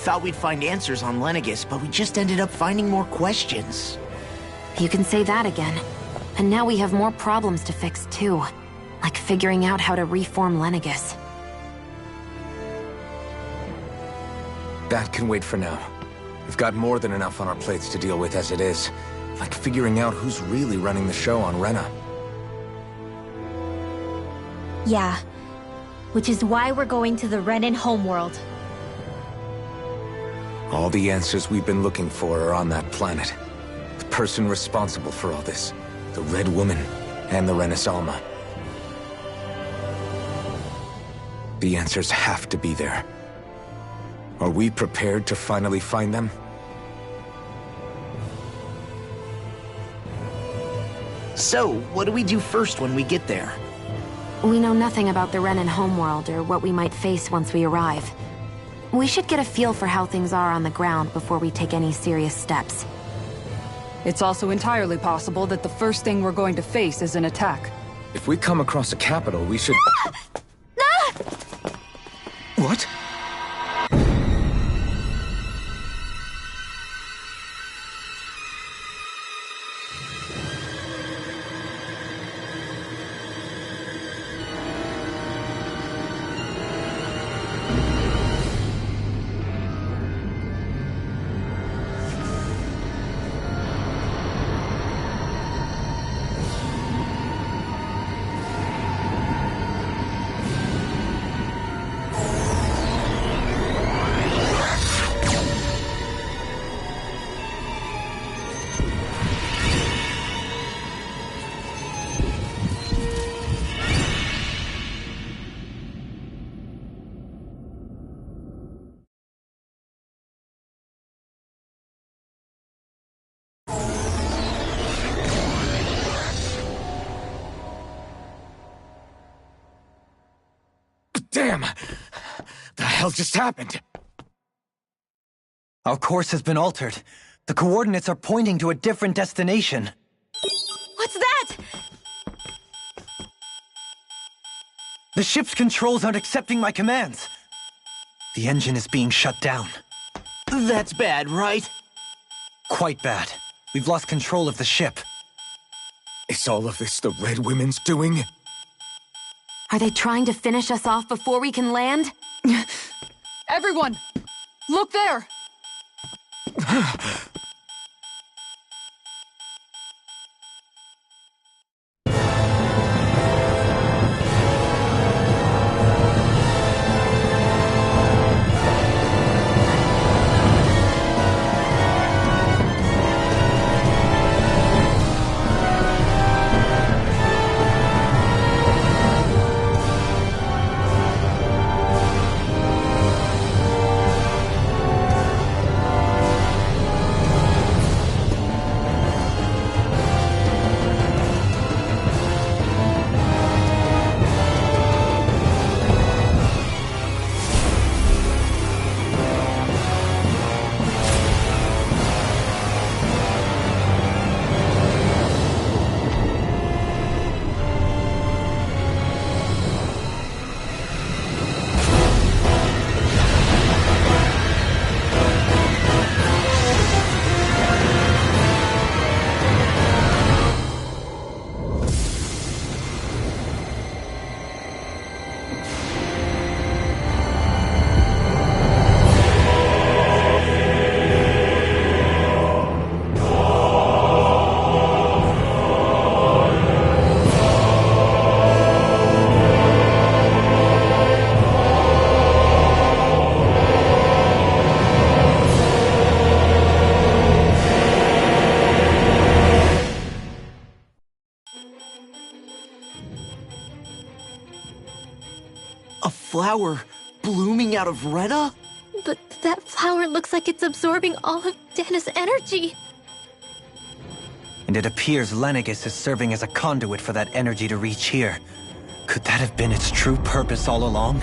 thought we'd find answers on Lenegis, but we just ended up finding more questions. You can say that again. And now we have more problems to fix too. Like figuring out how to reform Lenegis. That can wait for now. We've got more than enough on our plates to deal with as it is. Like figuring out who's really running the show on Rena. Yeah. Which is why we're going to the Renan homeworld. All the answers we've been looking for are on that planet. The person responsible for all this. The Red Woman and the Renis Alma. The answers have to be there. Are we prepared to finally find them? So, what do we do first when we get there? We know nothing about the Renan homeworld or what we might face once we arrive. We should get a feel for how things are on the ground before we take any serious steps. It's also entirely possible that the first thing we're going to face is an attack. If we come across a capital, we should... What? Damn! The hell just happened? Our course has been altered. The coordinates are pointing to a different destination. What's that? The ship's controls aren't accepting my commands. The engine is being shut down. That's bad, right? Quite bad. We've lost control of the ship. Is all of this the Red Women's doing? Are they trying to finish us off before we can land? Everyone! Look there! A flower blooming out of Rena? But that flower looks like it's absorbing all of Dana's energy. And it appears Lenegis is serving as a conduit for that energy to reach here. Could that have been its true purpose all along?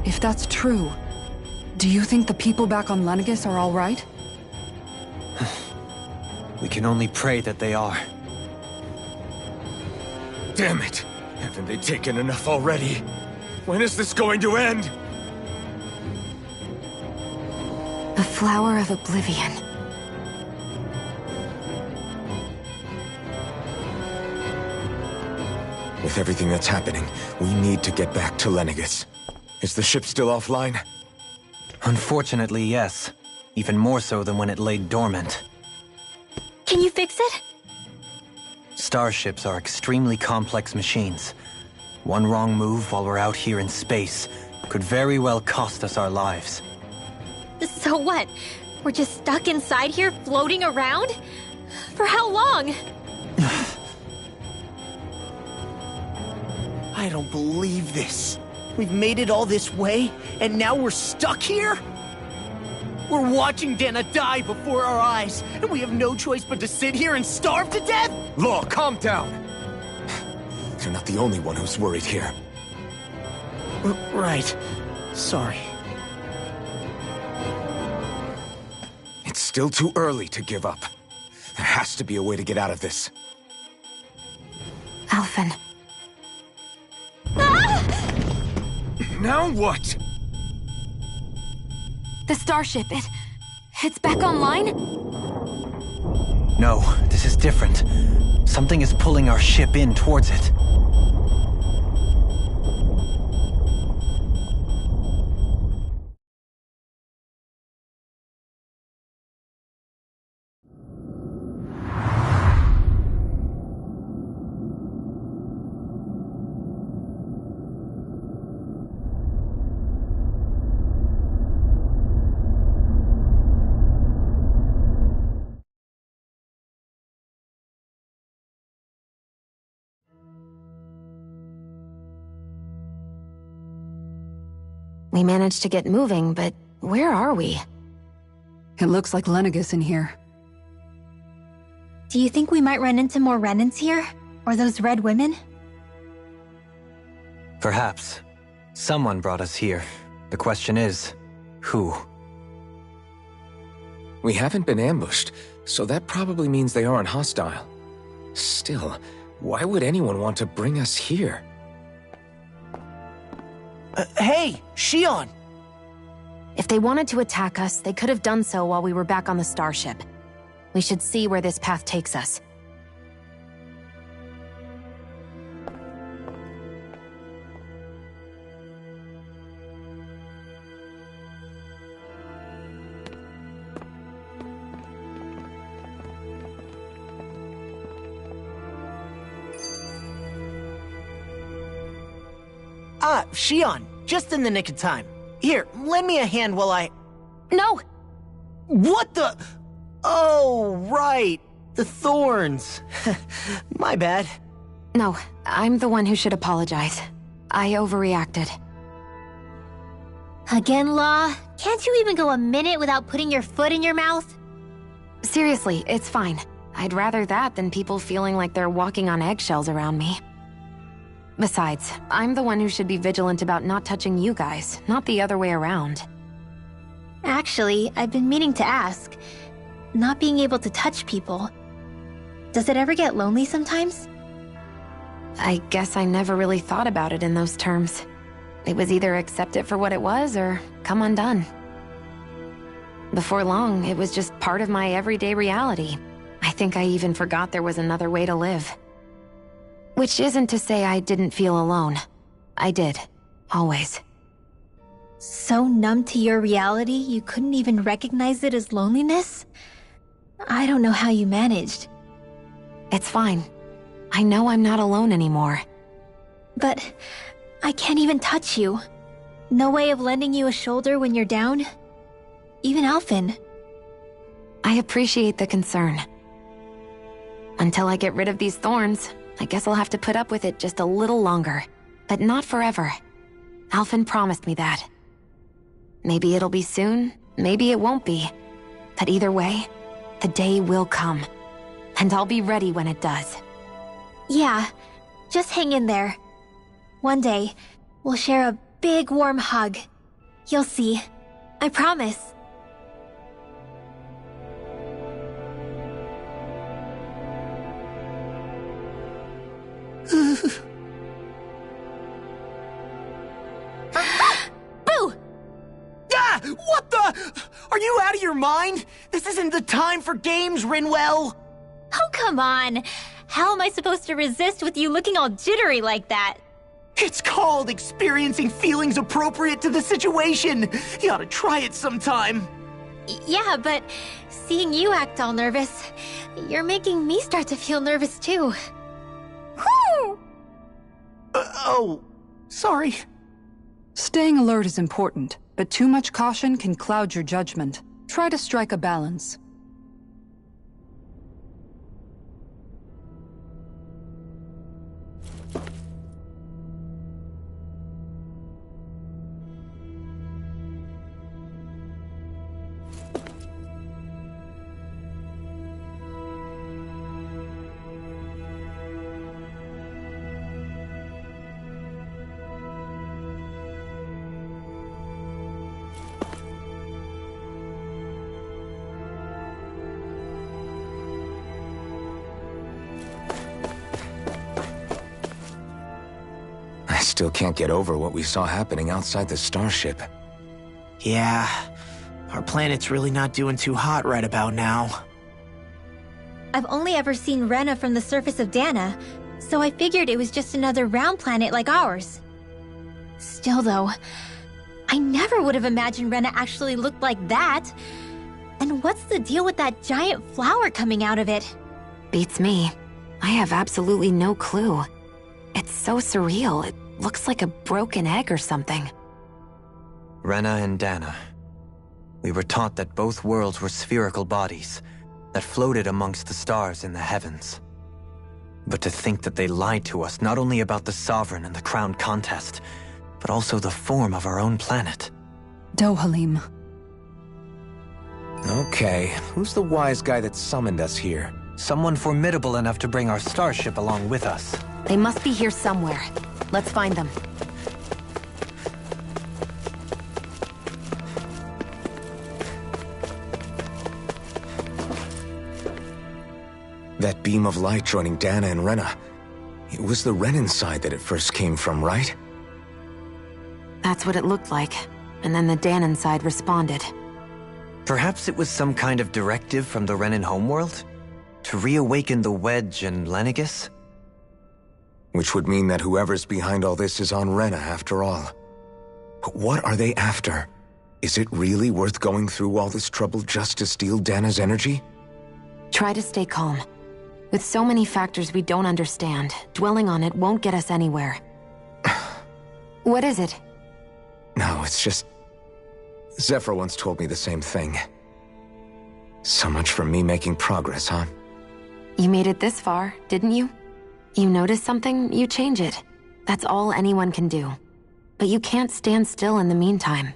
If that's true, do you think the people back on Lenegis are all right? We can only pray that they are. Damn it! Haven't they taken enough already? When is this going to end? Flower of Oblivion. With everything that's happening, we need to get back to Lenegis. Is the ship still offline? Unfortunately, yes. Even more so than when it lay dormant. Can you fix it? Starships are extremely complex machines. One wrong move while we're out here in space could very well cost us our lives. So what? We're just stuck inside here, floating around? For how long? I don't believe this. We've made it all this way, and now we're stuck here? We're watching Dana die before our eyes, and we have no choice but to sit here and starve to death? Look, calm down! You're not the only one who's worried here. Right. Sorry. It's still too early to give up. There has to be a way to get out of this. Alphen. Now what? The starship, it's back online? No, this is different. Something is pulling our ship in towards it. We managed to get moving, but where are we? It looks like Lenegis in here. Do you think we might run into more Renans here? Or those red women? Perhaps. Someone brought us here. The question is, who? We haven't been ambushed, so that probably means they aren't hostile. Still, why would anyone want to bring us here? Hey, Shion! If they wanted to attack us, they could have done so while we were back on the starship. We should see where this path takes us. Shion, just in the nick of time. Here, lend me a hand while I... No! What the... Oh, right. The thorns. My bad. No, I'm the one who should apologize. I overreacted. Again, Law? Can't you even go a minute without putting your foot in your mouth? Seriously, it's fine. I'd rather that than people feeling like they're walking on eggshells around me. Besides, I'm the one who should be vigilant about not touching you guys, not the other way around. Actually, I've been meaning to ask. Not being able to touch people, does it ever get lonely sometimes? I guess I never really thought about it in those terms. It was either accept it for what it was or come undone. Before long, it was just part of my everyday reality. I think I even forgot there was another way to live. Which isn't to say I didn't feel alone. I did. Always. So numb to your reality, you couldn't even recognize it as loneliness? I don't know how you managed. It's fine. I know I'm not alone anymore. But I can't even touch you. No way of lending you a shoulder when you're down? Even Alphen. I appreciate the concern. Until I get rid of these thorns, I guess I'll have to put up with it just a little longer. But not forever. Alphen promised me that. Maybe it'll be soon, maybe it won't be. But either way, the day will come. And I'll be ready when it does. Yeah, just hang in there. One day, we'll share a big warm hug. You'll see. I promise. Boo! Ah! What What the? Are you out of your mind? This isn't the time for games, Rinwell! Oh, come on. How am I supposed to resist with you looking all jittery like that? It's called experiencing feelings appropriate to the situation. You ought to try it sometime. Yeah, but seeing you act all nervous, you're making me start to feel nervous too. Whew! Oh, sorry. Staying alert is important, but too much caution can cloud your judgment. Try to strike a balance. I still can't get over what we saw happening outside the starship. Yeah, our planet's really not doing too hot right about now. I've only ever seen Rena from the surface of Dana, so I figured it was just another round planet like ours. Still though, I never would have imagined Rena actually looked like that. And what's the deal with that giant flower coming out of it? Beats me. I have absolutely no clue. It's so surreal. It looks like a broken egg or something. Rena and Dana. We were taught that both worlds were spherical bodies that floated amongst the stars in the heavens. But to think that they lied to us not only about the Sovereign and the Crown contest, but also the form of our own planet. Dohalim. Okay, who's the wise guy that summoned us here? Someone formidable enough to bring our starship along with us. They must be here somewhere. Let's find them. That beam of light joining Dana and Rena. It was the Renan side that it first came from, right? That's what it looked like. And then the Danon side responded. Perhaps it was some kind of directive from the Renan homeworld? To reawaken the Wedge and Lenegis? Which would mean that whoever's behind all this is on Rena after all. But what are they after? Is it really worth going through all this trouble just to steal Dana's energy? Try to stay calm. With so many factors we don't understand, dwelling on it won't get us anywhere. What is it? No, it's just... Zephyr once told me the same thing. So much for me making progress, huh? You made it this far, didn't you? You notice something, you change it. That's all anyone can do. But you can't stand still in the meantime.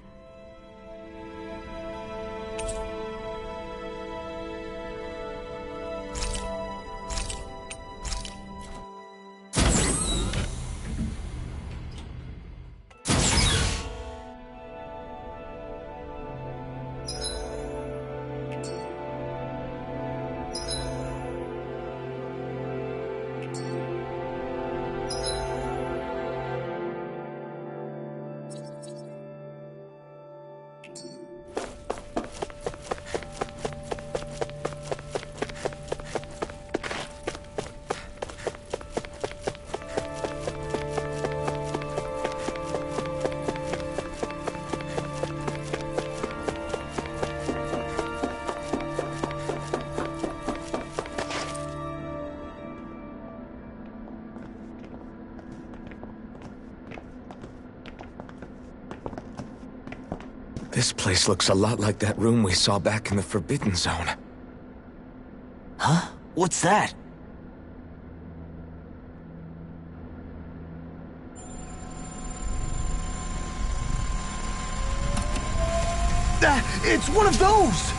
This place looks a lot like that room we saw back in the Forbidden Zone. Huh? What's that? It's one of those!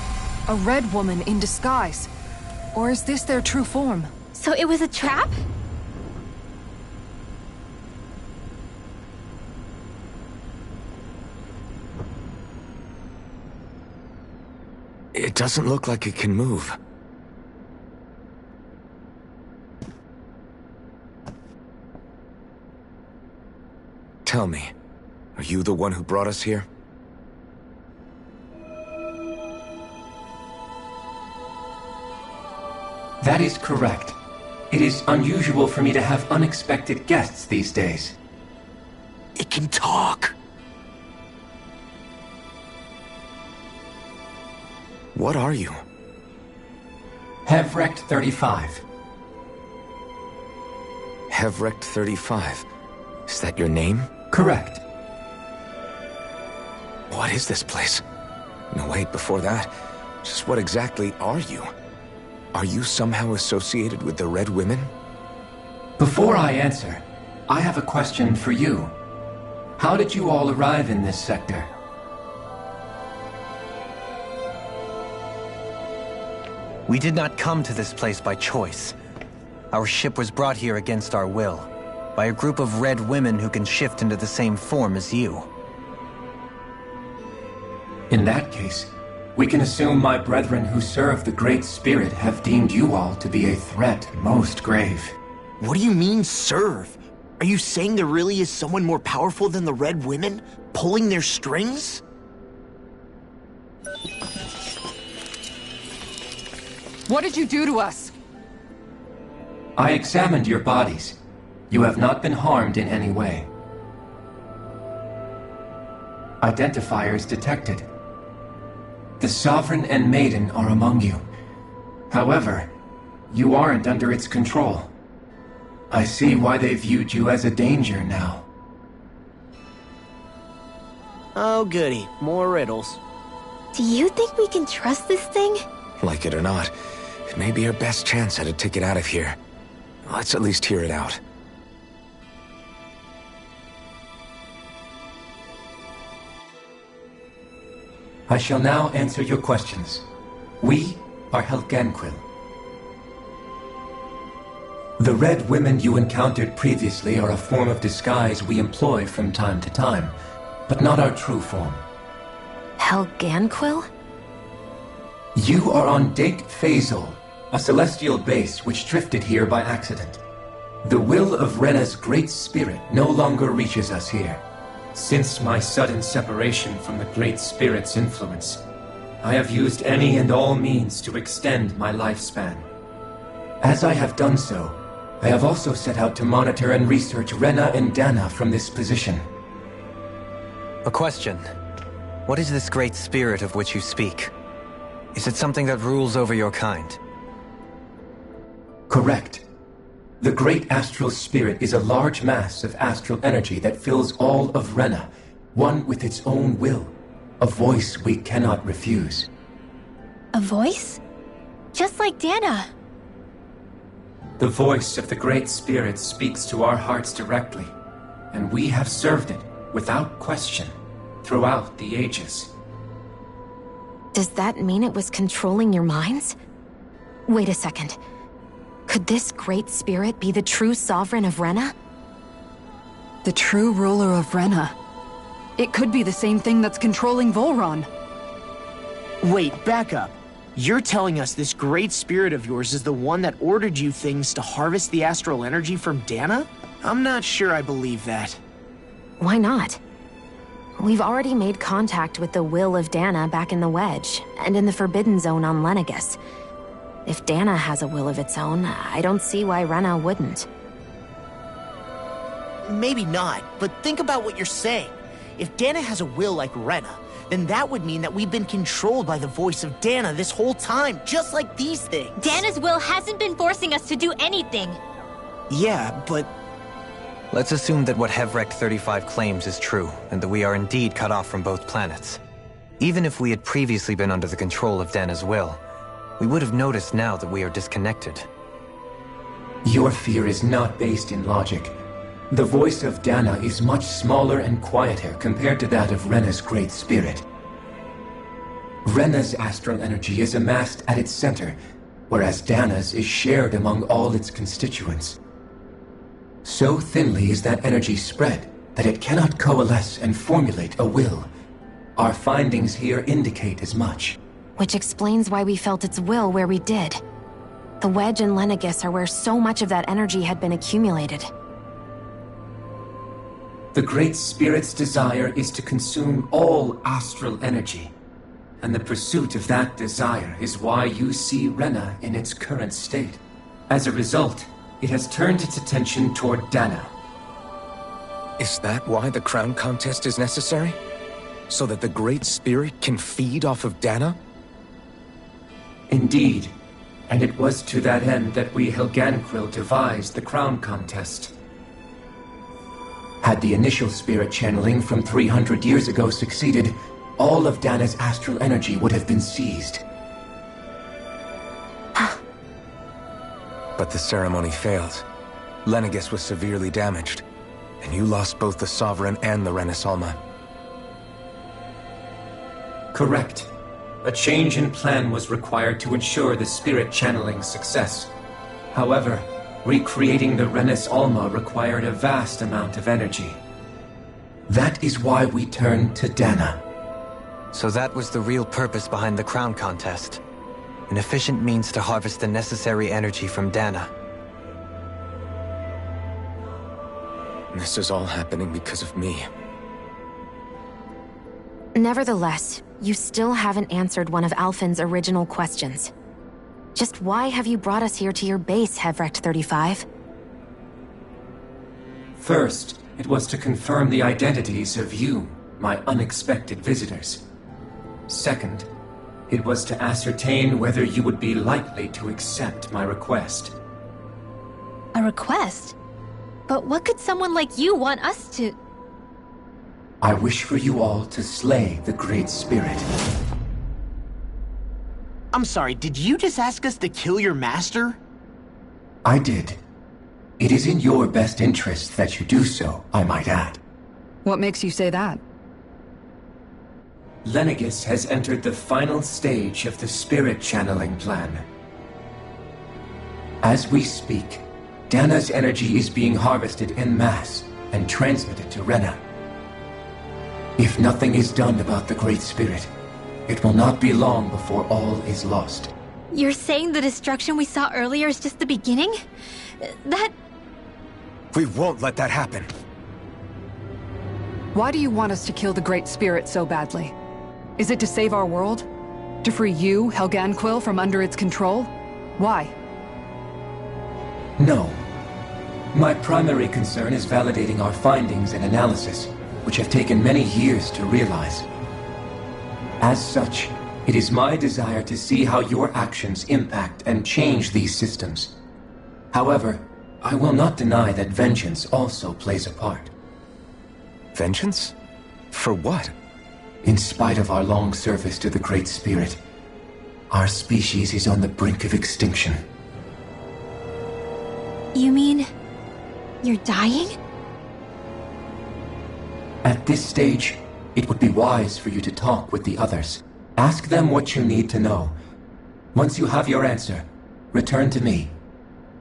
A red woman in disguise. Or is this their true form? So it was a trap? It doesn't look like it can move. Tell me, are you the one who brought us here? That is correct. It is unusual for me to have unexpected guests these days. It can talk. What are you? Hevrect 35. Hevrect 35. Is that your name? Correct. What is this place? No, wait, before that, just what exactly are you? Are you somehow associated with the Red Women? Before I answer, I have a question for you. How did you all arrive in this sector? We did not come to this place by choice. Our ship was brought here against our will, by a group of Red Women who can shift into the same form as you. In that case, we can assume my brethren who serve the Great Spirit have deemed you all to be a threat most grave. What do you mean, serve? Are you saying there really is someone more powerful than the Red Women, pulling their strings? What did you do to us? I examined your bodies. You have not been harmed in any way. Identifiers detected. The Sovereign and Maiden are among you. However, you aren't under its control. I see why they viewed you as a danger now. Oh goody, more riddles. Do you think we can trust this thing? Like it or not, it may be our best chance at a ticket out of here. Let's at least hear it out. I shall now answer your questions. We are Helganquil. The Red Women you encountered previously are a form of disguise we employ from time to time, but not our true form. Helganquil? You are on Date Phasal, a celestial base which drifted here by accident. The will of Rena's Great Spirit no longer reaches us here. Since my sudden separation from the Great Spirit's influence, I have used any and all means to extend my lifespan. As I have done so, I have also set out to monitor and research Rena and Dana from this position. A question. What is this Great Spirit of which you speak? Is it something that rules over your kind? Correct. The Great Astral Spirit is a large mass of astral energy that fills all of Rena, one with its own will, a voice we cannot refuse. A voice? Just like Dana. The voice of the Great Spirit speaks to our hearts directly, and we have served it, without question, throughout the ages. Does that mean it was controlling your minds? Wait a second. Could this Great Spirit be the true Sovereign of Rena? The true ruler of Rena. It could be the same thing that's controlling Volron. Wait, back up. You're telling us this great spirit of yours is the one that ordered you things to harvest the astral energy from Dana? I'm not sure I believe that. Why not? We've already made contact with the will of Dana back in the Wedge, and in the Forbidden Zone on Lenegus. If Dana has a will of its own, I don't see why Rena wouldn't. Maybe not, but think about what you're saying. If Dana has a will like Rena, then that would mean that we've been controlled by the voice of Dana this whole time, just like these things. Dana's will hasn't been forcing us to do anything. Yeah, but... Let's assume that what Hevrect 35 claims is true, and that we are indeed cut off from both planets. Even if we had previously been under the control of Dana's will, we would have noticed now that we are disconnected. Your fear is not based in logic. The voice of Dana is much smaller and quieter compared to that of Rena's Great Spirit. Rena's astral energy is amassed at its center, whereas Dana's is shared among all its constituents. So thinly is that energy spread that it cannot coalesce and formulate a will. Our findings here indicate as much. Which explains why we felt its will where we did. The Wedge and Lenegus are where so much of that energy had been accumulated. The Great Spirit's desire is to consume all astral energy. and the pursuit of that desire is why you see Rena in its current state. As a result, it has turned its attention toward Dana. Is that why the crown contest is necessary? So that the Great Spirit can feed off of Dana? Indeed. And it was to that end that we Helganquil devised the crown contest. Had the initial spirit channeling from 300 years ago succeeded, all of Dana's astral energy would have been seized. But the ceremony failed. Lenegis was severely damaged, and you lost both the Sovereign and the Renasalma. Correct. A change in plan was required to ensure the spirit channeling's success. However, recreating the Renis Alma required a vast amount of energy. That is why we turned to Dana. So that was the real purpose behind the crown contest. An efficient means to harvest the necessary energy from Dana. This is all happening because of me. Nevertheless, you still haven't answered one of Alphen's original questions. Just why have you brought us here to your base, Hevrecht 35? First, it was to confirm the identities of you, my unexpected visitors. Second, it was to ascertain whether you would be likely to accept my request. A request? But what could someone like you want us to... I wish for you all to slay the Great Spirit. I'm sorry, did you just ask us to kill your master? I did. It is in your best interest that you do so, I might add. What makes you say that? Lenegis has entered the final stage of the spirit channeling plan. As we speak, Dana's energy is being harvested en masse and transmitted to Rena. If nothing is done about the Great Spirit, it will not be long before all is lost. You're saying the destruction we saw earlier is just the beginning? That... We won't let that happen. Why do you want us to kill the Great Spirit so badly? Is it to save our world? To free you, Helganquil, from under its control? Why? No. My primary concern is validating our findings and analysis, which have taken many years to realize. As such, it is my desire to see how your actions impact and change these systems. However, I will not deny that vengeance also plays a part. Vengeance? For what? In spite of our long service to the Great Spirit, our species is on the brink of extinction. You mean... you're dying? At this stage, it would be wise for you to talk with the others. Ask them what you need to know. Once you have your answer, return to me.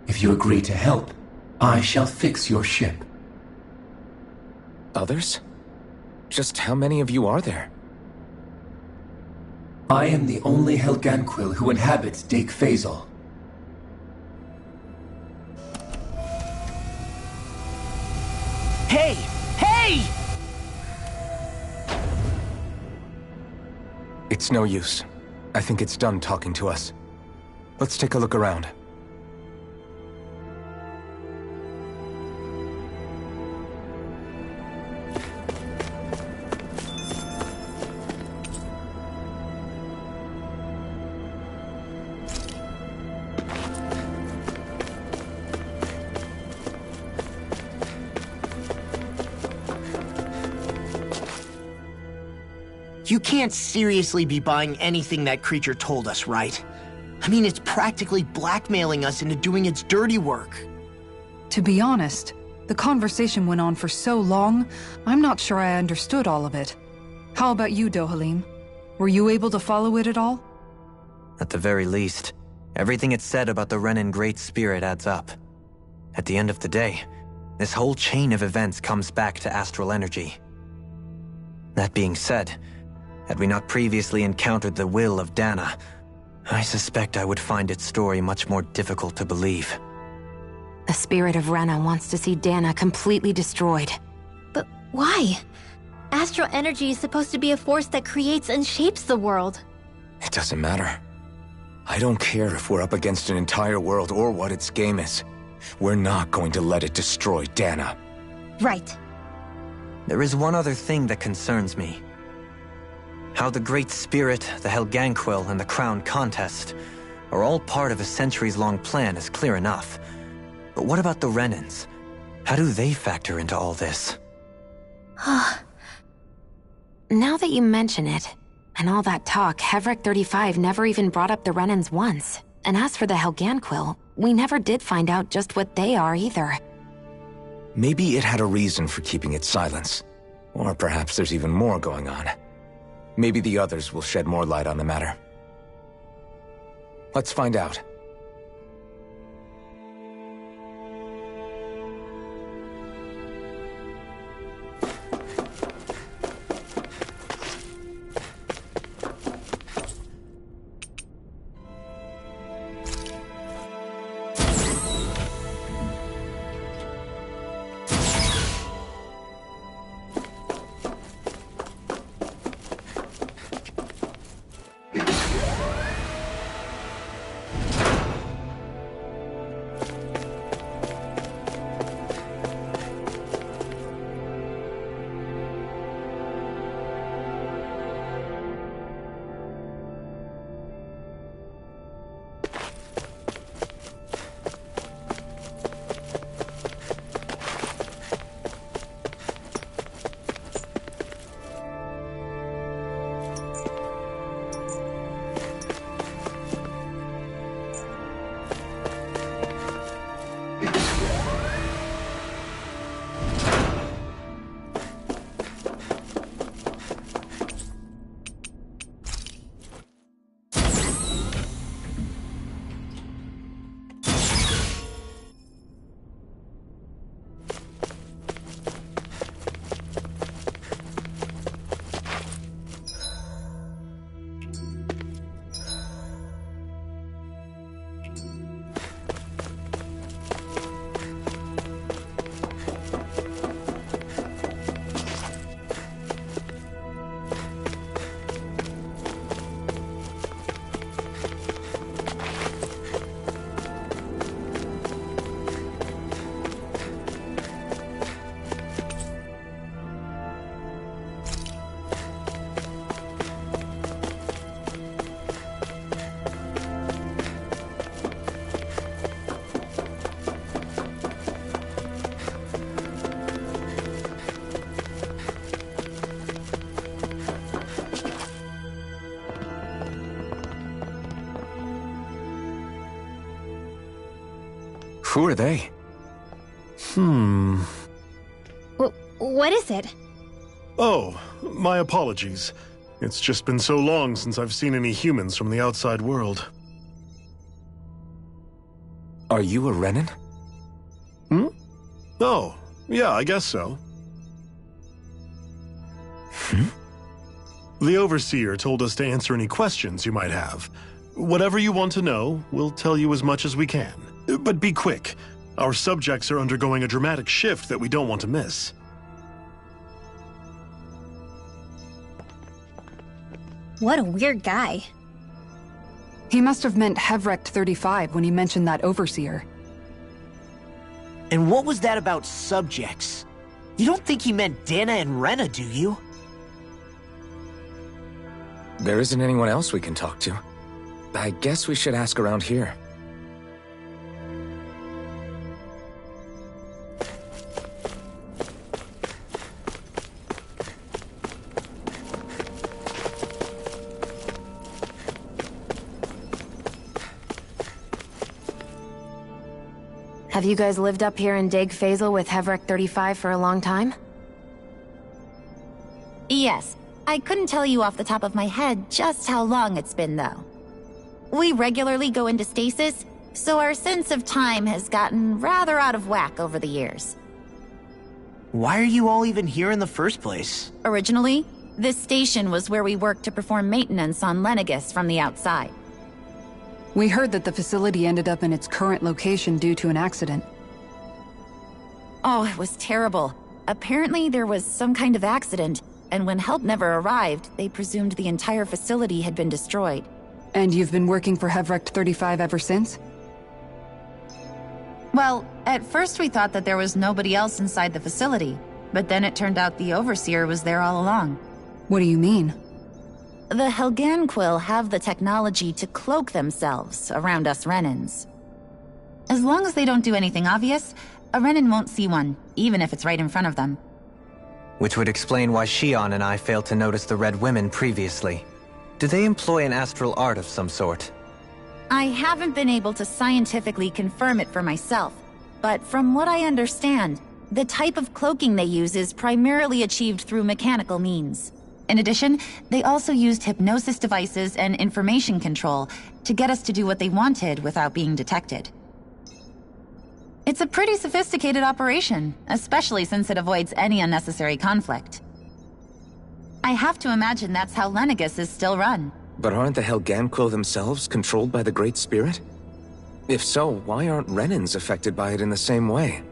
If you agree to help, I shall fix your ship. Others? Just how many of you are there? I am the only Helganquil who inhabits Dake Faisal. Hey! Hey! It's no use. I think it's done talking to us. Let's take a look around. You can't seriously be buying anything that creature told us, right? I mean, it's practically blackmailing us into doing its dirty work. To be honest, the conversation went on for so long, I'm not sure I understood all of it. How about you, Dohalim? Were you able to follow it at all? At the very least, everything it said about the Renan Great Spirit adds up. At the end of the day, this whole chain of events comes back to astral energy. That being said, had we not previously encountered the will of Dana, I suspect I would find its story much more difficult to believe. The spirit of Rena wants to see Dana completely destroyed. But why? Astral energy is supposed to be a force that creates and shapes the world. It doesn't matter. I don't care if we're up against an entire world or what its game is. We're not going to let it destroy Dana. Right. There is one other thing that concerns me. How the Great Spirit, the Helganquil, and the Crown Contest are all part of a centuries-long plan is clear enough. But what about the Renans? How do they factor into all this? Now that you mention it, and all that talk, Hevric 35 never even brought up the Renans once. And as for the Helganquil, we never did find out just what they are either. Maybe it had a reason for keeping its silence. Or perhaps there's even more going on. Maybe the others will shed more light on the matter. Let's find out. Who are they? What is it? Oh, my apologies. It's just been so long since I've seen any humans from the outside world. Are you a Renan? Oh, yeah, I guess so. The Overseer told us to answer any questions you might have. Whatever you want to know, we'll tell you as much as we can. But be quick. Our subjects are undergoing a dramatic shift that we don't want to miss. What a weird guy. He must have meant Hevric 35 when he mentioned that Overseer. And what was that about subjects? You don't think he meant Dana and Rena, do you? There isn't anyone else we can talk to. I guess we should ask around here. Have you guys lived up here in Deg Faisal with Hevric 35 for a long time? Yes. I couldn't tell you off the top of my head just how long it's been, though. We regularly go into stasis, so our sense of time has gotten rather out of whack over the years. Why are you all even here in the first place? Originally, this station was where we worked to perform maintenance on Lenegis from the outside. We heard that the facility ended up in its current location due to an accident. Oh, it was terrible. Apparently there was some kind of accident, and when help never arrived, they presumed the entire facility had been destroyed. And you've been working for Hevrecht 35 ever since? Well, at first we thought that there was nobody else inside the facility, but then it turned out the Overseer was there all along. What do you mean? The Helganquil have the technology to cloak themselves around us Renans. As long as they don't do anything obvious, a Renan won't see one, even if it's right in front of them. Which would explain why Shion and I failed to notice the Red Women previously. Do they employ an astral art of some sort? I haven't been able to scientifically confirm it for myself, but from what I understand, the type of cloaking they use is primarily achieved through mechanical means. In addition, they also used hypnosis devices and information control to get us to do what they wanted without being detected. It's a pretty sophisticated operation, especially since it avoids any unnecessary conflict. I have to imagine that's how Lenegus is still run. But aren't the Helganquil themselves controlled by the Great Spirit? If so, why aren't Renans affected by it in the same way?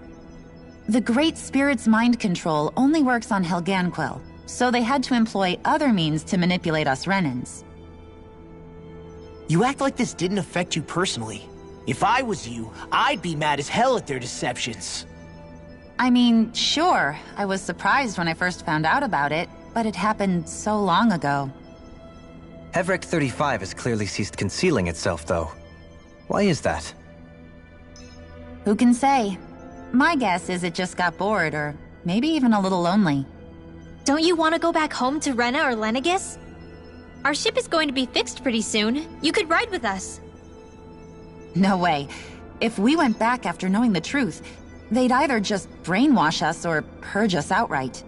The Great Spirit's mind control only works on Helganquil, so they had to employ other means to manipulate us Renans. You act like this didn't affect you personally. If I was you, I'd be mad as hell at their deceptions. I mean, sure, I was surprised when I first found out about it, but it happened so long ago. Hevrecht 35 has clearly ceased concealing itself, though. Why is that? Who can say? My guess is it just got bored, or maybe even a little lonely. Don't you want to go back home to Rena or Lenegus? Our ship is going to be fixed pretty soon. You could ride with us. No way. If we went back after knowing the truth, they'd either just brainwash us or purge us outright.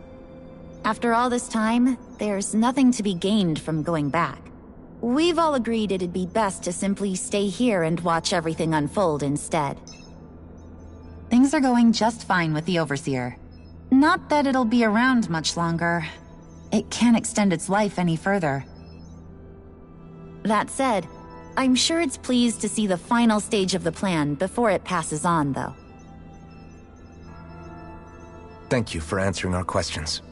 After all this time, there's nothing to be gained from going back. We've all agreed it'd be best to simply stay here and watch everything unfold instead. Things are going just fine with the Overseer. Not that it'll be around much longer. It can't extend its life any further. That said, I'm sure it's pleased to see the final stage of the plan before it passes on, though. Thank you for answering our questions.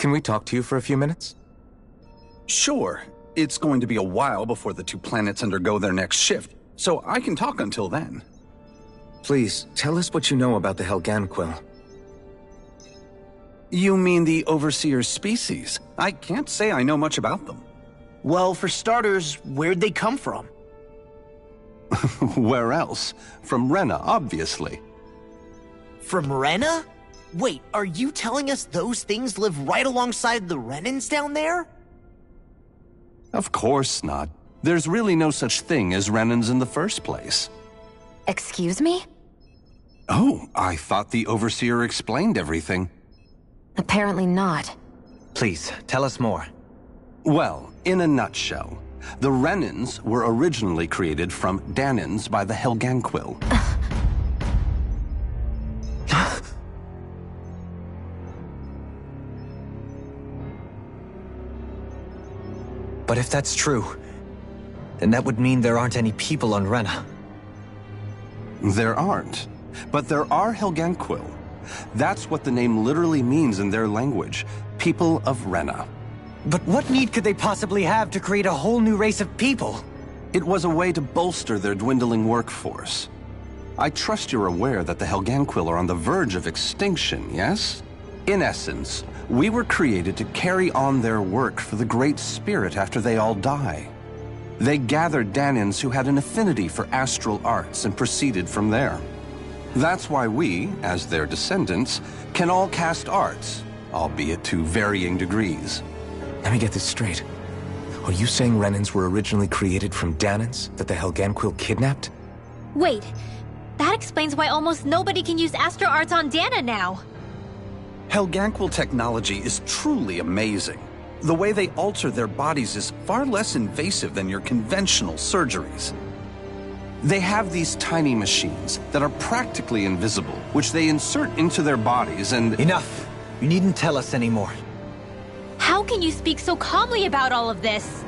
Can we talk to you for a few minutes? Sure. It's going to be a while before the two planets undergo their next shift, so I can talk until then. Please, tell us what you know about the Helganquil. You mean the Overseer's species? I can't say I know much about them. Well, for starters, where'd they come from? Where else? From Rena, obviously. From Rena? Wait, are you telling us those things live right alongside the Renans down there? Of course not. There's really no such thing as Renans in the first place. Excuse me? Oh, I thought the Overseer explained everything. Apparently not. Please, tell us more. Well, in a nutshell, the Renans were originally created from Danans by the Helganquil. But if that's true, then that would mean there aren't any people on Rena. There aren't. But there are Helganquil. That's what the name literally means in their language. People of Rena. But what need could they possibly have to create a whole new race of people? It was a way to bolster their dwindling workforce. I trust you're aware that the Helganquil are on the verge of extinction, yes? In essence, we were created to carry on their work for the Great Spirit after they all die. They gathered Danans who had an affinity for astral arts and proceeded from there. That's why we, as their descendants, can all cast arts, albeit to varying degrees. Let me get this straight. Are you saying Renans were originally created from Danans that the Helganquil kidnapped? Wait, that explains why almost nobody can use astral arts on Dana now. Helganquil technology is truly amazing. The way they alter their bodies is far less invasive than your conventional surgeries. They have these tiny machines that are practically invisible, which they insert into their bodies and... Enough! You needn't tell us anymore. How can you speak so calmly about all of this?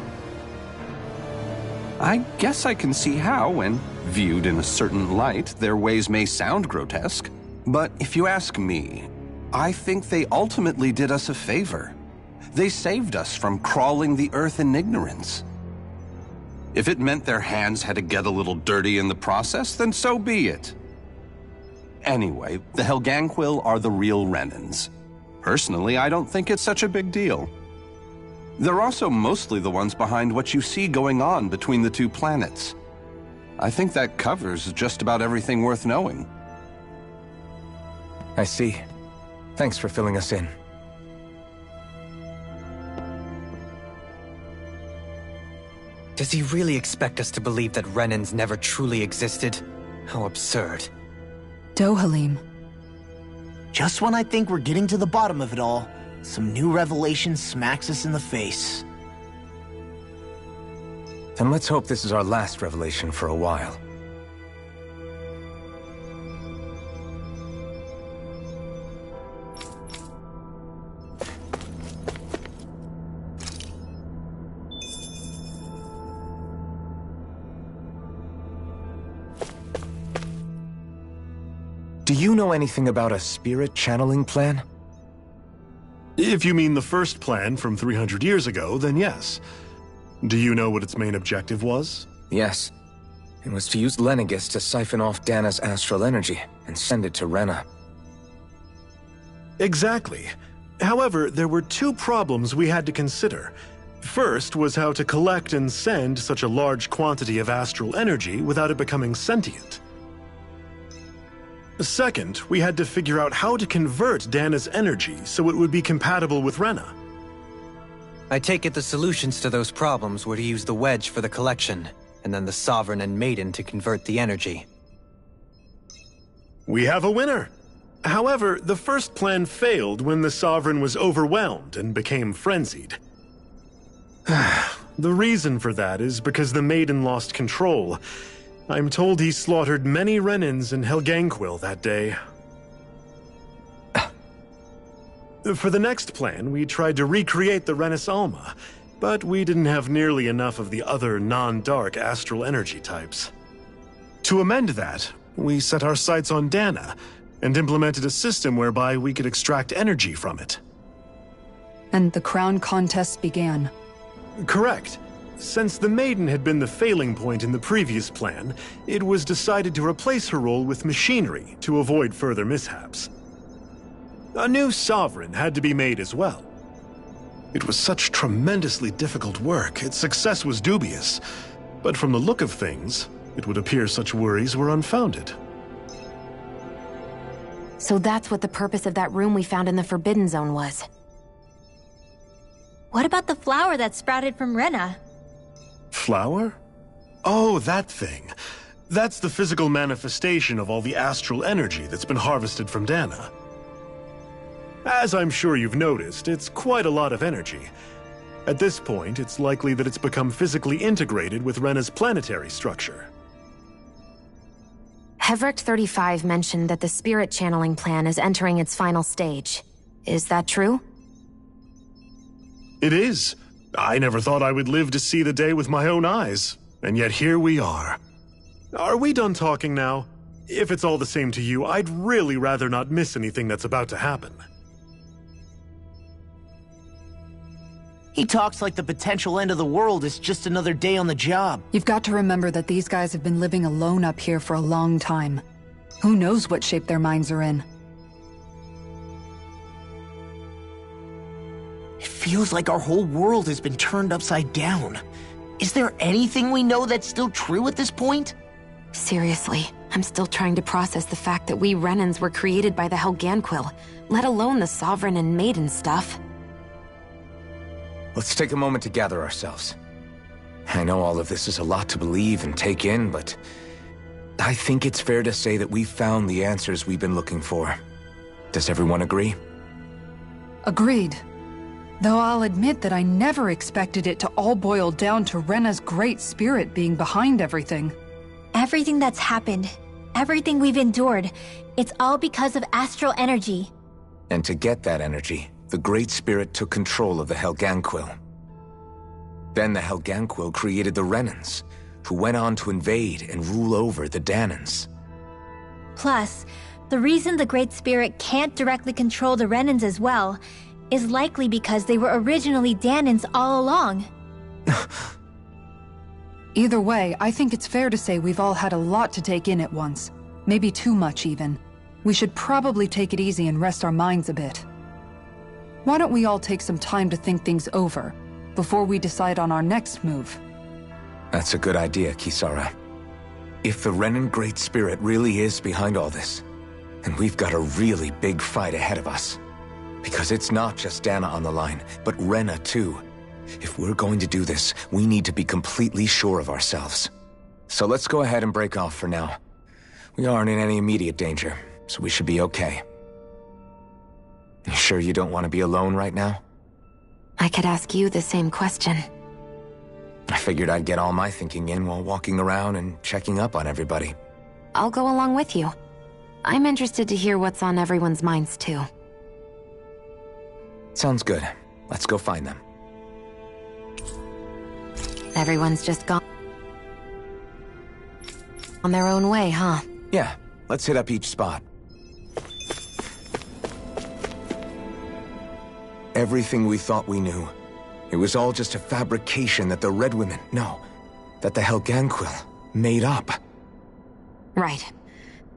I guess I can see how, when viewed in a certain light, their ways may sound grotesque. But if you ask me, I think they ultimately did us a favor. They saved us from crawling the earth in ignorance. If it meant their hands had to get a little dirty in the process, then so be it. Anyway, the Helganquil are the real Renans. Personally, I don't think it's such a big deal. They're also mostly the ones behind what you see going on between the two planets. I think that covers just about everything worth knowing. I see. Thanks for filling us in. Does he really expect us to believe that Renans never truly existed? How absurd. Dohalim. Just when I think we're getting to the bottom of it all, some new revelation smacks us in the face. Then let's hope this is our last revelation for a while. Do you know anything about a spirit channeling plan? If you mean the first plan from 300 years ago, then yes. Do you know what its main objective was? Yes. It was to use Lenegis to siphon off Dana's astral energy and send it to Rena. Exactly. However, there were two problems we had to consider. First was how to collect and send such a large quantity of astral energy without it becoming sentient. Second, we had to figure out how to convert Dana's energy so it would be compatible with Rena. I take it the solutions to those problems were to use the wedge for the collection, and then the Sovereign and Maiden to convert the energy. We have a winner! However, the first plan failed when the Sovereign was overwhelmed and became frenzied. The reason for that is because the Maiden lost control. I'm told he slaughtered many Renans in Helganquil that day. For the next plan, we tried to recreate the Renis Alma, but we didn't have nearly enough of the other non-dark astral energy types. To amend that, we set our sights on Dana, and implemented a system whereby we could extract energy from it. And the crown contest began. Correct. Since the Maiden had been the failing point in the previous plan, it was decided to replace her role with machinery to avoid further mishaps. A new Sovereign had to be made as well. It was such tremendously difficult work, its success was dubious. But from the look of things, it would appear such worries were unfounded. So that's what the purpose of that room we found in the Forbidden Zone was. What about the flower that sprouted from Rena? Flower? Oh, that thing. That's the physical manifestation of all the astral energy that's been harvested from Dana. As I'm sure you've noticed, it's quite a lot of energy. At this point, it's likely that it's become physically integrated with Rena's planetary structure. Hevrecht 35 mentioned that the spirit channeling plan is entering its final stage. Is that true? It is. I never thought I would live to see the day with my own eyes, and yet here we are. Are we done talking now? If it's all the same to you, I'd really rather not miss anything that's about to happen. He talks like the potential end of the world is just another day on the job. You've got to remember that these guys have been living alone up here for a long time. Who knows what shape their minds are in? It feels like our whole world has been turned upside down. Is there anything we know that's still true at this point? Seriously, I'm still trying to process the fact that we Renans were created by the Helganquil, let alone the Sovereign and Maiden stuff. Let's take a moment to gather ourselves. I know all of this is a lot to believe and take in, but I think it's fair to say that we've found the answers we've been looking for. Does everyone agree? Agreed. Though I'll admit that I never expected it to all boil down to Rena's great spirit being behind everything. Everything that's happened, everything we've endured, it's all because of astral energy. And to get that energy, the Great Spirit took control of the Helganquil. Then the Helganquil created the Renans, who went on to invade and rule over the Danans. Plus, the reason the Great Spirit can't directly control the Renans as well is likely because they were originally Danans all along. Either way, I think it's fair to say we've all had a lot to take in at once. Maybe too much, even. We should probably take it easy and rest our minds a bit. Why don't we all take some time to think things over, before we decide on our next move? That's a good idea, Kisara. If the Renan Great Spirit really is behind all this, then we've got a really big fight ahead of us. Because it's not just Dana on the line, but Rena too. If we're going to do this, we need to be completely sure of ourselves. So let's go ahead and break off for now. We aren't in any immediate danger, so we should be okay. You sure you don't want to be alone right now? I could ask you the same question. I figured I'd get all my thinking in while walking around and checking up on everybody. I'll go along with you. I'm interested to hear what's on everyone's minds too. Sounds good. Let's go find them. Everyone's just gone on their own way, huh? Yeah, let's hit up each spot. Everything we thought we knew, it was all just a fabrication that the Red Women, no, that the Helganquil made up. Right.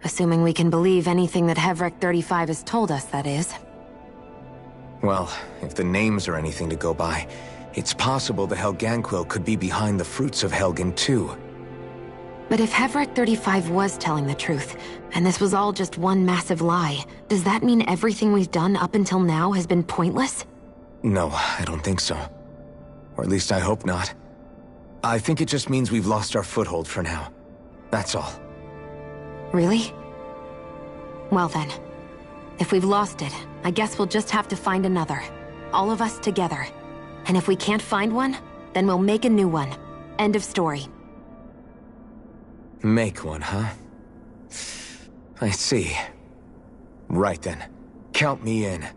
Assuming we can believe anything that Hevrek 35 has told us, that is. Well, if the names are anything to go by, it's possible the Helganquil could be behind the fruits of Helgen too. But if Hevrek 35 was telling the truth, and this was all just one massive lie, does that mean everything we've done up until now has been pointless? No, I don't think so. Or at least I hope not. I think it just means we've lost our foothold for now. That's all. Really? Well then, if we've lost it, I guess we'll just have to find another. All of us together. And if we can't find one, then we'll make a new one. End of story. Make one, huh? I see. Right then. Count me in.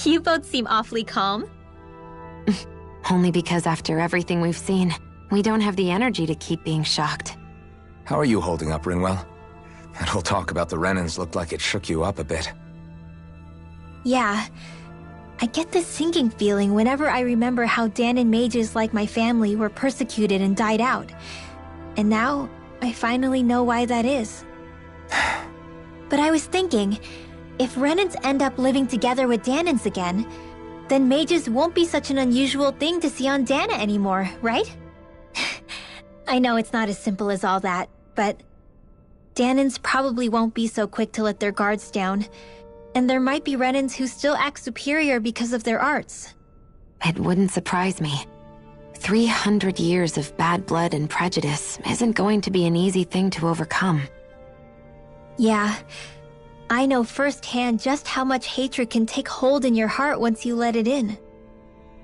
You both seem awfully calm. Only because after everything we've seen, we don't have the energy to keep being shocked. How are you holding up, Rinwell? That whole talk about the Renans looked like it shook you up a bit. Yeah. I get this sinking feeling whenever I remember how Danan mages like my family were persecuted and died out. And now, I finally know why that is. But I was thinking, if Renans end up living together with Danans again, then mages won't be such an unusual thing to see on Dana anymore, right? I know it's not as simple as all that, but Danans probably won't be so quick to let their guards down, and there might be Renans who still act superior because of their arts. It wouldn't surprise me. 300 years of bad blood and prejudice isn't going to be an easy thing to overcome. Yeah, I know firsthand just how much hatred can take hold in your heart once you let it in.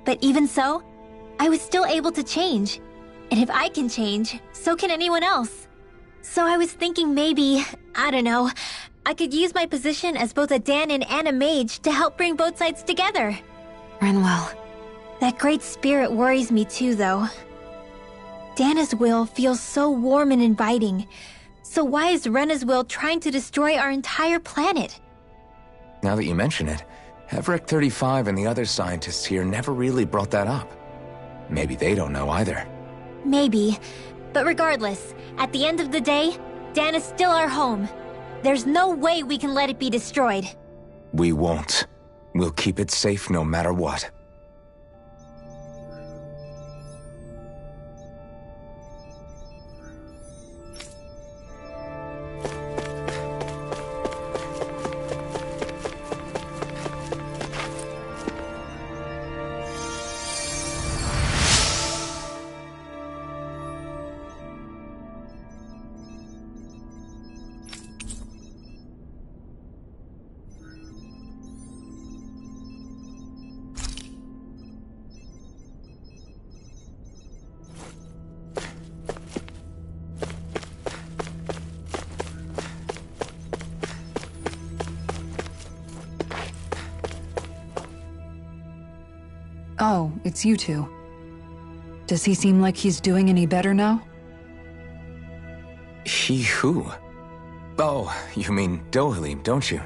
But even so, I was still able to change. And if I can change, so can anyone else. So I was thinking maybe, I don't know, I could use my position as both a Danon and a mage to help bring both sides together. Rinwell. That great spirit worries me too, though. Dana's will feels so warm and inviting. So why is Rena's will trying to destroy our entire planet? Now that you mention it, Everett 35 and the other scientists here never really brought that up. Maybe they don't know either. Maybe. But regardless, at the end of the day, Dana's still our home. There's no way we can let it be destroyed. We won't. We'll keep it safe no matter what. Oh, it's you two. Does he seem like he's doing any better now? He who? Oh, you mean Dohalim, don't you?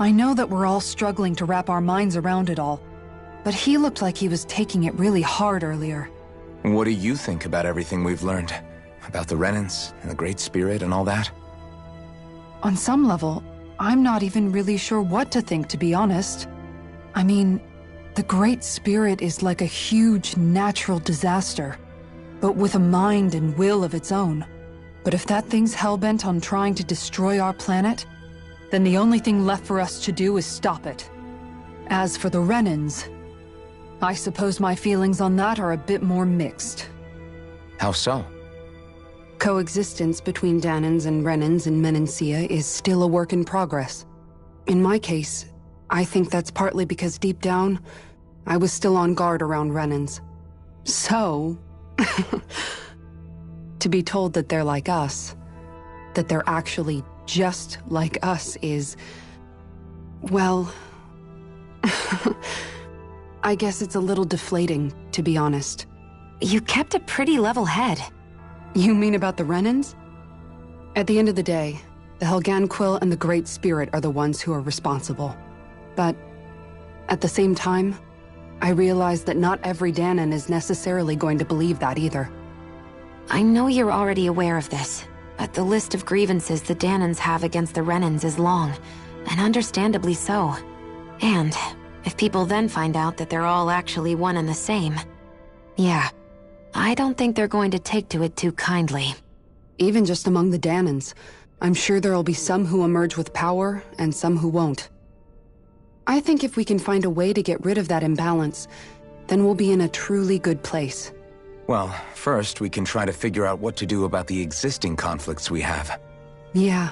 I know that we're all struggling to wrap our minds around it all, but he looked like he was taking it really hard earlier. What do you think about everything we've learned? About the Renans and the Great Spirit and all that? On some level, I'm not even really sure what to think, to be honest. I mean, the Great Spirit is like a huge natural disaster, but with a mind and will of its own. But if that thing's hellbent on trying to destroy our planet, then the only thing left for us to do is stop it. As for the Renans, I suppose my feelings on that are a bit more mixed. How so? Coexistence between Danons and Renans in Menancia is still a work in progress. In my case, I think that's partly because deep down, I was still on guard around Renans. So, to be told that they're like us, that they're actually just like us is, well, I guess it's a little deflating, to be honest. You kept a pretty level head. You mean about the Renans? At the end of the day, the Helganquil and the Great Spirit are the ones who are responsible. But at the same time, I realize that not every Danon is necessarily going to believe that either. I know you're already aware of this, but the list of grievances the Danons have against the Renans is long, and understandably so. And if people then find out that they're all actually one and the same, yeah, I don't think they're going to take to it too kindly. Even just among the Danons, I'm sure there'll be some who emerge with power and some who won't. I think if we can find a way to get rid of that imbalance, then we'll be in a truly good place. Well, first we can try to figure out what to do about the existing conflicts we have. Yeah.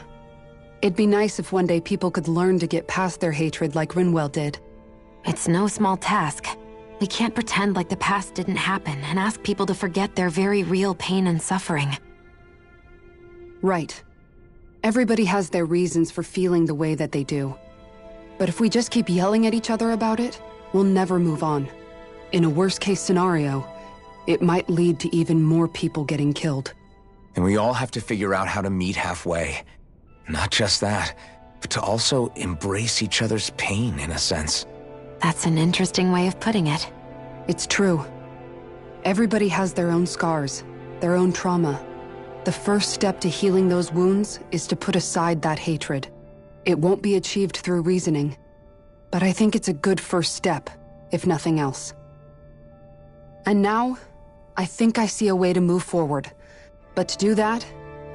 It'd be nice if one day people could learn to get past their hatred like Rinwell did. It's no small task. We can't pretend like the past didn't happen and ask people to forget their very real pain and suffering. Right. Everybody has their reasons for feeling the way that they do. But if we just keep yelling at each other about it, we'll never move on. In a worst-case scenario, it might lead to even more people getting killed. And we all have to figure out how to meet halfway. Not just that, but to also embrace each other's pain, in a sense. That's an interesting way of putting it. It's true. Everybody has their own scars, their own trauma. The first step to healing those wounds is to put aside that hatred. It won't be achieved through reasoning, but I think it's a good first step, if nothing else. And now, I think I see a way to move forward. But to do that,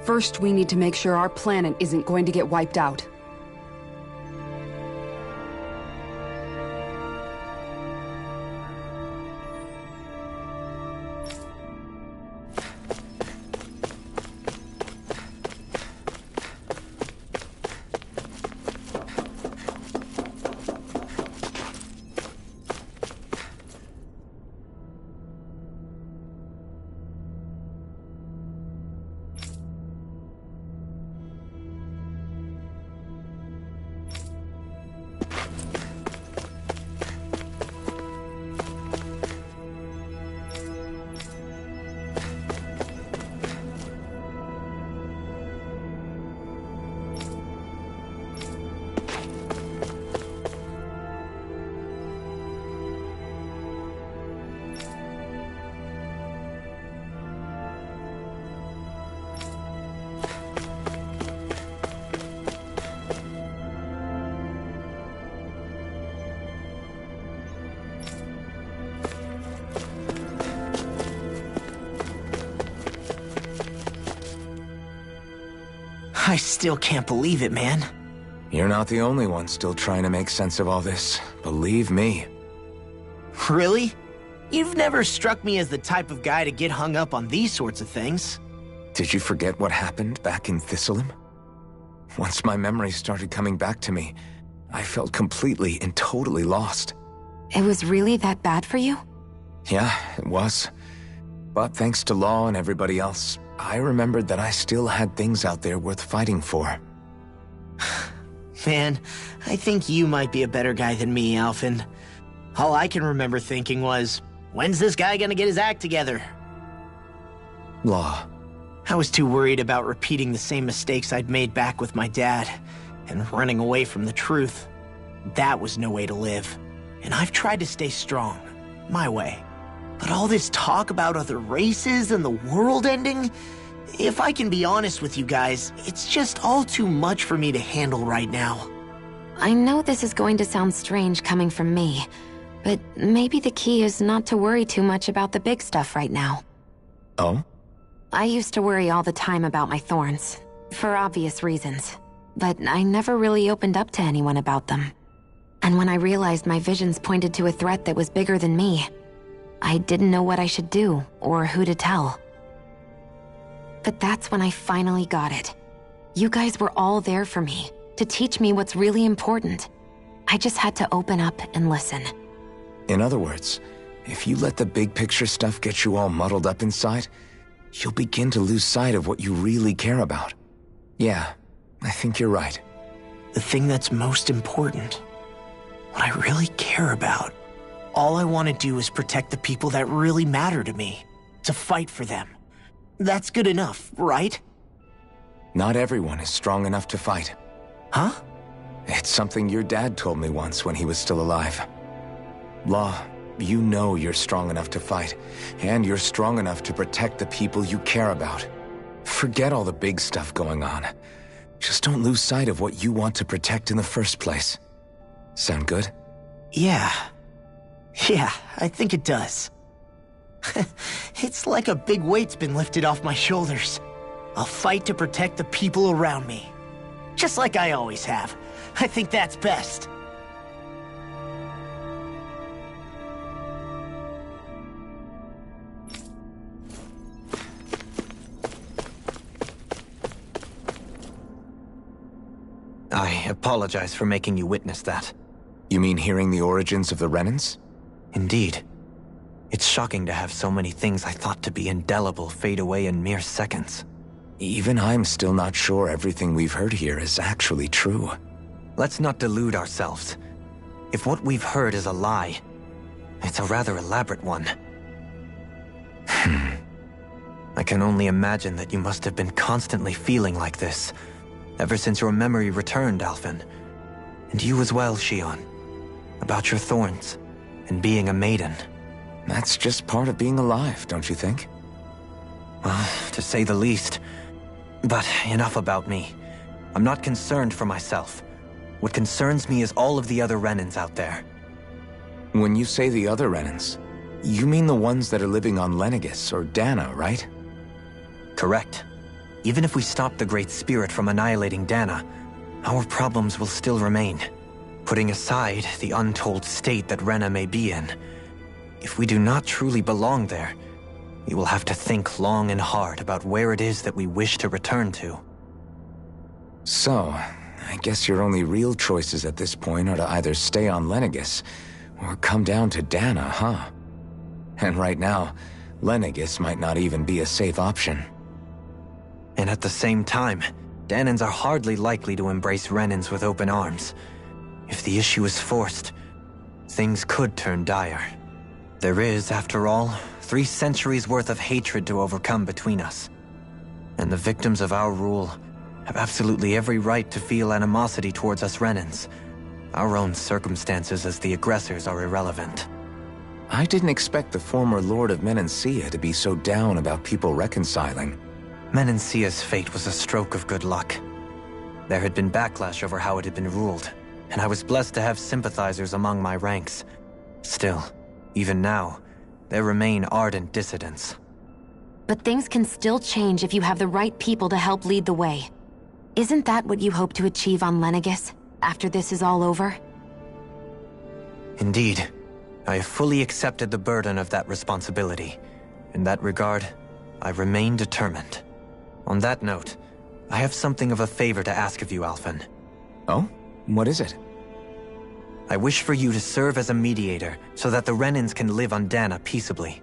first we need to make sure our planet isn't going to get wiped out. I still can't believe it, man. You're not the only one still trying to make sense of all this. Believe me. Really? You've never struck me as the type of guy to get hung up on these sorts of things. Did you forget what happened back in Thistleum? Once my memories started coming back to me, I felt completely and totally lost. It was really that bad for you? Yeah, it was. But thanks to Law and everybody else, I remembered that I still had things out there worth fighting for. Man, I think you might be a better guy than me, Alphen. All I can remember thinking was, when's this guy gonna get his act together? Law. I was too worried about repeating the same mistakes I'd made back with my dad, and running away from the truth. That was no way to live. And I've tried to stay strong, my way. But all this talk about other races and the world ending, if I can be honest with you guys, it's just all too much for me to handle right now. I know this is going to sound strange coming from me, but maybe the key is not to worry too much about the big stuff right now. Oh? I used to worry all the time about my thorns, for obvious reasons, but I never really opened up to anyone about them. And when I realized my visions pointed to a threat that was bigger than me, I didn't know what I should do or who to tell. But that's when I finally got it. You guys were all there for me, to teach me what's really important. I just had to open up and listen. In other words, if you let the big picture stuff get you all muddled up inside, you'll begin to lose sight of what you really care about. Yeah, I think you're right. The thing that's most important, what I really care about, all I want to do is protect the people that really matter to me, to fight for them. That's good enough, right? Not everyone is strong enough to fight. Huh? It's something your dad told me once when he was still alive. Law, you know you're strong enough to fight, and you're strong enough to protect the people you care about. Forget all the big stuff going on. Just don't lose sight of what you want to protect in the first place. Sound good? Yeah, I think it does. It's like a big weight's been lifted off my shoulders. I'll fight to protect the people around me. Just like I always have. I think that's best. I apologize for making you witness that. You mean hearing the origins of the Renans? Indeed. It's shocking to have so many things I thought to be indelible fade away in mere seconds. Even I'm still not sure everything we've heard here is actually true. Let's not delude ourselves. If what we've heard is a lie, it's a rather elaborate one. I can only imagine that you must have been constantly feeling like this, ever since your memory returned, Alphen. And you as well, Shion. About your thorns, and being a maiden. That's just part of being alive, don't you think? Well, to say the least. But enough about me. I'm not concerned for myself. What concerns me is all of the other Renans out there. When you say the other Renans, you mean the ones that are living on Lenegis or Dana, right? Correct. Even if we stop the Great Spirit from annihilating Dana, our problems will still remain. Putting aside the untold state that Rena may be in, if we do not truly belong there, we will have to think long and hard about where it is that we wish to return to. So, I guess your only real choices at this point are to either stay on Lenegis or come down to Dana, huh? And right now, Lenegis might not even be a safe option. And at the same time, Danans are hardly likely to embrace Renans with open arms. If the issue is forced, things could turn dire. There is, after all, 3 centuries worth of hatred to overcome between us. And the victims of our rule have absolutely every right to feel animosity towards us Renans. Our own circumstances as the aggressors are irrelevant. I didn't expect the former Lord of Menancia to be so down about people reconciling. Menancia's fate was a stroke of good luck. There had been backlash over how it had been ruled, and I was blessed to have sympathizers among my ranks. Still, even now, there remain ardent dissidents. But things can still change if you have the right people to help lead the way. Isn't that what you hope to achieve on Lenegis, after this is all over? Indeed. I have fully accepted the burden of that responsibility. In that regard, I remain determined. On that note, I have something of a favor to ask of you, Alphen. Oh? What is it? I wish for you to serve as a mediator so that the Renans can live on Dana peaceably.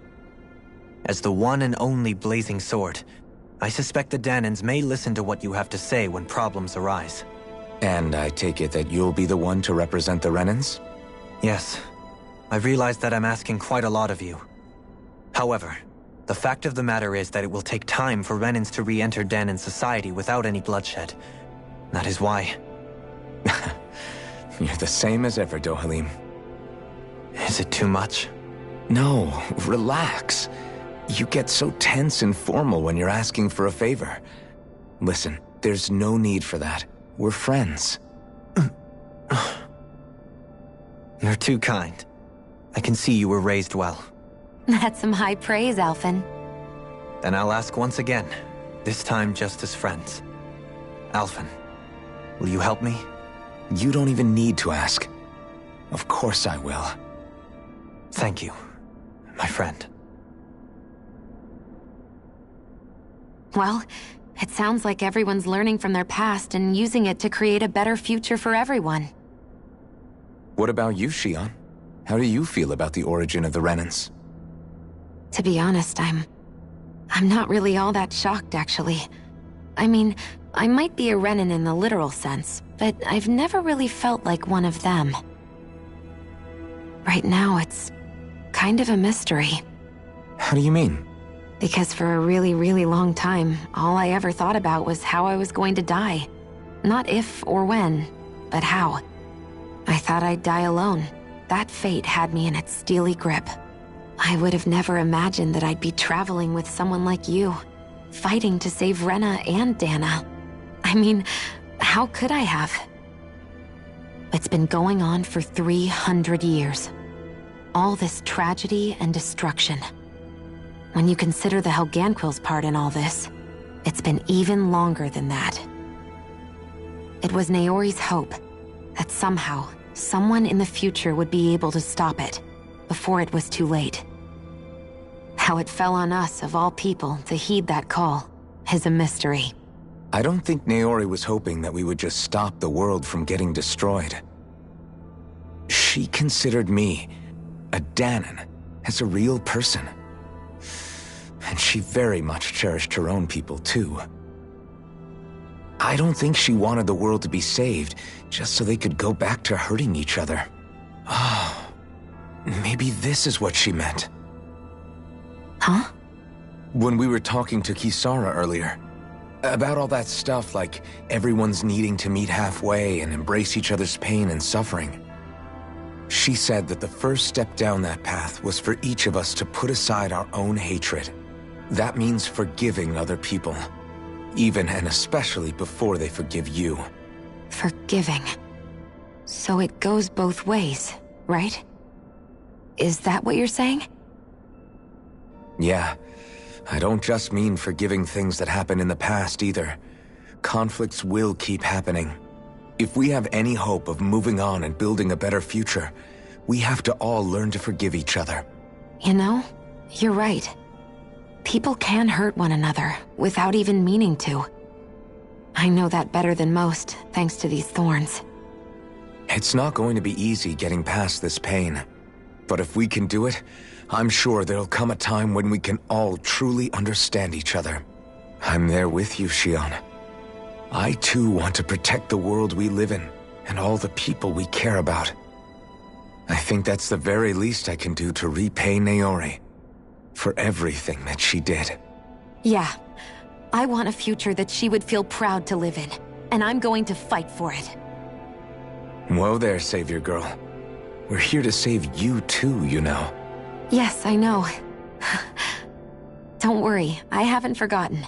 As the one and only Blazing Sword, I suspect the Danans may listen to what you have to say when problems arise. And I take it that you'll be the one to represent the Renans? Yes. I realize that I'm asking quite a lot of you. However, the fact of the matter is that it will take time for Renans to re-enter Danan society without any bloodshed. That is why... You're the same as ever, Dohalim. Is it too much? No, relax. You get so tense and formal when you're asking for a favor. Listen, there's no need for that. We're friends. You're too kind. I can see you were raised well. That's some high praise, Alphen. Then I'll ask once again, this time just as friends. Alphen, will you help me? You don't even need to ask. Of course I will. Thank you, my friend. Well, it sounds like everyone's learning from their past and using it to create a better future for everyone. What about you, Shion? How do you feel about the origin of the Renans? To be honest, I'm not really all that shocked, actually. I mean, I might be a Renan in the literal sense, but I've never really felt like one of them. Right now, it's kind of a mystery. How do you mean? Because for a really, really long time, all I ever thought about was how I was going to die. Not if or when, but how. I thought I'd die alone. That fate had me in its steely grip. I would have never imagined that I'd be traveling with someone like you, fighting to save Rena and Dana. I mean, how could I have? It's been going on for 300 years. All this tragedy and destruction. When you consider the Helganquil's part in all this, it's been even longer than that. It was Naori's hope that somehow, someone in the future would be able to stop it before it was too late. How it fell on us, of all people, to heed that call is a mystery. I don't think Naori was hoping that we would just stop the world from getting destroyed. She considered me, a Danan, as a real person. And she very much cherished her own people, too. I don't think she wanted the world to be saved just so they could go back to hurting each other. Oh, maybe this is what she meant. Huh? When we were talking to Kisara earlier, about all that stuff like everyone's needing to meet halfway and embrace each other's pain and suffering. She said that the first step down that path was for each of us to put aside our own hatred. That means forgiving other people, even and especially before they forgive you. Forgiving. So it goes both ways, right? Is that what you're saying? Yeah. I don't just mean forgiving things that happened in the past either. Conflicts will keep happening. If we have any hope of moving on and building a better future, we have to all learn to forgive each other. You know, you're right. People can hurt one another without even meaning to. I know that better than most, thanks to these thorns. It's not going to be easy getting past this pain. But if we can do it, I'm sure there'll come a time when we can all truly understand each other. I'm there with you, Shion. I too want to protect the world we live in, and all the people we care about. I think that's the very least I can do to repay Naori for everything that she did. Yeah. I want a future that she would feel proud to live in, and I'm going to fight for it. Whoa there, Savior Girl. We're here to save you too, you know. Yes, I know. Don't worry, I haven't forgotten.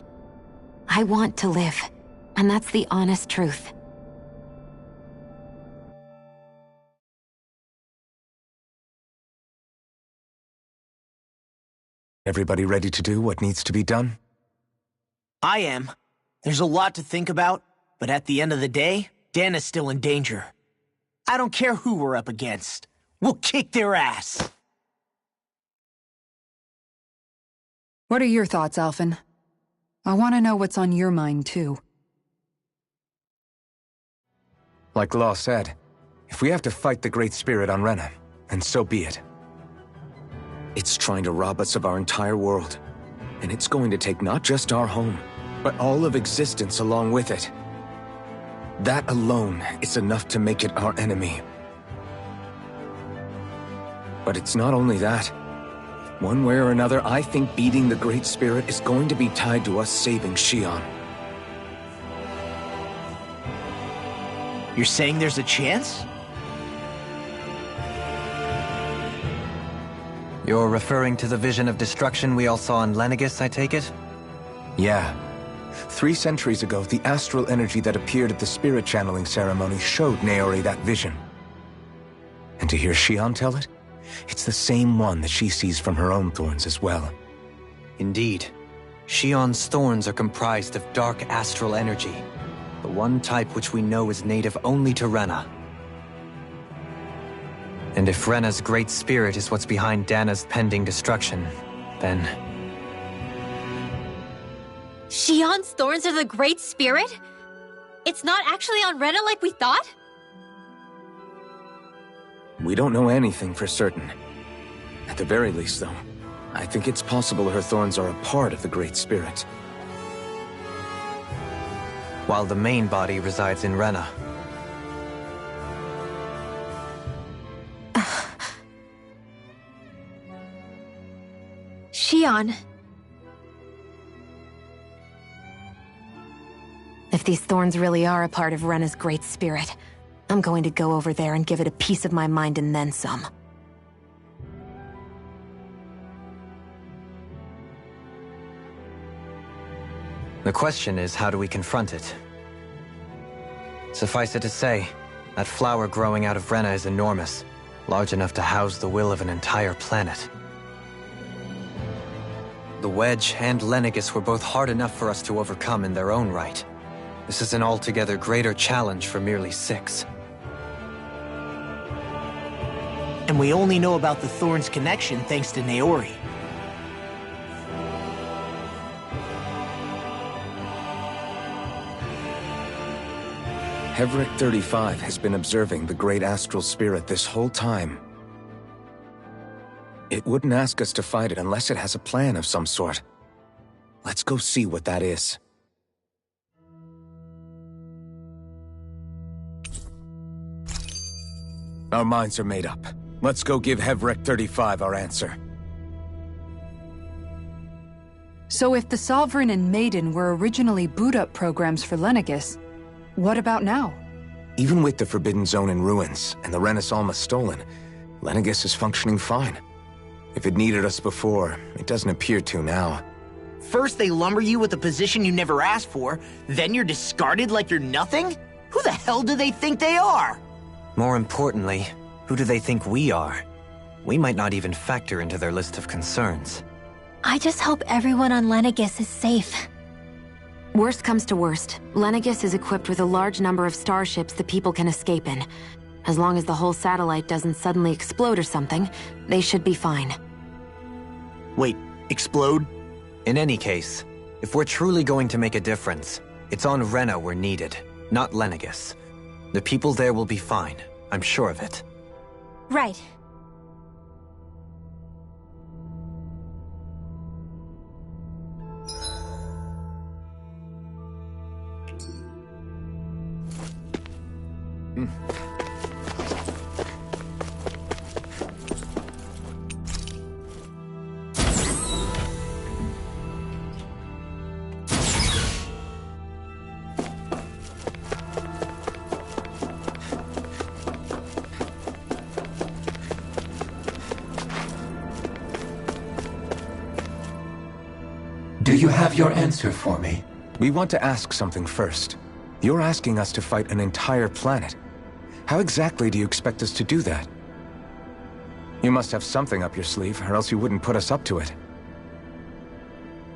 I want to live, and that's the honest truth. Everybody ready to do what needs to be done? I am. There's a lot to think about, But at the end of the day, Dana's still in danger. I don't care who we're up against. We'll kick their ass. What are your thoughts, Alphen? I want to know what's on your mind, too. Like Law said, if we have to fight the Great Spirit on Rena, then so be it. It's trying to rob us of our entire world. And it's going to take not just our home, but all of existence along with it. That alone is enough to make it our enemy. But it's not only that. One way or another, I think beating the Great Spirit is going to be tied to us saving Xion. You're saying there's a chance? You're referring to the vision of destruction we all saw in Lenegis, I take it? Yeah. 3 centuries ago, the astral energy that appeared at the spirit channeling ceremony showed Naori that vision. And to hear Xion tell it, it's the same one that she sees from her own thorns as well. Indeed. Xion's thorns are comprised of dark astral energy, the one type which we know is native only to Rena. And if Rena's great spirit is what's behind Dana's pending destruction, then... Xion's thorns are the Great Spirit? It's not actually on Rena like we thought? We don't know anything for certain. At the very least, though, I think it's possible her thorns are a part of the Great Spirit. While the main body resides in Rena. Xion. If these thorns really are a part of Rena's Great Spirit, I'm going to go over there and give it a piece of my mind and then some. The question is, how do we confront it? Suffice it to say, that flower growing out of Rena is enormous, large enough to house the will of an entire planet. The Wedge and Lenegis were both hard enough for us to overcome in their own right. This is an altogether greater challenge for merely 6. And we only know about the Thorns connection thanks to Naori. Hevric 35 has been observing the Great Astral Spirit this whole time. It wouldn't ask us to fight it unless it has a plan of some sort. Let's go see what that is. Our minds are made up. Let's go give Hevric 35 our answer. So if the Sovereign and Maiden were originally boot-up programs for Lenegis, what about now? Even with the Forbidden Zone in ruins and the Renaissance stolen, Lenegis is functioning fine. If it needed us before, it doesn't appear to now. First they lumber you with a position you never asked for, then you're discarded like you're nothing? Who the hell do they think they are? More importantly, who do they think we are? We might not even factor into their list of concerns. I just hope everyone on Lenegis is safe. Worst comes to worst, Lenegis is equipped with a large number of starships that people can escape in. As long as the whole satellite doesn't suddenly explode or something, they should be fine. Wait, explode? In any case, if we're truly going to make a difference, it's on Rena we're needed, not Lenegis. The people there will be fine, I'm sure of it. Right. Do you have your answer for me? We want to ask something first. You're asking us to fight an entire planet. How exactly do you expect us to do that? You must have something up your sleeve, or else you wouldn't put us up to it.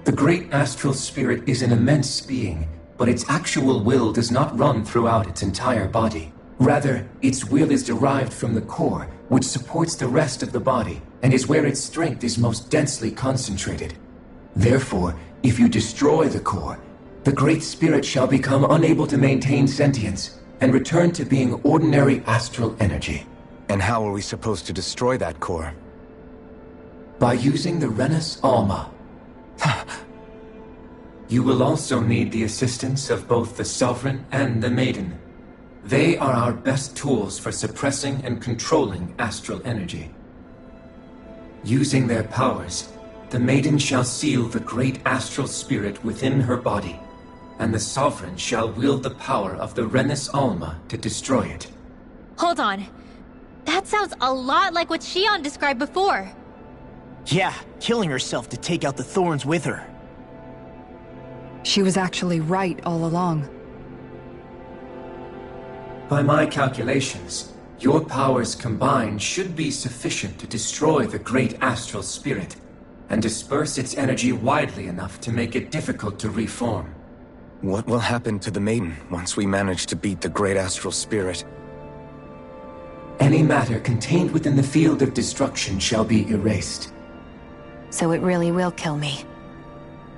The great astral spirit is an immense being, but its actual will does not run throughout its entire body. Rather, its will is derived from the core, which supports the rest of the body, and is where its strength is most densely concentrated. Therefore, if you destroy the core, the Great Spirit shall become unable to maintain sentience, and return to being ordinary astral energy. And how are we supposed to destroy that core? By using the Renus Alma. You will also need the assistance of both the Sovereign and the Maiden. They are our best tools for suppressing and controlling astral energy. Using their powers, the Maiden shall seal the great astral spirit within her body, and the Sovereign shall wield the power of the Renus Alma to destroy it. Hold on. That sounds a lot like what Shion described before. Yeah, killing herself to take out the thorns with her. She was actually right all along. By my calculations, your powers combined should be sufficient to destroy the great astral spirit, and disperse its energy widely enough to make it difficult to reform. What will happen to the Maiden once we manage to beat the great astral spirit? Any matter contained within the field of destruction shall be erased. So it really will kill me.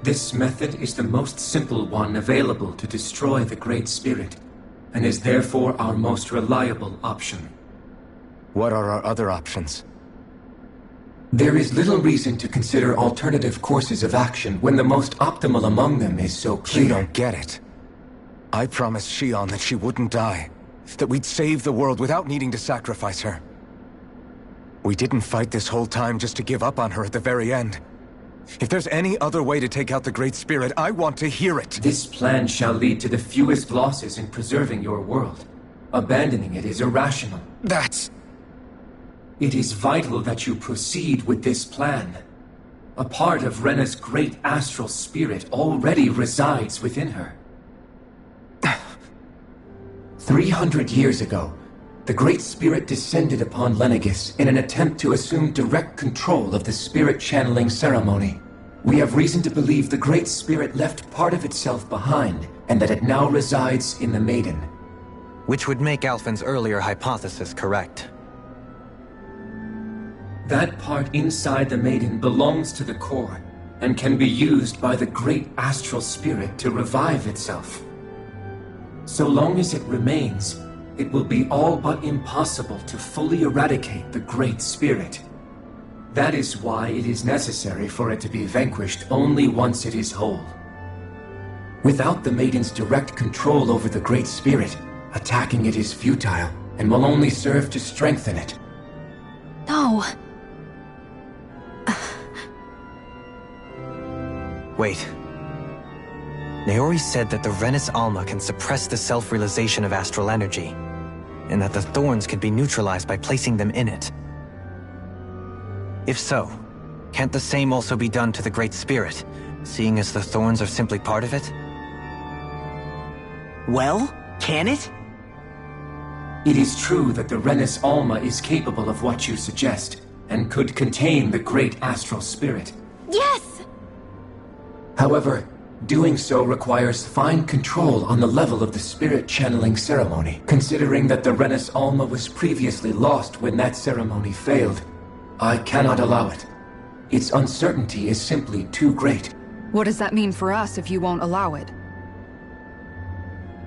This method is the most simple one available to destroy the Great Spirit, and is therefore our most reliable option. What are our other options? There is little reason to consider alternative courses of action when the most optimal among them is so clear. You don't get it. I promised Shion that she wouldn't die, that we'd save the world without needing to sacrifice her. We didn't fight this whole time just to give up on her at the very end. If there's any other way to take out the Great Spirit, I want to hear it. This plan shall lead to the fewest losses in preserving your world. Abandoning it is irrational. It is vital that you proceed with this plan. A part of Rena's great astral spirit already resides within her. 300 years ago, the Great Spirit descended upon Lenegis in an attempt to assume direct control of the spirit channeling ceremony. We have reason to believe the Great Spirit left part of itself behind, and that it now resides in the Maiden. Which would make Alphen's earlier hypothesis correct. That part inside the Maiden belongs to the core, and can be used by the great astral spirit to revive itself. So long as it remains, it will be all but impossible to fully eradicate the Great Spirit. That is why it is necessary for it to be vanquished only once it is whole. Without the Maiden's direct control over the Great Spirit, attacking it is futile, and will only serve to strengthen it. No. Wait. Naori said that the Renus Alma can suppress the self-realization of astral energy, and that the thorns could be neutralized by placing them in it. If so, can't the same also be done to the Great Spirit, seeing as the thorns are simply part of it? Well, can it? It is true that the Renus Alma is capable of what you suggest, and could contain the great astral spirit. Yes! However, doing so requires fine control on the level of the spirit channeling ceremony, considering that the Renus Alma was previously lost when that ceremony failed. I cannot allow it. Its uncertainty is simply too great. What does that mean for us if you won't allow it?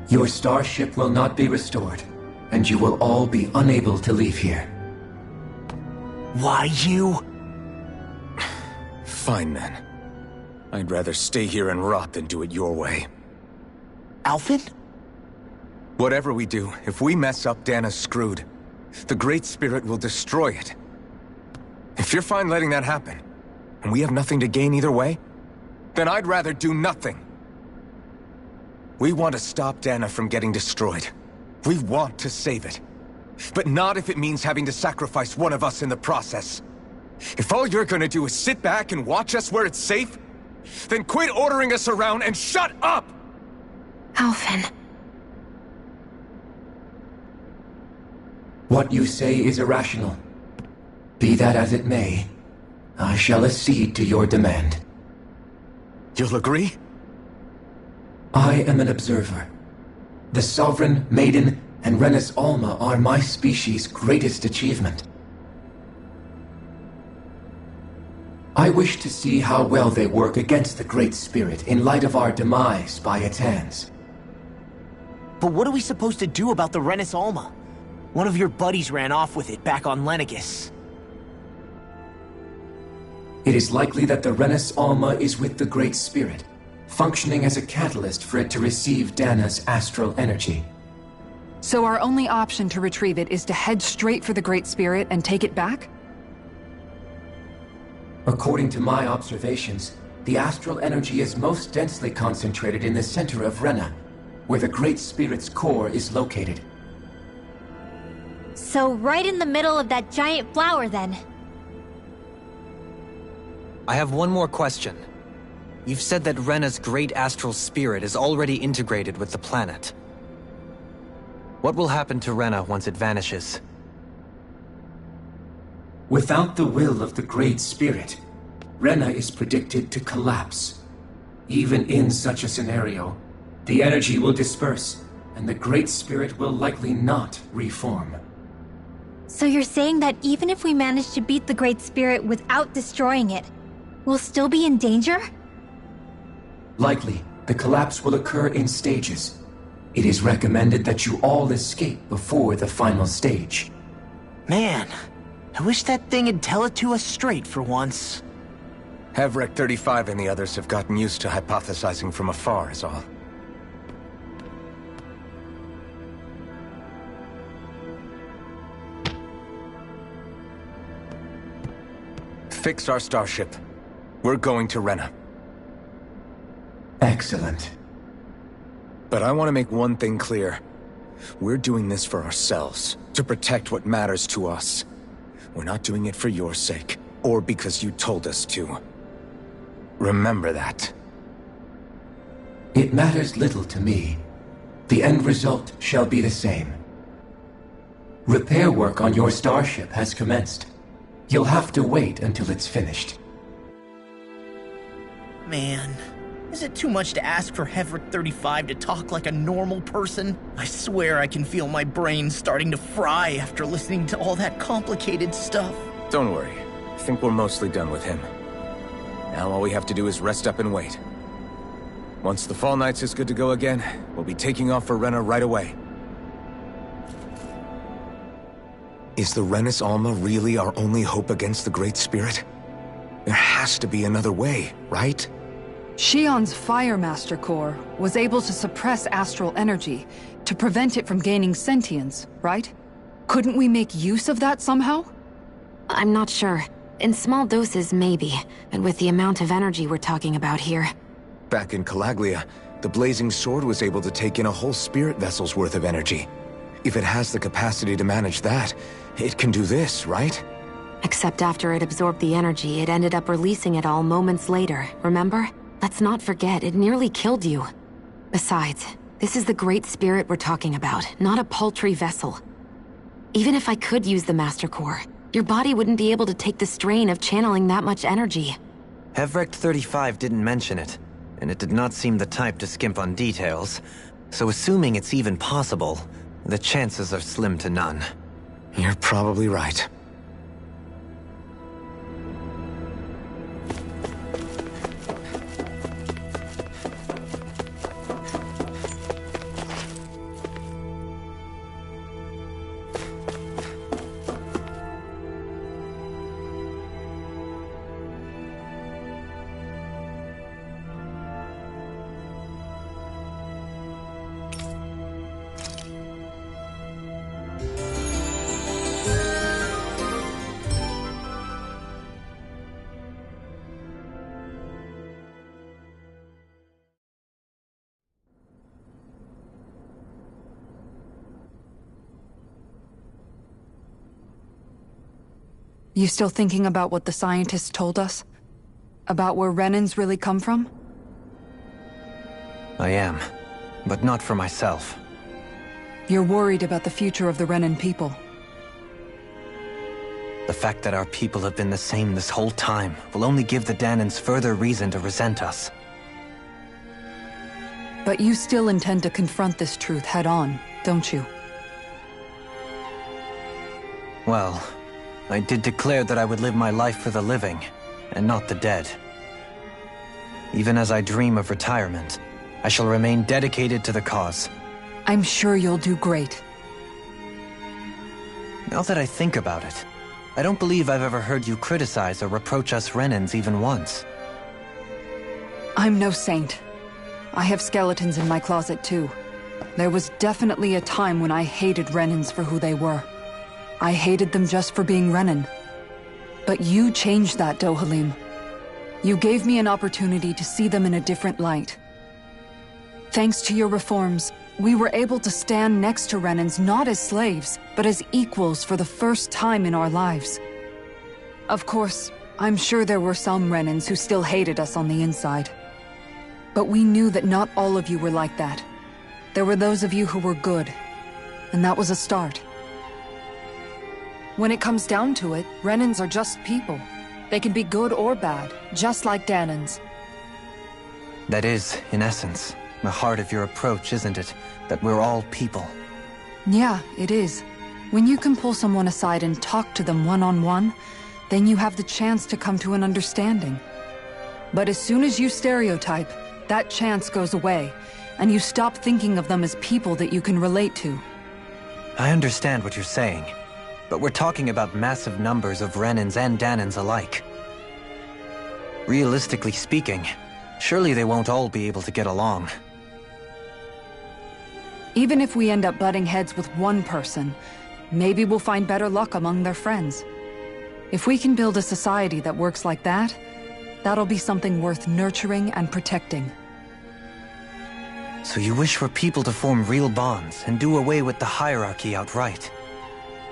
Your starship will not be restored, and you will all be unable to leave here. Why you? Fine then. I'd rather stay here and rot than do it your way. Alphen? Whatever we do, if we mess up, Dana's screwed. The Great Spirit will destroy it. If you're fine letting that happen, and we have nothing to gain either way, then I'd rather do nothing. We want to stop Dana from getting destroyed. We want to save it. But not if it means having to sacrifice one of us in the process. If all you're gonna do is sit back and watch us where it's safe, then quit ordering us around and shut up! Alphen. What you say is irrational. Be that as it may, I shall accede to your demand. You'll agree? I am an observer. The Sovereign, Maiden, and Rena's Alma are my species' greatest achievement. I wish to see how well they work against the Great Spirit in light of our demise by its hands. But what are we supposed to do about the Renis Alma? One of your buddies ran off with it back on Lenegus. It is likely that the Renis Alma is with the Great Spirit, functioning as a catalyst for it to receive Dana's astral energy. So our only option to retrieve it is to head straight for the Great Spirit and take it back? According to my observations, the astral energy is most densely concentrated in the center of Rena, where the Great Spirit's core is located. So right in the middle of that giant flower, then. I have one more question. You've said that Rena's great astral spirit is already integrated with the planet. What will happen to Rena once it vanishes? Without the will of the Great Spirit, Rena is predicted to collapse. Even in such a scenario, the energy will disperse, and the Great Spirit will likely not reform. So you're saying that even if we manage to beat the Great Spirit without destroying it, we'll still be in danger? Likely, the collapse will occur in stages. It is recommended that you all escape before the final stage. Man, I wish that thing would tell it to us straight for once. Hevrek 35 and the others have gotten used to hypothesizing from afar, is all. Fix our starship. We're going to Rena. Excellent. But I want to make one thing clear. We're doing this for ourselves, to protect what matters to us. We're not doing it for your sake, or because you told us to. Remember that. It matters little to me. The end result shall be the same. Repair work on your starship has commenced. You'll have to wait until it's finished. Man, is it too much to ask for Hevrek 35 to talk like a normal person? I swear I can feel my brain starting to fry after listening to all that complicated stuff. Don't worry. I think we're mostly done with him. Now all we have to do is rest up and wait. Once the Fall Knights is good to go again, we'll be taking off for Rena right away. Is the Renis Alma really our only hope against the Great Spirit? There has to be another way, right? Shion's Fire Master Core was able to suppress astral energy to prevent it from gaining sentience, right? Couldn't we make use of that somehow? I'm not sure. In small doses, maybe, but with the amount of energy we're talking about here. Back in Calaglia, the Blazing Sword was able to take in a whole spirit vessel's worth of energy. If it has the capacity to manage that, it can do this, right? Except after it absorbed the energy, it ended up releasing it all moments later, remember? Let's not forget, it nearly killed you. Besides, this is the Great Spirit we're talking about, not a paltry vessel. Even if I could use the Master Core, your body wouldn't be able to take the strain of channeling that much energy. Hevrek 35 didn't mention it, and it did not seem the type to skimp on details. So assuming it's even possible, the chances are slim to none. You're probably right. You still thinking about what the scientists told us? About where Renans really come from? I am, but not for myself. You're worried about the future of the Renan people. The fact that our people have been the same this whole time will only give the Danans further reason to resent us. But you still intend to confront this truth head-on, don't you? Well, I did declare that I would live my life for the living, and not the dead. Even as I dream of retirement, I shall remain dedicated to the cause. I'm sure you'll do great. Now that I think about it, I don't believe I've ever heard you criticize or reproach us Renans even once. I'm no saint. I have skeletons in my closet too. There was definitely a time when I hated Renans for who they were. I hated them just for being Renan. But you changed that, Dohalim. You gave me an opportunity to see them in a different light. Thanks to your reforms, we were able to stand next to Renans not as slaves, but as equals for the first time in our lives. Of course, I'm sure there were some Renans who still hated us on the inside. But we knew that not all of you were like that. There were those of you who were good, and that was a start. When it comes down to it, Renans are just people. They can be good or bad, just like Danans. That is, in essence, the heart of your approach, isn't it? That we're all people. Yeah, it is. When you can pull someone aside and talk to them one-on-one, then you have the chance to come to an understanding. But as soon as you stereotype, that chance goes away, and you stop thinking of them as people that you can relate to. I understand what you're saying, but we're talking about massive numbers of Renans and Danans alike. Realistically speaking, surely they won't all be able to get along. Even if we end up butting heads with one person, maybe we'll find better luck among their friends. If we can build a society that works like that, that'll be something worth nurturing and protecting. So you wish for people to form real bonds and do away with the hierarchy outright?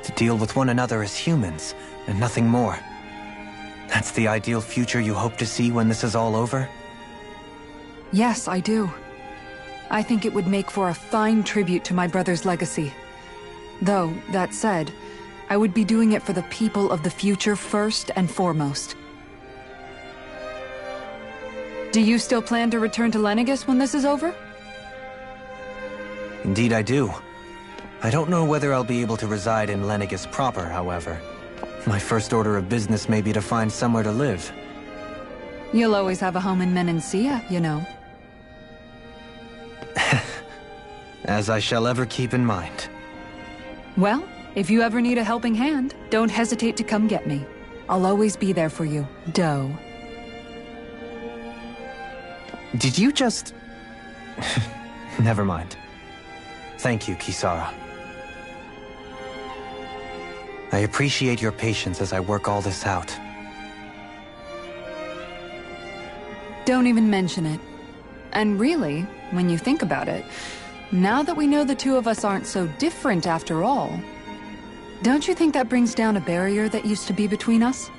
To deal with one another as humans, and nothing more? That's the ideal future you hope to see when this is all over? Yes, I do. I think it would make for a fine tribute to my brother's legacy. Though, that said, I would be doing it for the people of the future first and foremost. Do you still plan to return to Lenegis when this is over? Indeed I do. I don't know whether I'll be able to reside in Lenegis proper, however. My first order of business may be to find somewhere to live. You'll always have a home in Menancia, you know. As I shall ever keep in mind. Well, if you ever need a helping hand, don't hesitate to come get me. I'll always be there for you, Doe. Did you just... Never mind. Thank you, Kisara. I appreciate your patience as I work all this out. Don't even mention it. And really, when you think about it, now that we know the two of us aren't so different after all, don't you think that brings down a barrier that used to be between us?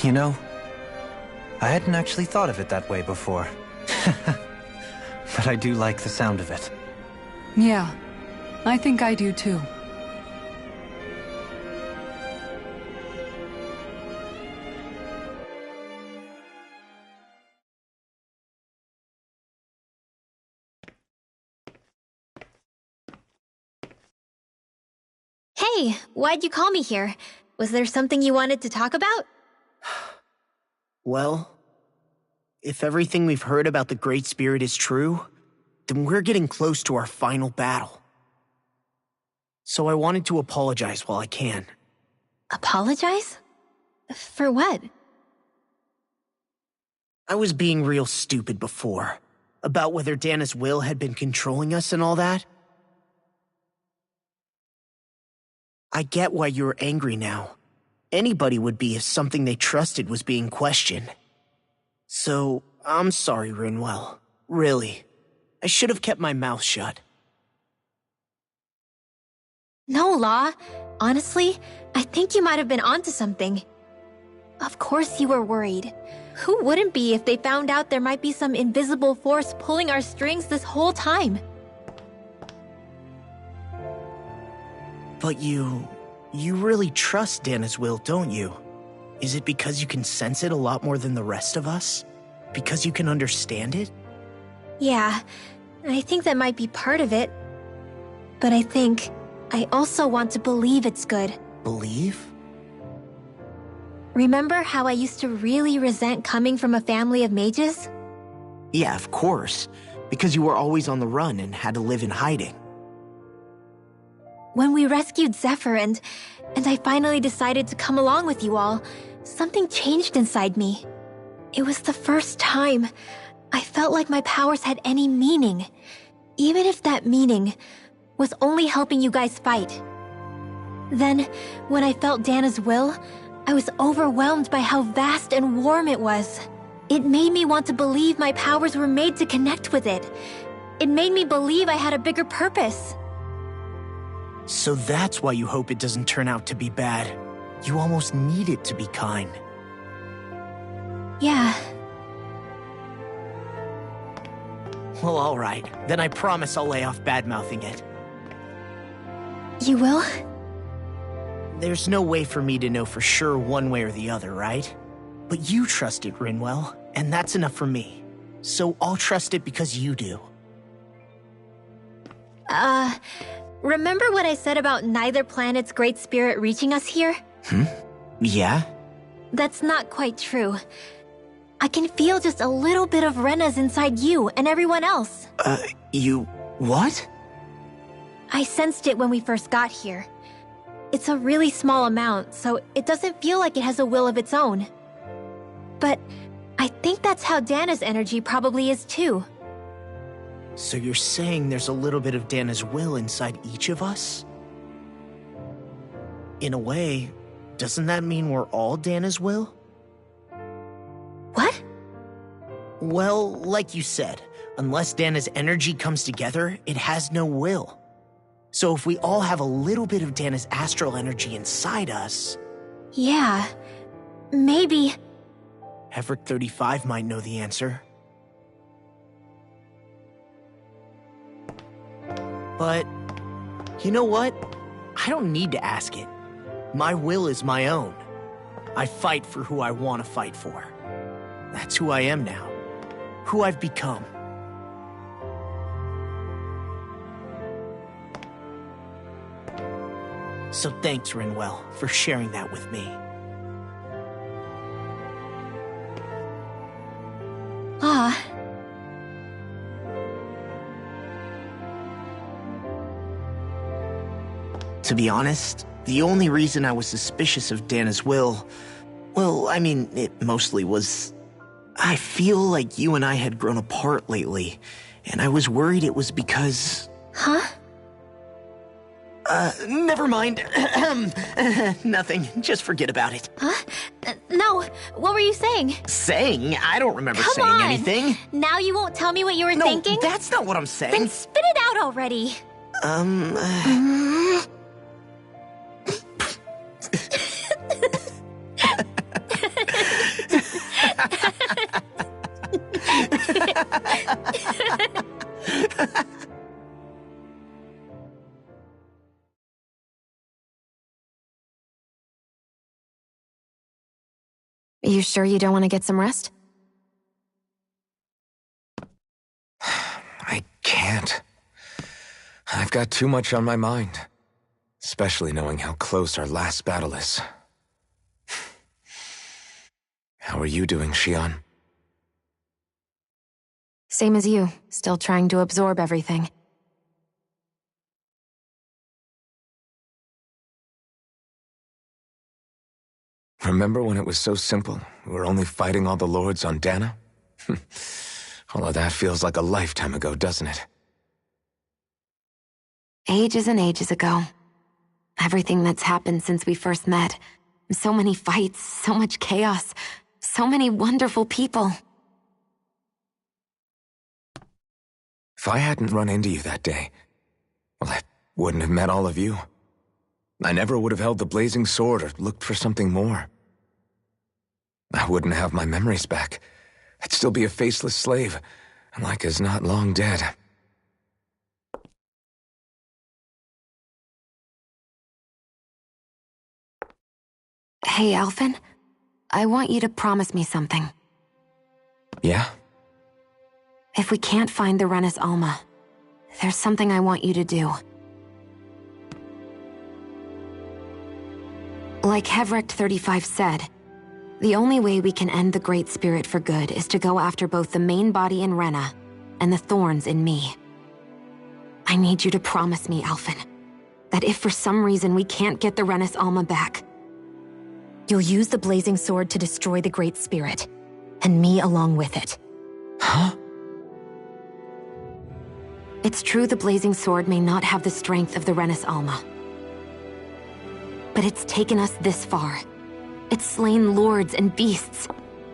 You know, I hadn't actually thought of it that way before. But I do like the sound of it. Yeah, I think I do too. Hey, why'd you call me here? Was there something you wanted to talk about? Well, if everything we've heard about the Great Spirit is true, then we're getting close to our final battle. So I wanted to apologize while I can. Apologize? For what? I was being real stupid before, about whether Dana's will had been controlling us and all that. I get why you're angry now. Anybody would be if something they trusted was being questioned. So, I'm sorry, Rinwell. Really. I should have kept my mouth shut. No, Law. Honestly, I think you might have been onto something. Of course you were worried. Who wouldn't be if they found out there might be some invisible force pulling our strings this whole time? But you really trust Dana's will, don't you? Is it because you can sense it a lot more than the rest of us? Because you can understand it? Yeah, I think that might be part of it. But I think I also want to believe it's good. Believe? Remember how I used to really resent coming from a family of mages? Yeah, of course. Because you were always on the run and had to live in hiding. When we rescued Zephyr and I finally decided to come along with you all, something changed inside me. It was the first time I felt like my powers had any meaning, even if that meaning was only helping you guys fight. Then, when I felt Dana's will, I was overwhelmed by how vast and warm it was. It made me want to believe my powers were made to connect with it. It made me believe I had a bigger purpose. So that's why you hope it doesn't turn out to be bad. You almost need it to be kind. Yeah. Well, alright. Then I promise I'll lay off bad-mouthing it. You will? There's no way for me to know for sure one way or the other, right? But you trust it, Rinwell, and that's enough for me. So I'll trust it because you do. Remember what I said about neither planet's great spirit reaching us here? Yeah? That's not quite true. I can feel just a little bit of Rena's inside you and everyone else. You... what? I sensed it when we first got here. It's a really small amount, so it doesn't feel like it has a will of its own. But I think that's how Dana's energy probably is too. So you're saying there's a little bit of Dana's will inside each of us? In a way, doesn't that mean we're all Dana's will? What? Well, like you said, unless Dana's energy comes together, it has no will. So if we all have a little bit of Dana's astral energy inside us... Yeah, maybe... Everett 35 might know the answer. But, you know what? I don't need to ask it. My will is my own. I fight for who I want to fight for. That's who I am now. Who I've become. So thanks, Rinwell, for sharing that with me. Ah. To be honest, the only reason I was suspicious of Dana's will... well, I mean, it mostly was... I feel like you and I had grown apart lately, and I was worried it was because... Huh? Never mind. Nothing. Just forget about it. Huh? No, what were you saying? Saying? I don't remember Come saying on. anything. Now you won't tell me what you were No, thinking? that's not what I'm saying. Then spit it out already. You sure you don't want to get some rest? I can't. I've got too much on my mind. Especially knowing how close our last battle is. How are you doing, Xion? Same as you, still trying to absorb everything. Remember when it was so simple? We were only fighting all the lords on Dana? All of that feels like a lifetime ago, doesn't it? Ages and ages ago. Everything that's happened since we first met. So many fights, so much chaos, so many wonderful people. If I hadn't run into you that day, well, I wouldn't have met all of you. I never would have held the blazing sword or looked for something more. I wouldn't have my memories back. I'd still be a faceless slave, like as not long dead. Hey, Alphen. I want you to promise me something. Yeah? If we can't find the Renis Alma, there's something I want you to do. Like Hevrect 35 said, the only way we can end the Great Spirit for good is to go after both the main body in Rena and the thorns in me. I need you to promise me, Alphen, that if for some reason we can't get the Renis Alma back, you'll use the Blazing Sword to destroy the Great Spirit, and me along with it. Huh? It's true the Blazing Sword may not have the strength of the Renis Alma. But it's taken us this far. It's slain lords and beasts.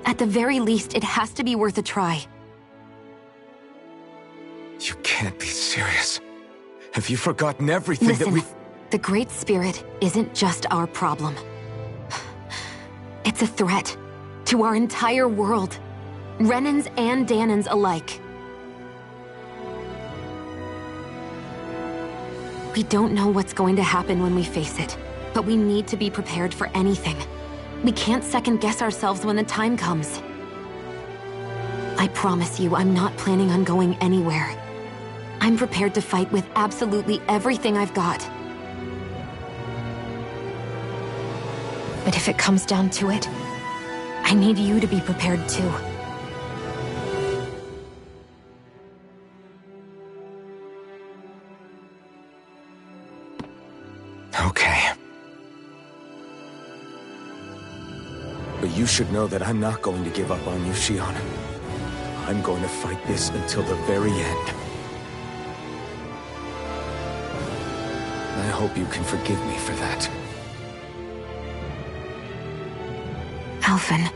At the very least, it has to be worth a try. You can't be serious. Have you forgotten everything Listen, that we... the Great Spirit isn't just our problem. It's a threat to our entire world. Renans and Danans alike. We don't know what's going to happen when we face it, but we need to be prepared for anything. We can't second-guess ourselves when the time comes. I promise you, I'm not planning on going anywhere. I'm prepared to fight with absolutely everything I've got. But if it comes down to it, I need you to be prepared too. Okay. But you should know that I'm not going to give up on you, Shion. I'm going to fight this until the very end. I hope you can forgive me for that. Alphen.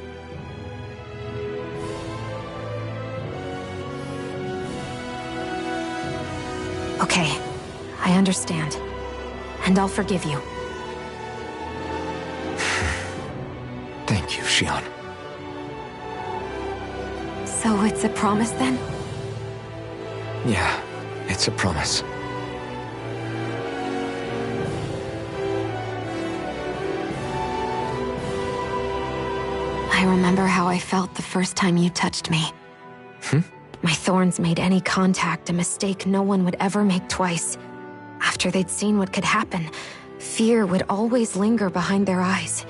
Okay, I understand. And I'll forgive you. Thank you, Shion. So it's a promise then? Yeah, it's a promise. I remember how I felt the first time you touched me. My thorns made any contact a mistake no one would ever make twice. After they'd seen what could happen, fear would always linger behind their eyes.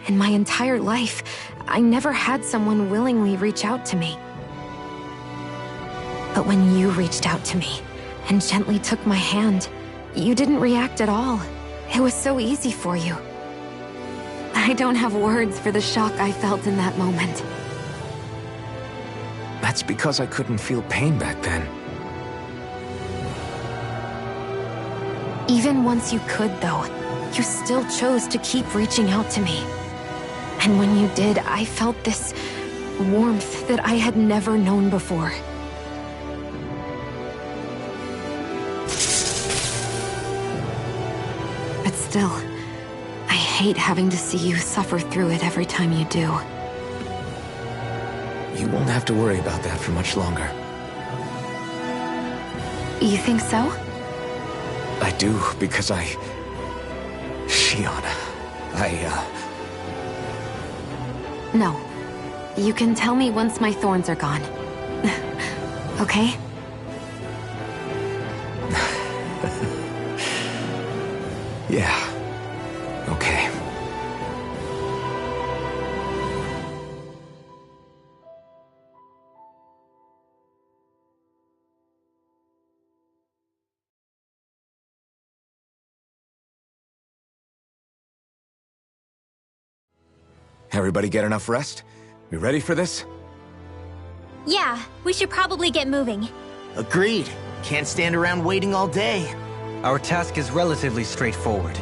In my entire life, I never had someone willingly reach out to me. But when you reached out to me and gently took my hand, you didn't react at all. It was so easy for you. I don't have words for the shock I felt in that moment. That's because I couldn't feel pain back then. Even once you could, though, you still chose to keep reaching out to me. And when you did, I felt this warmth that I had never known before. But still, I hate having to see you suffer through it every time you do. You won't have to worry about that for much longer. You think so? I do, because Shion, No. You can tell me once my thorns are gone. Okay? Yeah. Okay. Everybody get enough rest? We ready for this? Yeah, we should probably get moving. Agreed. Can't stand around waiting all day. Our task is relatively straightforward.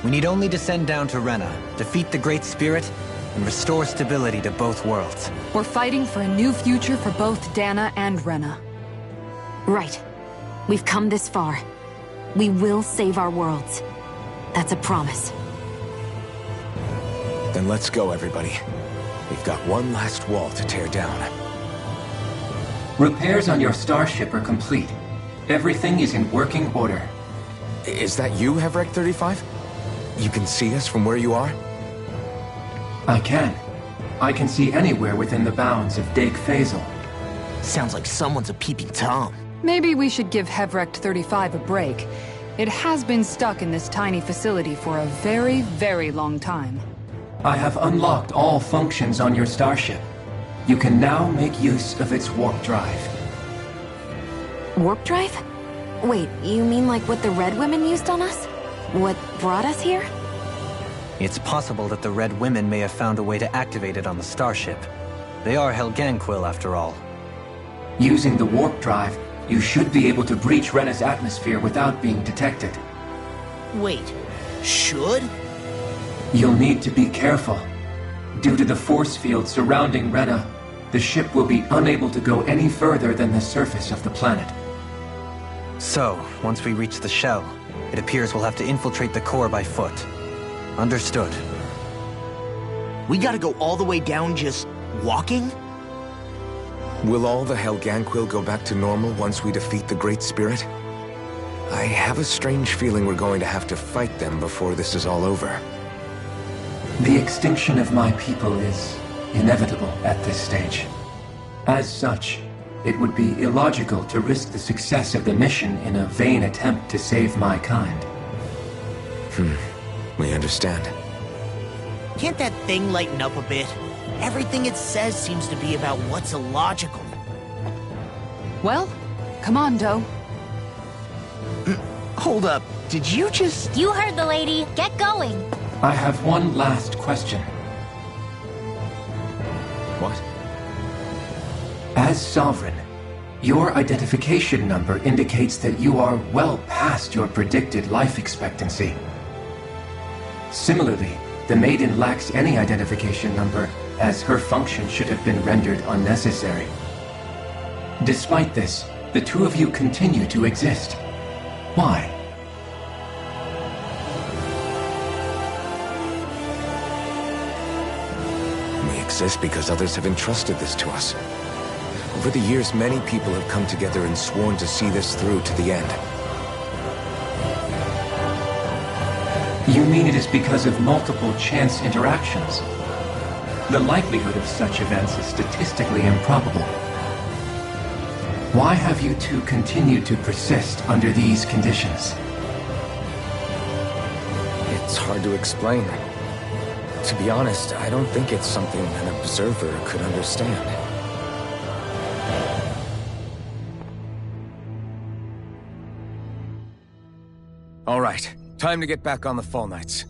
We need only descend down to Rena, defeat the Great Spirit, and restore stability to both worlds. We're fighting for a new future for both Dana and Rena. Right. We've come this far. We will save our worlds. That's a promise. Then let's go, everybody. We've got one last wall to tear down. Repairs on your starship are complete. Everything is in working order. Is that you, Hevrect 35? You can see us from where you are? I can. I can see anywhere within the bounds of Dake Faisal. Sounds like someone's a peeping Tom. Maybe we should give Hevrecht 35 a break. It has been stuck in this tiny facility for a very, very long time. I have unlocked all functions on your starship. You can now make use of its warp drive. Warp drive? Wait, you mean like what the Red Women used on us? What brought us here? It's possible that the Red Women may have found a way to activate it on the starship. They are Helganquil, after all. Using the warp drive, you should be able to breach Rena's atmosphere without being detected. Wait, should? You'll need to be careful. Due to the force field surrounding Rena, the ship will be unable to go any further than the surface of the planet. So, once we reach the shell, it appears we'll have to infiltrate the core by foot. Understood. We gotta go all the way down just walking? Will all the Helganquil go back to normal once we defeat the Great Spirit? I have a strange feeling we're going to have to fight them before this is all over. The extinction of my people is inevitable at this stage. As such, it would be illogical to risk the success of the mission in a vain attempt to save my kind. We understand. Can't that thing lighten up a bit? Everything it says seems to be about what's illogical. Well, come on, Doe. Hold up, did you just... You heard the lady. Get going. I have one last question. What? As Sovereign, your identification number indicates that you are well past your predicted life expectancy. Similarly, the Maiden lacks any identification number, as her function should have been rendered unnecessary. Despite this, the two of you continue to exist. Why? We exist because others have entrusted this to us. Over the years, many people have come together and sworn to see this through to the end. You mean it is because of multiple chance interactions? The likelihood of such events is statistically improbable. Why have you two continued to persist under these conditions? It's hard to explain. To be honest, I don't think it's something an observer could understand. All right, time to get back on the Fall Knights.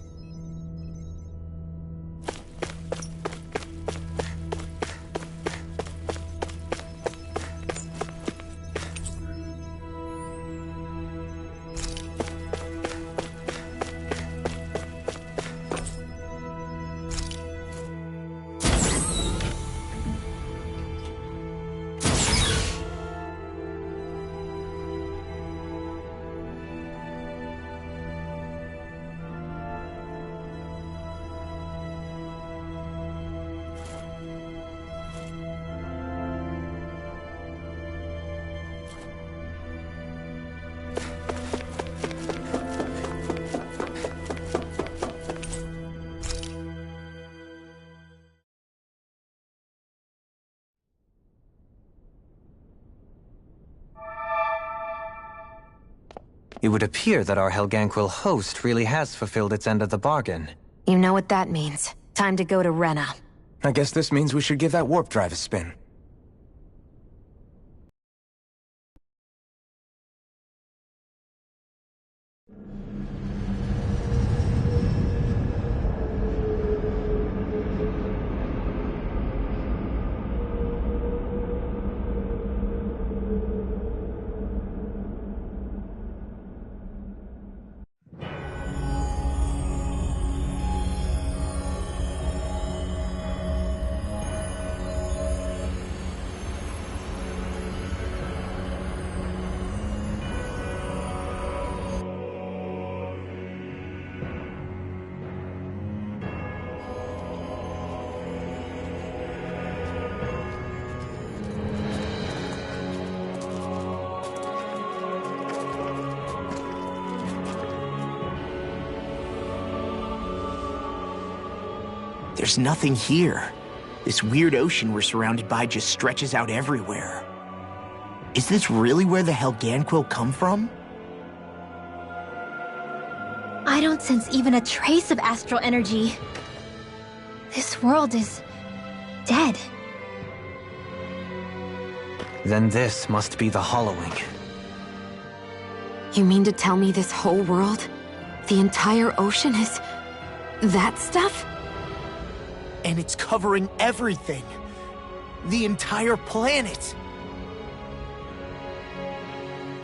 It would appear that our Helganquil host really has fulfilled its end of the bargain. You know what that means. Time to go to Rena. I guess this means we should give that warp drive a spin. There's nothing here. This weird ocean we're surrounded by just stretches out everywhere. Is this really where the Helganquil come from? I don't sense even a trace of astral energy. This world is dead. Then this must be the hollowing. You mean to tell me this whole world, the entire ocean is that stuff? And it's covering everything. The entire planet.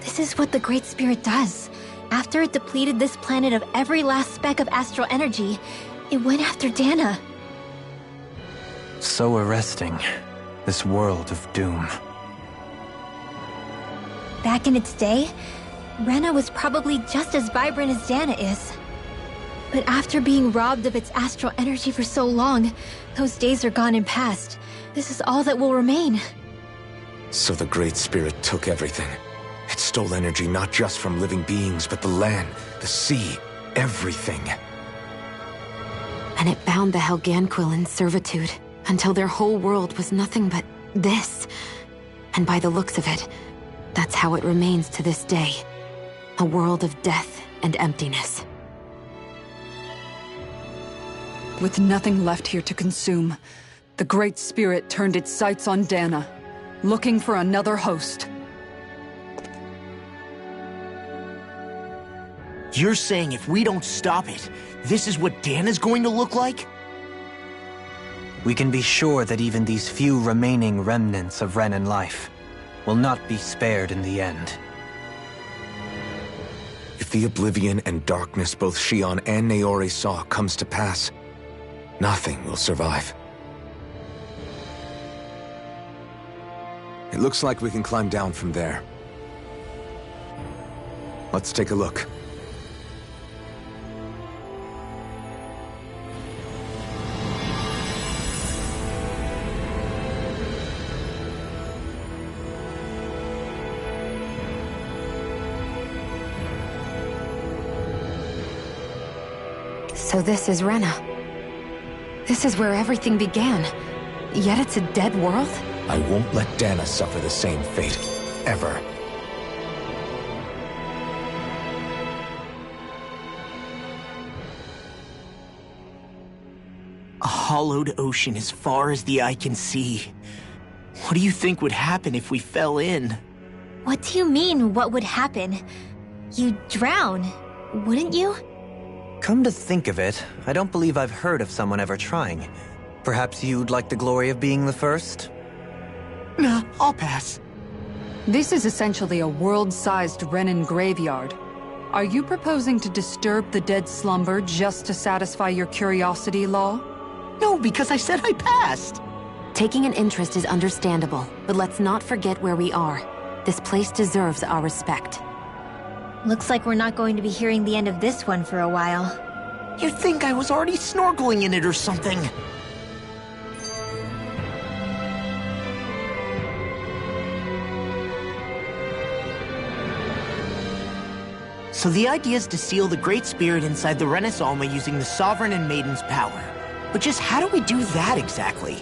This is what the Great Spirit does. After it depleted this planet of every last speck of astral energy, it went after Dana. So arresting. This world of doom. Back in its day, Rena was probably just as vibrant as Dana is. But after being robbed of its astral energy for so long, those days are gone and past. This is all that will remain. So the Great Spirit took everything. It stole energy not just from living beings, but the land, the sea, everything. And it bound the Helganquil in servitude, until their whole world was nothing but this. And by the looks of it, that's how it remains to this day. A world of death and emptiness. With nothing left here to consume, the Great Spirit turned its sights on Dana, looking for another host. You're saying if we don't stop it, this is what Dana's going to look like? We can be sure that even these few remaining remnants of Renan life will not be spared in the end. If the oblivion and darkness both Shion and Naori saw comes to pass, nothing will survive. It looks like we can climb down from there. Let's take a look. So this is Rena. This is where everything began. Yet it's a dead world? I won't let Dana suffer the same fate. Ever. A hollowed ocean as far as the eye can see. What do you think would happen if we fell in? What do you mean, what would happen? You'd drown, wouldn't you? Come to think of it, I don't believe I've heard of someone ever trying. Perhaps you'd like the glory of being the first? Nah, I'll pass. This is essentially a world-sized Renan graveyard. Are you proposing to disturb the dead slumber just to satisfy your curiosity, Law? No, because I said I passed. Taking an interest is understandable, but let's not forget where we are. This place deserves our respect. Looks like we're not going to be hearing the end of this one for a while. You'd think I was already snorkeling in it or something. So the idea is to seal the Great Spirit inside the Renis Alma using the Sovereign and Maiden's power. But just how do we do that exactly?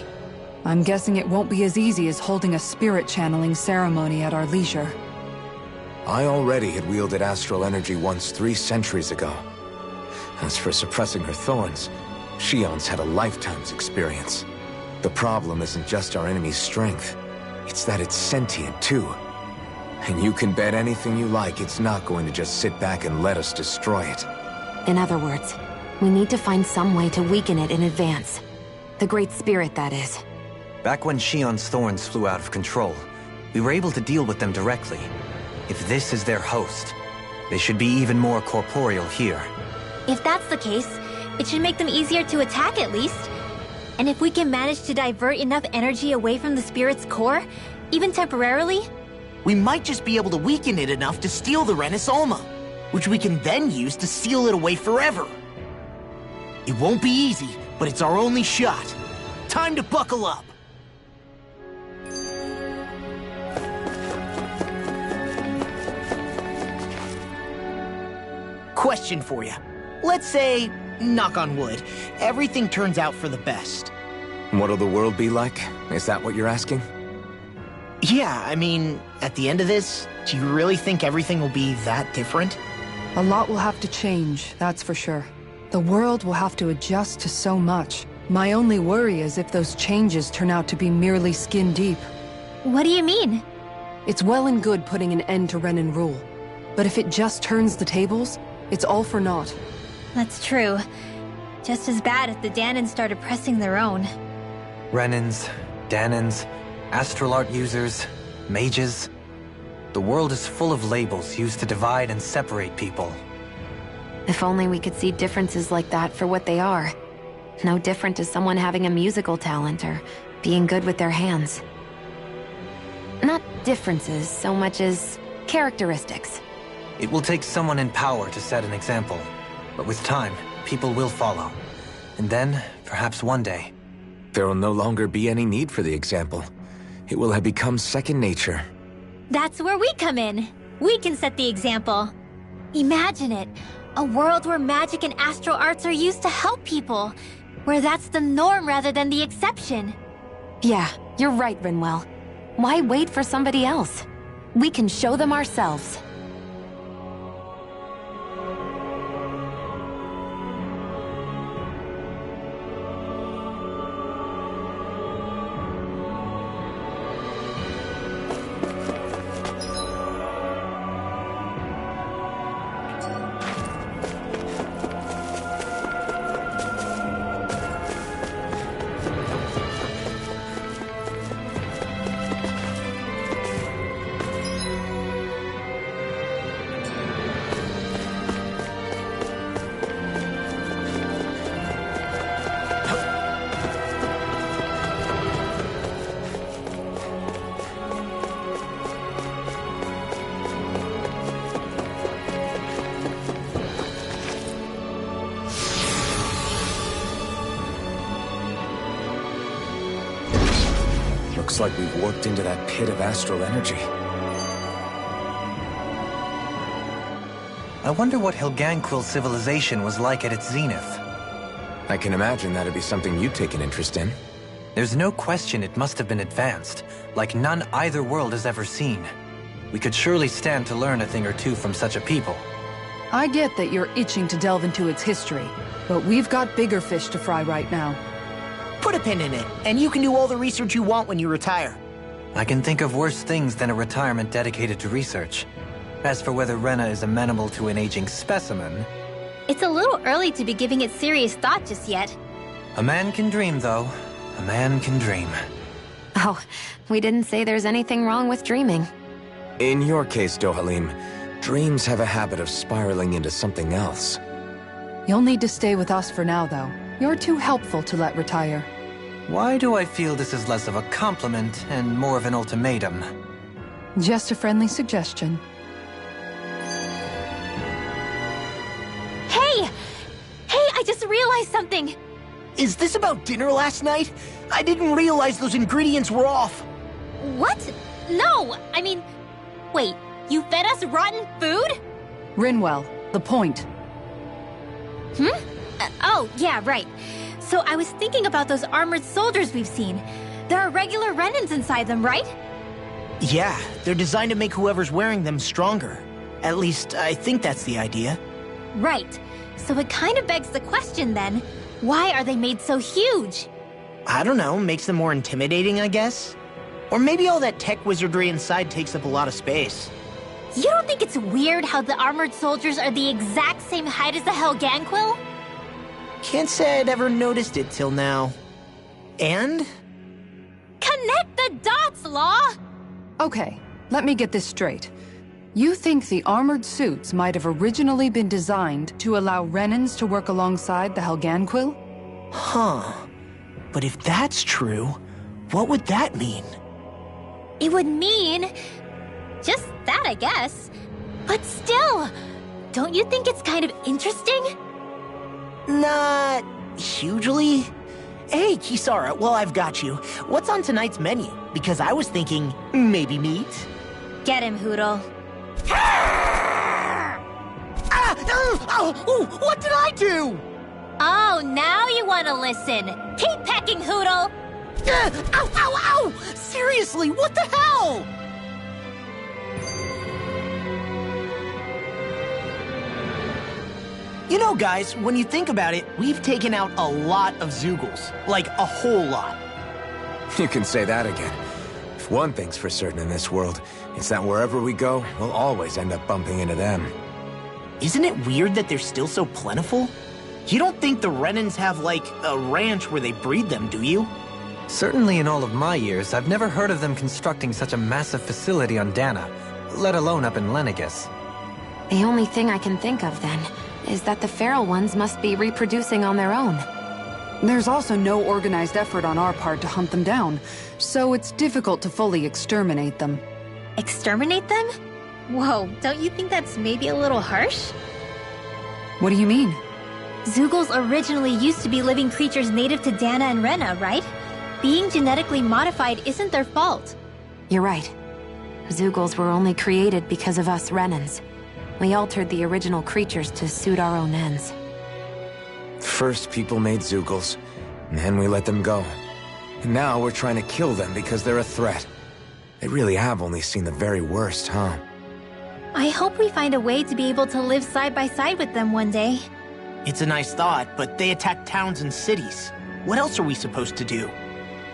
I'm guessing it won't be as easy as holding a spirit channeling ceremony at our leisure. I already had wielded astral energy once 3 centuries ago. As for suppressing her thorns, Shion's had a lifetime's experience. The problem isn't just our enemy's strength, it's that it's sentient too. And you can bet anything you like it's not going to just sit back and let us destroy it. In other words, we need to find some way to weaken it in advance. The Great Spirit, that is. Back when Shion's thorns flew out of control, we were able to deal with them directly. If this is their host, they should be even more corporeal here. If that's the case, it should make them easier to attack at least. And if we can manage to divert enough energy away from the spirit's core, even temporarily, we might just be able to weaken it enough to steal the Renis Alma, which we can then use to seal it away forever. It won't be easy, but it's our only shot. Time to buckle up. Question for you. Let's say, knock on wood, everything turns out for the best. What'll the world be like? Is that what you're asking? Yeah, I mean, at the end of this, do you really think everything will be that different? A lot will have to change, that's for sure. The world will have to adjust to so much. My only worry is if those changes turn out to be merely skin deep. What do you mean? It's well and good putting an end to Renan rule. But if it just turns the tables, it's all for naught. That's true. Just as bad if the Danans started pressing their own. Renans, Danans, astral art users, mages. The world is full of labels used to divide and separate people. If only we could see differences like that for what they are. No different to someone having a musical talent or being good with their hands. Not differences so much as characteristics. It will take someone in power to set an example. But with time, people will follow. And then, perhaps one day... There will no longer be any need for the example. It will have become second nature. That's where we come in. We can set the example. Imagine it. A world where magic and astral arts are used to help people. Where that's the norm rather than the exception. Yeah, you're right, Rinwell. Why wait for somebody else? We can show them ourselves. Looks like we've warped into that pit of astral energy. I wonder what Helganquil civilization was like at its zenith. I can imagine that'd be something you'd take an interest in. There's no question it must have been advanced, like none either world has ever seen. We could surely stand to learn a thing or two from such a people. I get that you're itching to delve into its history, but we've got bigger fish to fry right now. Put a pin in it, and you can do all the research you want when you retire. I can think of worse things than a retirement dedicated to research. As for whether Rena is amenable to an aging specimen... It's a little early to be giving it serious thought just yet. A man can dream, though. A man can dream. Oh, we didn't say there's anything wrong with dreaming. In your case, Dohalim, dreams have a habit of spiraling into something else. You'll need to stay with us for now, though. You're too helpful to let retire. Why do I feel this is less of a compliment and more of an ultimatum? Just a friendly suggestion. Hey! Hey, I just realized something! Is this about dinner last night? I didn't realize those ingredients were off. What? No, I mean... Wait, you fed us rotten food? Rinwell, the point. Oh, yeah, right. So I was thinking about those armored soldiers we've seen. There are regular Renans inside them, right? Yeah, they're designed to make whoever's wearing them stronger. At least, I think that's the idea. Right. So it kind of begs the question then, why are they made so huge? I don't know, makes them more intimidating, I guess? Or maybe all that tech wizardry inside takes up a lot of space. You don't think it's weird how the armored soldiers are the exact same height as the Helganquil? Can't say I'd ever noticed it till now. And? Connect the dots, Law! Okay, let me get this straight. You think the armored suits might have originally been designed to allow Renans to work alongside the Helganquil? Huh. But if that's true, what would that mean? It would mean... just that, I guess. But still, don't you think it's kind of interesting? Not hugely. Hey, Kisara, well, I've got you. What's on tonight's menu? Because I was thinking, maybe meat? Get him, Hootle. What did I do? Oh, now you want to listen. Keep pecking, Hootle! Ow, ow, ow! Seriously, what the hell? You know, guys, when you think about it, we've taken out a lot of Zeugles. Like, a whole lot. You can say that again. If one thing's for certain in this world, it's that wherever we go, we'll always end up bumping into them. Isn't it weird that they're still so plentiful? You don't think the Renans have, like, a ranch where they breed them, do you? Certainly in all of my years, I've never heard of them constructing such a massive facility on Dana, let alone up in Lenegis. The only thing I can think of, then, is that the feral ones must be reproducing on their own. There's also no organized effort on our part to hunt them down, so it's difficult to fully exterminate them. Exterminate them? Whoa, don't you think that's maybe a little harsh? What do you mean? Zeugles originally used to be living creatures native to Dana and Rena, right? Being genetically modified isn't their fault. You're right. Zeugles were only created because of us Renans. We altered the original creatures to suit our own ends. First, people made Zeugles, and then we let them go. And now we're trying to kill them because they're a threat. They really have only seen the very worst, huh? I hope we find a way to be able to live side by side with them one day. It's a nice thought, but they attack towns and cities. What else are we supposed to do?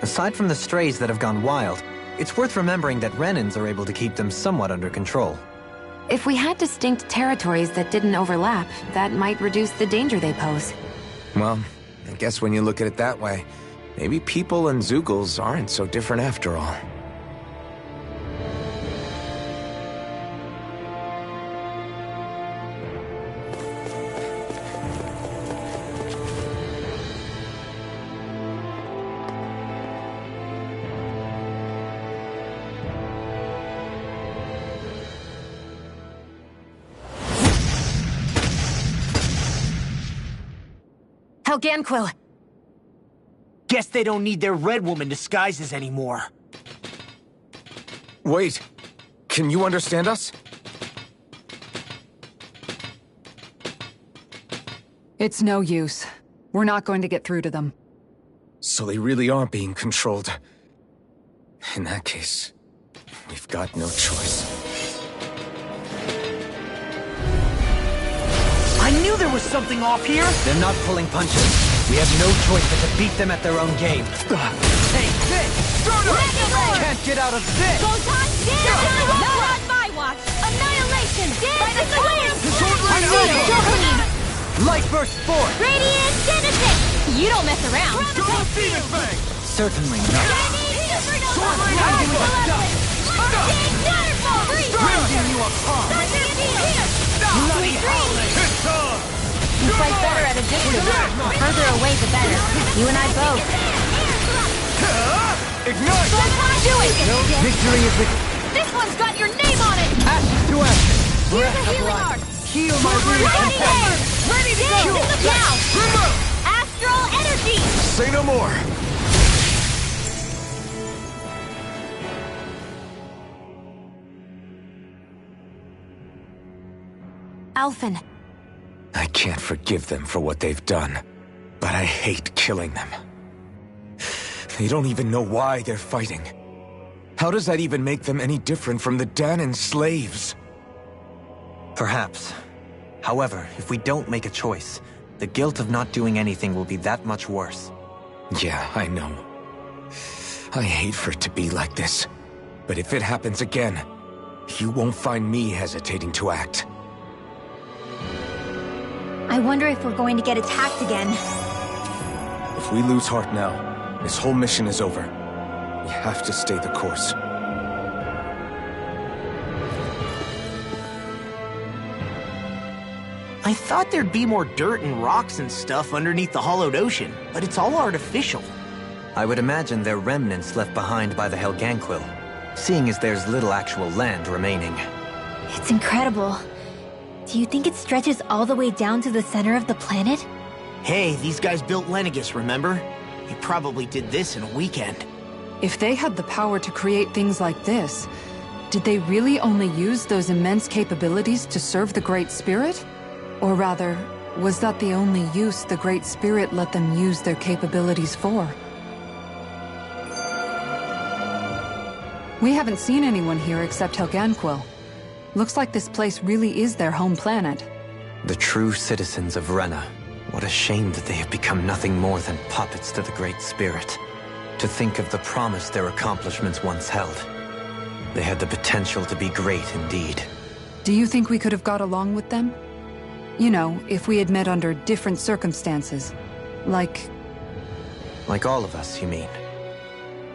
Aside from the strays that have gone wild, it's worth remembering that Renans are able to keep them somewhat under control. If we had distinct territories that didn't overlap, that might reduce the danger they pose. Well, I guess when you look at it that way, maybe people and Zeugles aren't so different after all. Helganquil! Guess they don't need their Red Woman disguises anymore. Wait, can you understand us? It's no use. We're not going to get through to them. So they really are being controlled. In that case, we've got no choice. I knew there was something off here! They're not pulling punches. We have no choice but to beat them at their own game. Take this! Can't get out of this! Photon Zero! Not on my watch! Annihilation! By the Queen! Light burst forth! Radiant Genesis! You don't mess around! Certainly not. Rending you apart! You fight better at a distance. The further away, the better. You and I both. Ignite! Do it! Victory is with This one's got your name on it! ashes to ashes. Use Breath the of healing life. art! Heal my wounded Ready companion. Ready to go! Now! Astral energy! Say no more! Alphen. I can't forgive them for what they've done, but I hate killing them. They don't even know why they're fighting. How does that even make them any different from the Danan slaves? Perhaps. However, if we don't make a choice, the guilt of not doing anything will be that much worse. Yeah, I know. I hate for it to be like this. But if it happens again, you won't find me hesitating to act. I wonder if we're going to get attacked again. If we lose heart now, this whole mission is over. We have to stay the course. I thought there'd be more dirt and rocks and stuff underneath the hollowed ocean, but it's all artificial. I would imagine they're remnants left behind by the Helganquil, seeing as there's little actual land remaining. It's incredible. Do you think it stretches all the way down to the center of the planet? Hey, these guys built Lenegis, remember? They probably did this in a weekend. If they had the power to create things like this, did they really only use those immense capabilities to serve the Great Spirit? Or rather, was that the only use the Great Spirit let them use their capabilities for? We haven't seen anyone here except Helganquil. Looks like this place really is their home planet. The true citizens of Rena. What a shame that they have become nothing more than puppets to the Great Spirit. To think of the promise their accomplishments once held. They had the potential to be great indeed. Do you think we could have got along with them? You know, if we had met under different circumstances. Like all of us, you mean?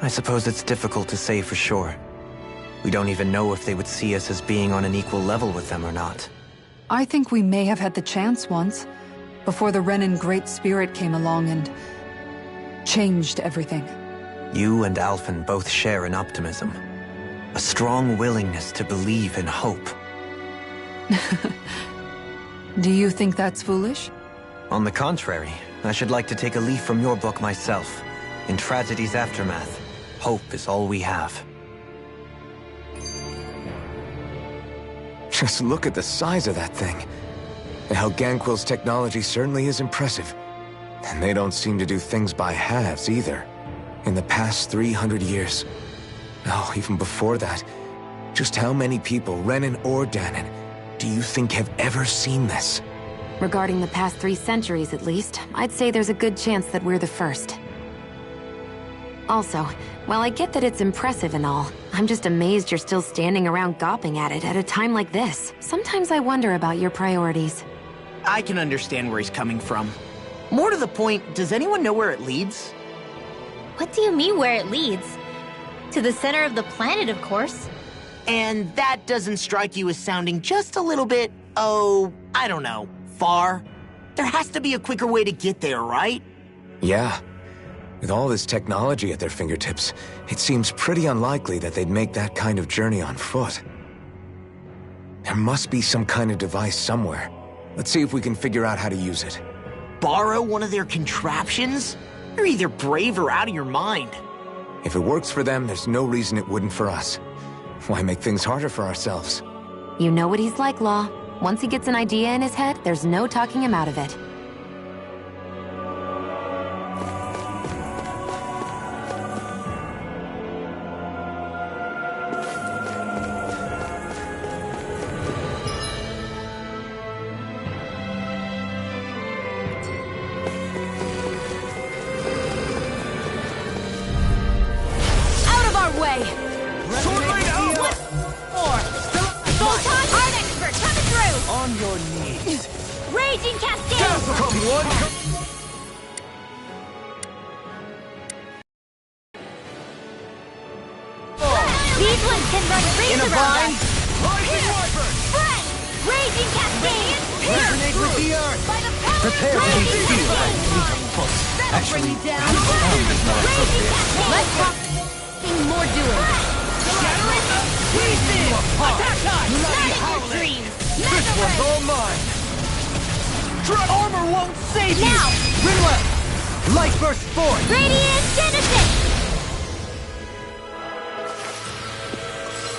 I suppose it's difficult to say for sure. We don't even know if they would see us as being on an equal level with them or not. I think we may have had the chance once, before the Renan Great Spirit came along and changed everything. You and Alphen both share an optimism. A strong willingness to believe in hope. Do you think that's foolish? On the contrary, I should like to take a leaf from your book myself. In tragedy's aftermath, hope is all we have. Just look at the size of that thing. The Helganquil's technology certainly is impressive. And they don't seem to do things by halves either. In the past 300 years. No, even before that. Just how many people, Renan or Danon, do you think have ever seen this? Regarding the past 3 centuries at least, I'd say there's a good chance that we're the first. Also, while I get that it's impressive and all, I'm just amazed you're still standing around gawping at it at a time like this. Sometimes I wonder about your priorities. I can understand where he's coming from. More to the point, does anyone know where it leads? What do you mean where it leads? To the center of the planet, of course. And that doesn't strike you as sounding just a little bit, oh, I don't know, far? There has to be a quicker way to get there, right? Yeah. With all this technology at their fingertips, it seems pretty unlikely that they'd make that kind of journey on foot. There must be some kind of device somewhere. Let's see if we can figure out how to use it. Borrow one of their contraptions? You're either brave or out of your mind. If it works for them, there's no reason it wouldn't for us. Why make things harder for ourselves? You know what he's like, Law. Once he gets an idea in his head, there's no talking him out of it.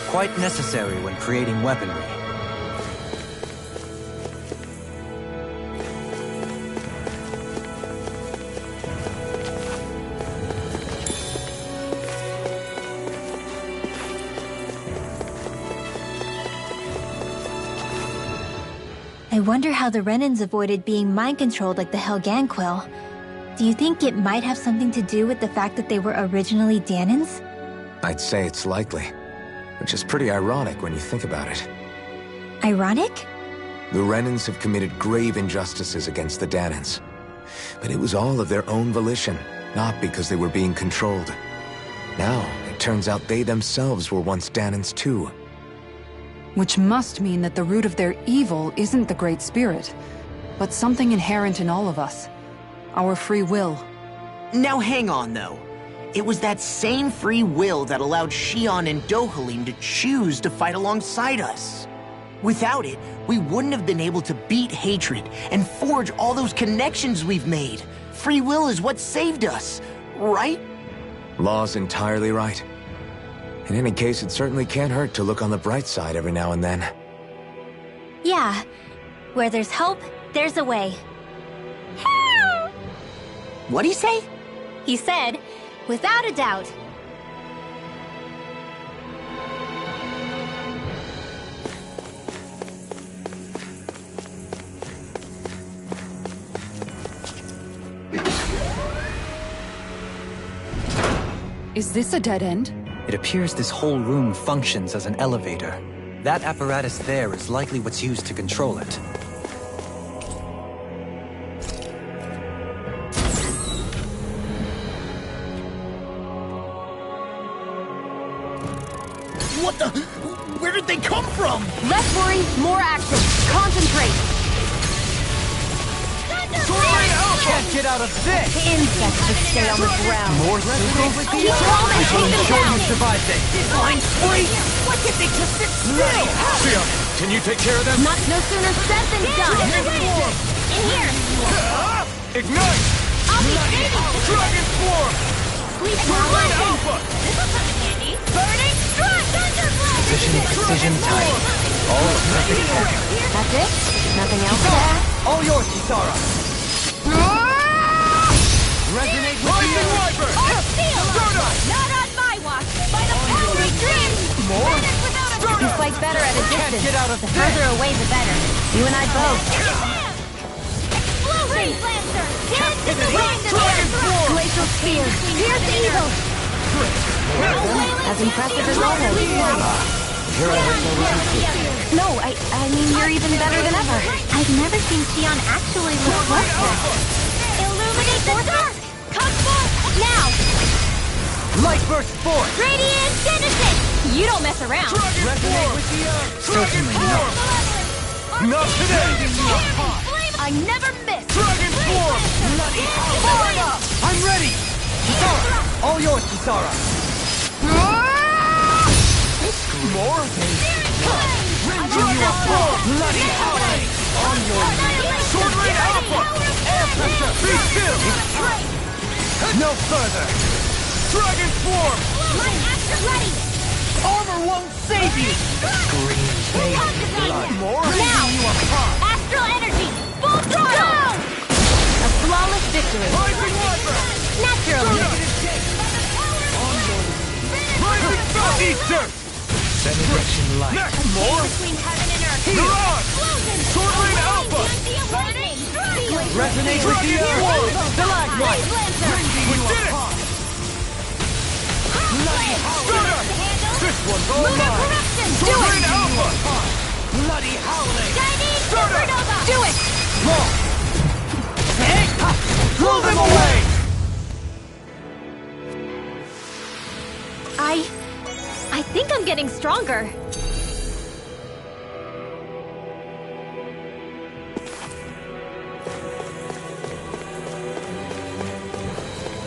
Quite necessary when creating weaponry. I wonder how the Renans avoided being mind-controlled like the Helganquil. Do you think it might have something to do with the fact that they were originally Danons? I'd say it's likely. Which is pretty ironic when you think about it. Ironic? The Renans have committed grave injustices against the Danons. But it was all of their own volition, not because they were being controlled. Now, it turns out they themselves were once Danons too. Which must mean that the root of their evil isn't the Great Spirit, but something inherent in all of us. Our free will. Now hang on, though. It was that same free will that allowed Xion and Dohalim to choose to fight alongside us. Without it, we wouldn't have been able to beat hatred and forge all those connections we've made. Free will is what saved us, right? Law's entirely right. In any case, it certainly can't hurt to look on the bright side every now and then. Yeah. Where there's hope, there's a way. What'd he say? He said, without a doubt. Is this a dead end? It appears this whole room functions as an elevator. That apparatus there is likely what's used to control it. What the? Where did they come from? Less worry, more action. Concentrate. Can't get out of this! Insects should stay on the ground. More circles with Keep calm and take them down. survive this! Line's free! Why can't they just sit still? Sia, can you take care of them? Not no sooner said than done. In here. Ignite! I'll be saving. Dragon Form! Sleep Turbine well. Alpha! This will come in handy. Burning strike. Thunderblast. Precision tight. All perfect target. That's it? Nothing else to add? All yours, Kisara! Resonate with Rising Viper! Not on my watch. By the power of dreams. More? You fight better at a Can't distance. get out of The this! further away, the better. You and I both. Explosion! Lancer! Dragon Form! Glacial Spear. Pierce evil! As impressive as always. No, I mean, you're even better than ever. I've never seen Xion actually look lustrous. Illuminate the dark! Come forth! Now! Light burst forth! Radiant Genesis! You don't mess around! Resonate with the earth! Certainly not! Not today! I never miss! Dragon Form! Bloody hell! I'm ready! Kisara! All yours, Kisara! More? Rending you apart! Bloody howling! On your knees! Sword Rain Alpha! Air pressure! Be still! No further! Dragon Form! Ready! Armor won't save you! Green blood! More? Now! Rending you apart! Astral energy! Full throttle! A flawless victory. Rising Viper! Naturally! Rising Southeaster! Celebration light! Next! More? Between heaven and earth! Mirage! Sword Rain Alpha! Resonate with the earth! Stalagmite! We did it! Bloody Stunner! This one's all mine! Sword Rain Alpha! Bloody howling! Chinese Stunner! supernova! Do it! Long! Hey! Throw them away! I think I'm getting stronger.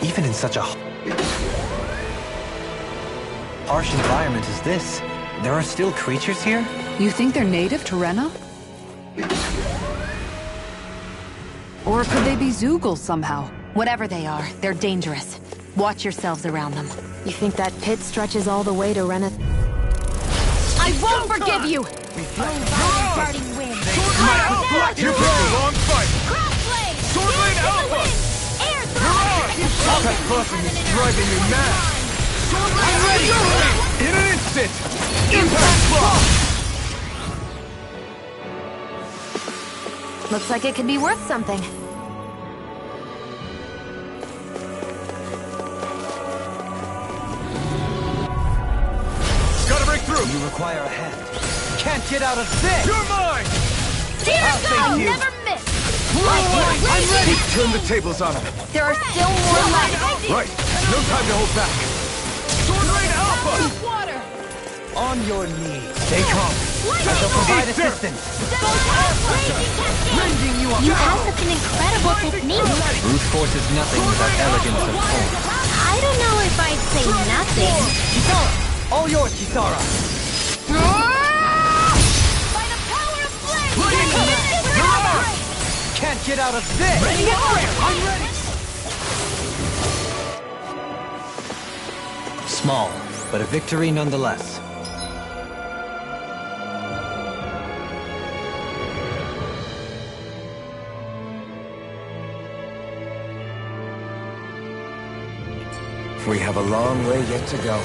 Even in such a harsh environment as this, there are still creatures here? You think they're native to Rena? Or could they be Zoogle somehow? Whatever they are, they're dangerous. Watch yourselves around them. You think that pit stretches all the way to Rena? I won't forgive you! Darting wind! You picked the wrong fight! Crossblade! Sword Rain Alpha! Air thrust! That person is driving me mad! I'm ready! In an instant! Impact block! Looks like it could be worth something. Gotta break through! You require a hand. Can't get out of this! You're mine! Here thank you. Never miss! I'm ready! Turn the tables on him. There are still more left. Right. No time to hold back. Sword Rain Alpha! Water! On your knees. Stay calm. I shall provide assistance. Rending you You have apart. such an incredible technique. Brute force is nothing without elegance of form. I don't know if I'd say nothing. Kisara! All yours, Kisara! By the power of flame! Can't get out of this! I'm ready! Small, but a victory nonetheless. We have a long way yet to go.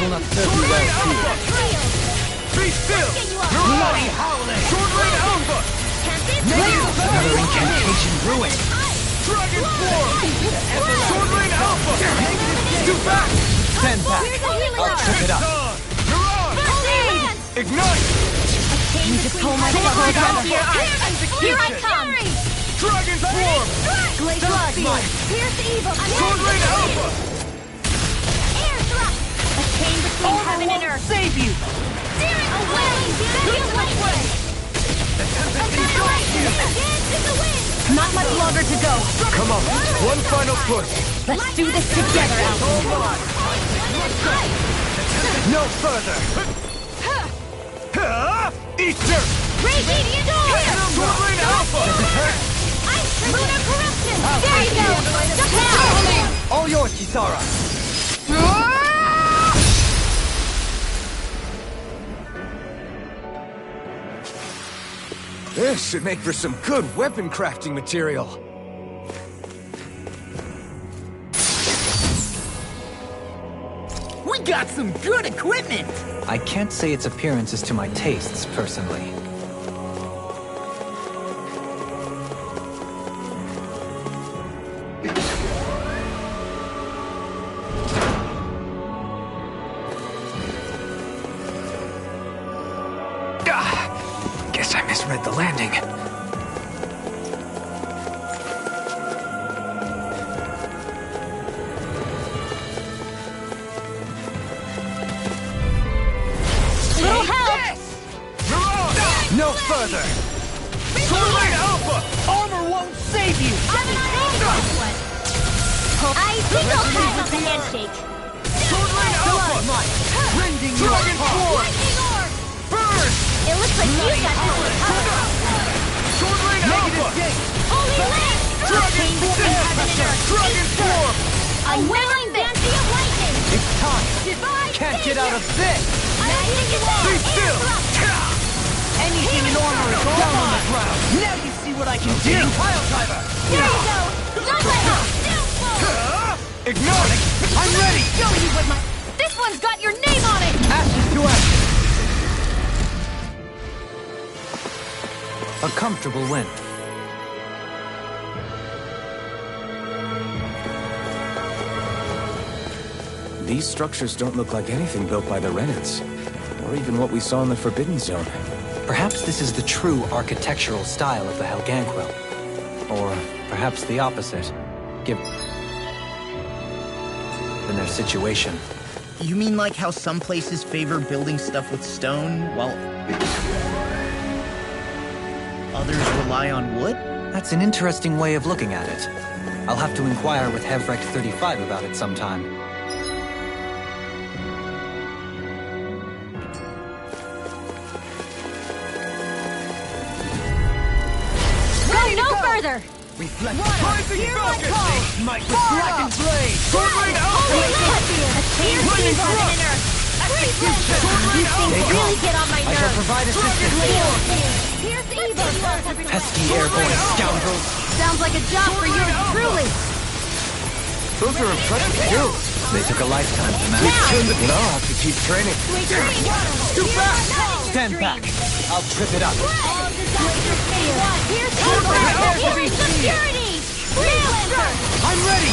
will not serve you well here. Be still! Bloody howling! Sword Rain Alpha! Another incantation ruined. Dragon Form! Sword Rain Alpha! Do back! Stand back. I'll trip it up. Mirage! Ignite! You just pull my Sword Rain Alpha! Here I come! Dragon Form! Glaze blood! Pierce evil! Sword Rain Alpha! Air thrust! A chain between heaven and earth! Save you! Steer it away! Way! Not much longer to go. Come on, one final push. Let's do this together, Alpha. No further. Easter! Radiant door! Sword Rain Alpha! Lunar corruption! There you go! Now! All yours, Kisara. This should make for some good weapon crafting material. We got some good equipment! I can't say its appearance is to my tastes, personally. Guess I misread the landing. Little help! Mirage! No further. Sword Rain Alpha! Armor won't save you! I think I'll pass on the handshake. Sword Rain Alpha! Rending you Dragon apart. Form! Burn! It looks like you got this one covered. Sword Rain Alpha! Holy land! Dragon Form! Dragon Form! A willing fancy of lightning! It's time. Divine Can't get out of this. Be still! Anything in armor is down on the ground! Now you see what I can do! Pile driver. There you go! Not like that! Ignite! I'm ready! Show you what my... This one's got your name on it! Ashes to ashes. A comfortable win. These structures don't look like anything built by the Renans, or even what we saw in the Forbidden Zone. Perhaps this is the true architectural style of the Helganquil. Or perhaps the opposite, given their situation. You mean like how some places favor building stuff with stone, while others rely on wood? That's an interesting way of looking at it. I'll have to inquire with Hevrecht 35 about it sometime. Go no further! Reflect. Rising Falcon! Might with blackened blade. Sword Rain Alpha! A chain between heaven and earth! Sword Rain These things Alpha! really get on my I shall nerves! provide assistance. Pierce evil! Pesky airborne scoundrels. Sounds like a job for yours truly! Those are impressive kills. They took a lifetime to master. You know, I'll have to keep training. Too fast. Stand back. I'll trip it up. I'm ready.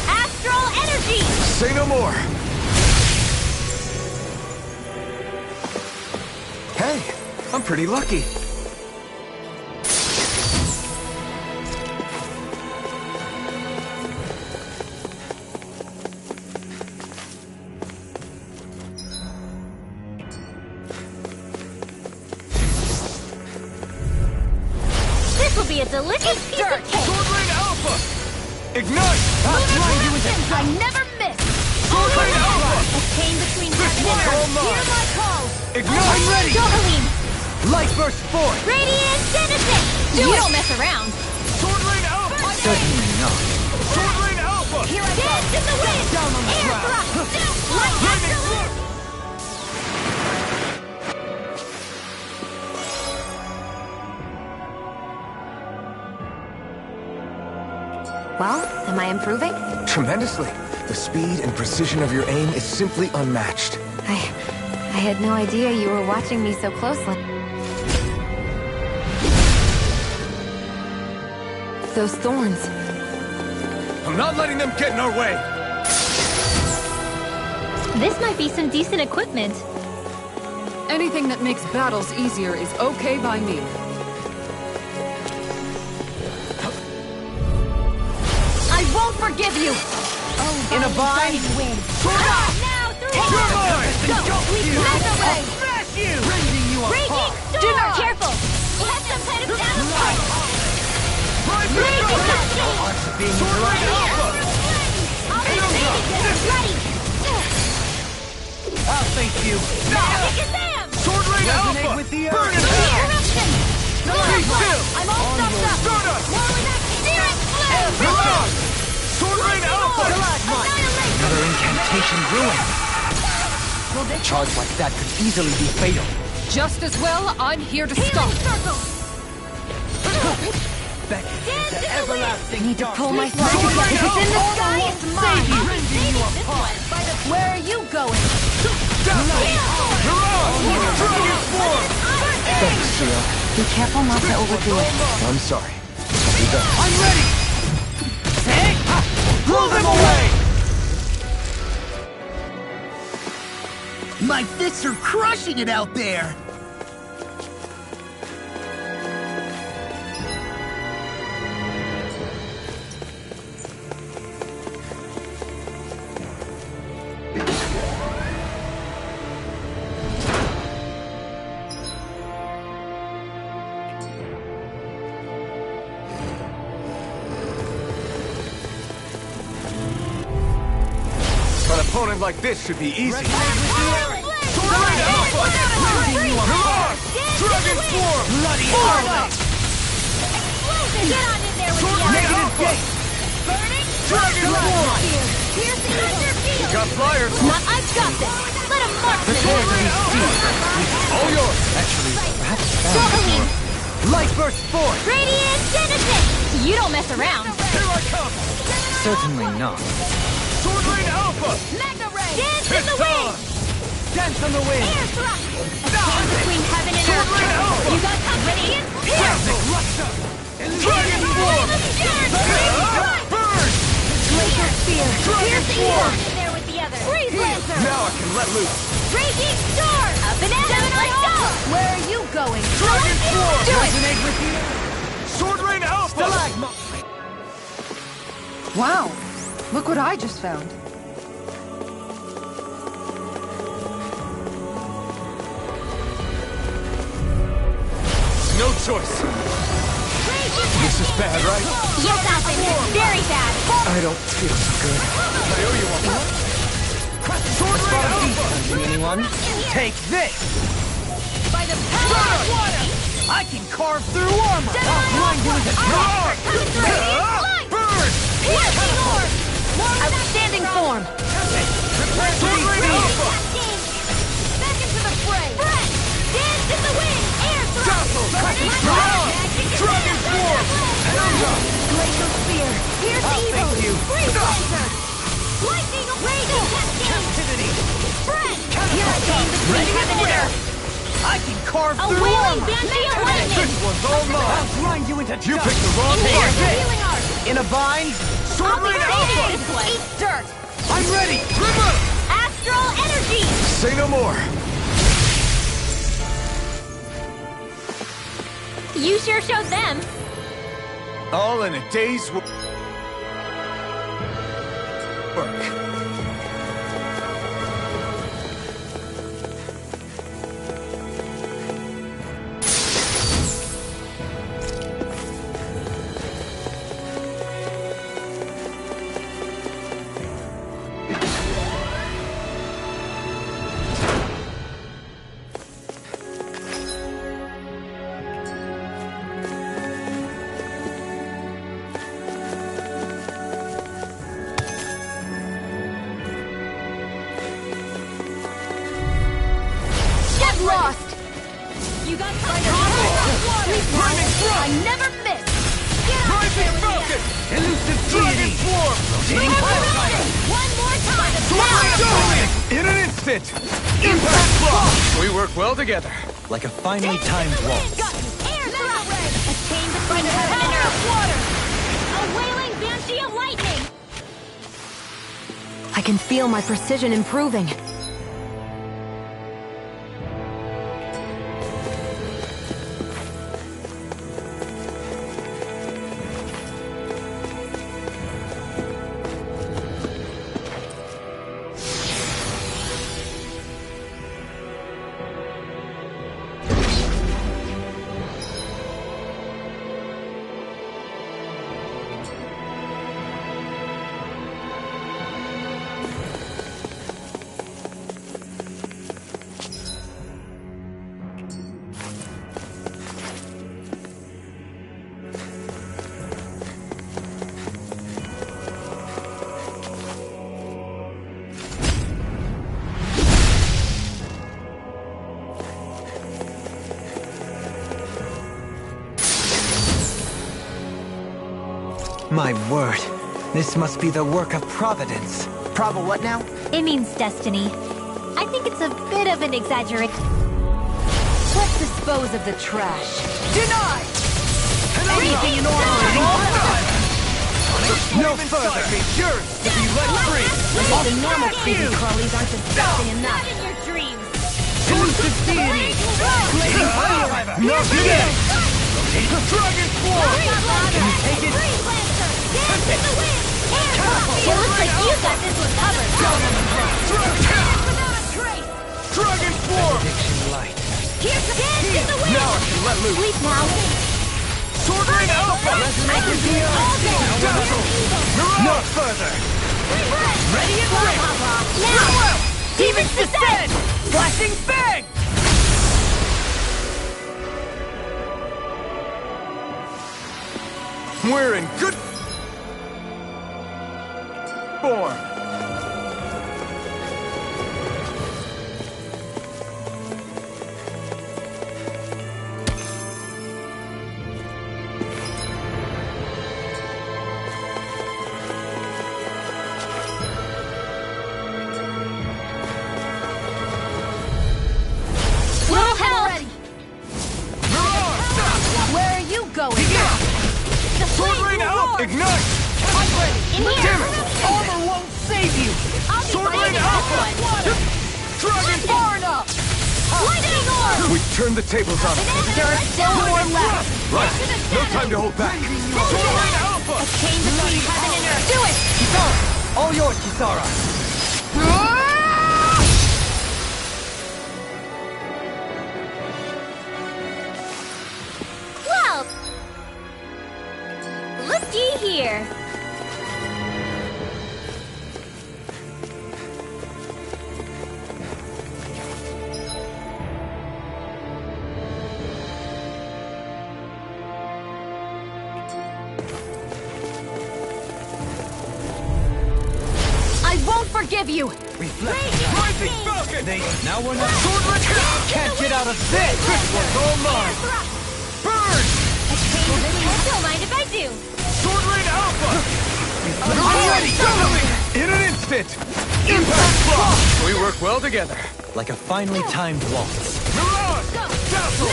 Astral energy! Say no more. Hey, I'm pretty lucky. This will be a delicious piece of cake! Sword Rain Alpha! Ignite! I never miss! Sword Rain Alpha! A chain between heaven and one's all earth! mine. Hear my call! Ignite! I'm ready! Johaleen! Light burst forth. Radiant Denison! You don't mess around! Sword Rain Alpha! Certainly not. Sword Rain Alpha! Here I go! Dance in the wind! Down on the Air ground. thrust! Light absolute! Well, am I improving? Tremendously. The speed and precision of your aim is simply unmatched. I had no idea you were watching me so closely. Those thorns. I'm not letting them get in our way! This might be some decent equipment. Anything that makes battles easier is okay by me. I won't forgive you! In a bind? Now, through Go! Mega Ray! Smash you! Raging Storm! Careful! You have some kind of sabotage! Raging Ready! I'll thank you. Sam! Sword Rain Alpha! with the Burn it Eruption! Be still! I'm all stuffed up! Stardust! Whirling up! Spirit Flame! Mirage! Sword Rain Alpha! Annihilation! Another incantation ruined. A charge like that could easily be fatal. Just as well, I'm here to Healing stop. Circle! The everlasting Need to pull myself Sword together. Rain If it's in the Alpha! sky, it's mine. Rending you apart. Where are you going? Mirage! Dragon Form! Thanks, Seal. Be careful not to overdo it. I'm sorry. I'll be better. I'm ready! Hey! Blow them away! My fists are crushing it out there! An opponent like this should be easy. Dragon Form! Bloody Harley! Get on in there with the Negative gate! Burning Dragon Form! Piercing under field! Got flyers! I've got this! Let him mark the All yours! Actually, perhaps Soaking! Light Burst Force! Radiant Genesis! You don't mess around! Here I come! Certainly not. Sword Rain Alpha! Mega Ray! Dance in It's the on! wind! Dance on the wind! Air thrust! A stand between heaven and Sword earth! Rain Alpha! You got company? Classic Russia! Dragon Form! Burn! Laser Spear! Dragon Piercing Form! one! In there with the other! Freeze Lancer! now I can let loose. Raging Storm! Up and at him! Let's go! Where are you going? Dragon Form! Do it! Resonate with you! Sword Rain Alpha! Wow, look what I just found. No choice. This is bad, right? Yes, Alvin! Very bad! I don't feel so good. I owe you one. Sword Rain Alpha! Anyone? Take this! By the power of water! I can carve through armor! I'll grind you into dust! Burn! Piercing Orb! Outstanding form. Sword Rain Alpha! Back into the fray! Breath! Dance in the wind! Air thrust! Dazzle! Burning Mirage! Magic Dragon Form! Glacial Spear! Pierce I'll evil! thank you. Freeze Laser! Lightning Raging Cascade! Captivity! Breath! Hurricane between heaven and earth! I can carve A through wailing armor! Banshee of Lightning! This one's all mine! I'll grind you into You dust! picked the wrong Here, one. healing art! In a bind? Sword Rain Alpha! This one! Eat dirt! I'm ready! Trigger! Astral Energy! Say no more. You sure showed them! All in a day's work. Get lost! You got I never miss! Get out of Rising there, Falcon! Leah. Elusive Dragon Form! Rotating Pulsar! One more instant! Impact block! We work well together, like a finely timed waltz. Air thrust! A chain between heaven and earth! Water! A wailing banshee of lightning! I can feel my precision improving. My word, this must be the work of Providence. Prava what now? It means destiny. I think it's a bit of an exaggeration. Let's dispose of the trash. Deny! Anything in order! No further! Yours to be let free! The normal creepy crawlies aren't disgusting enough. Not in your dreams! Elusive deity! Blading fire! No today! Dragon form! Can you take it? Dance in the wind! Air thrust! It looks like you got this one covered! Without a trace! Dragon form! Addiction light. Here's the dance in the wind! Now I can let loose! Sleep now! Sword Rain Alpha! I can see it all day! No further! Ready and ready! Now! Demons descend! Flashing bang! We're in good form. Little hell! Where are you going? The Sword flames Rain will out! roar! Ignite! I'm ready! In here! Damn it! Armor won't save you! I'll be Sword Rain fighting Alpha! this one! Dragon Far enough! Lightning orb! We've turned the tables on them. There are still more left. Right, no time to hold back. Sword Rain Alpha! A chain between heaven and earth! Do it! Kisara! All yours, Kisara! Well, looky here. I won't forgive you! Rising Falcon! Now we're not... Can't get out of this! This one's all mine! Burn! A chain between... Don't mind if I do. Sword Rain Alpha! I'm ready! Go! In an instant! Impact block! We work well together, like a finely timed waltz. Mirage! Dazzle!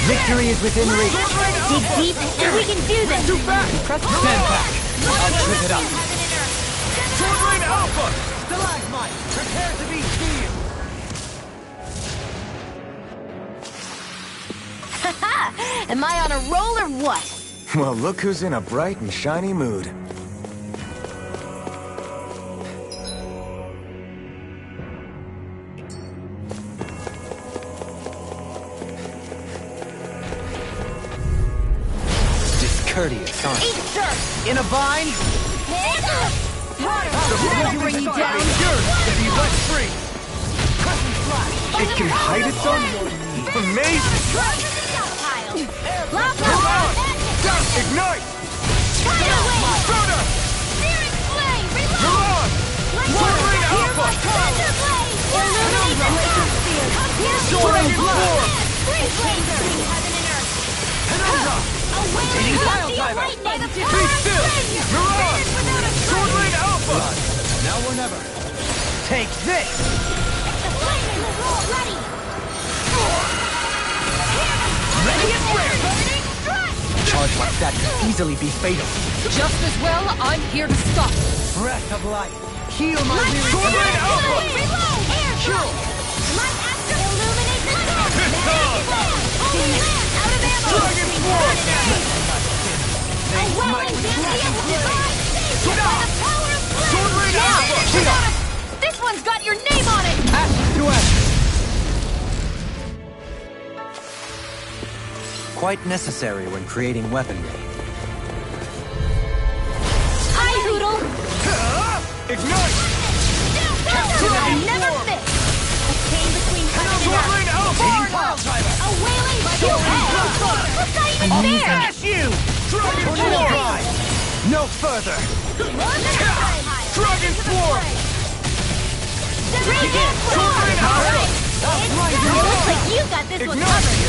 Victory is within reach. Dig deep, and we can do this. Too fast! Stand back. I'll trip it up. Sword Rain Alpha! Stalagmite! Prepare to be sealed! Am I on a roll or what? Well, look who's in a bright and shiny mood. Discourteous, aren't you? In a vine? Will bring you down? Yours to be let free! It can hide its own... Amazing! Ignite! Soda! Mirage! Sword Rain Alpha! Dragon form! Be still! Mirage! Sword Rain Alpha! Now or never. Take this! The flaming roll ready! Ready and rare! A charge like that could easily be fatal. Just as well, I'm here to stop. Breath of life. Heal my Light weary Astro spirit. Reload! Air Thrust! Light Astro Illuminate the storm! Only land out of ammo! Dragon Force! A welling dandy of divine station by the power of flame! Yeah! This one's got your name on it! Ash to ash. Quite necessary when creating weaponry. Hi, Hoodle! Ignite! I never miss! A chain between Swirling Alpha! a wailing steel What's not even there? Smash you! Dragon Force! No further! Dragon Force! Swirling Alright! It looks like you got this one covered!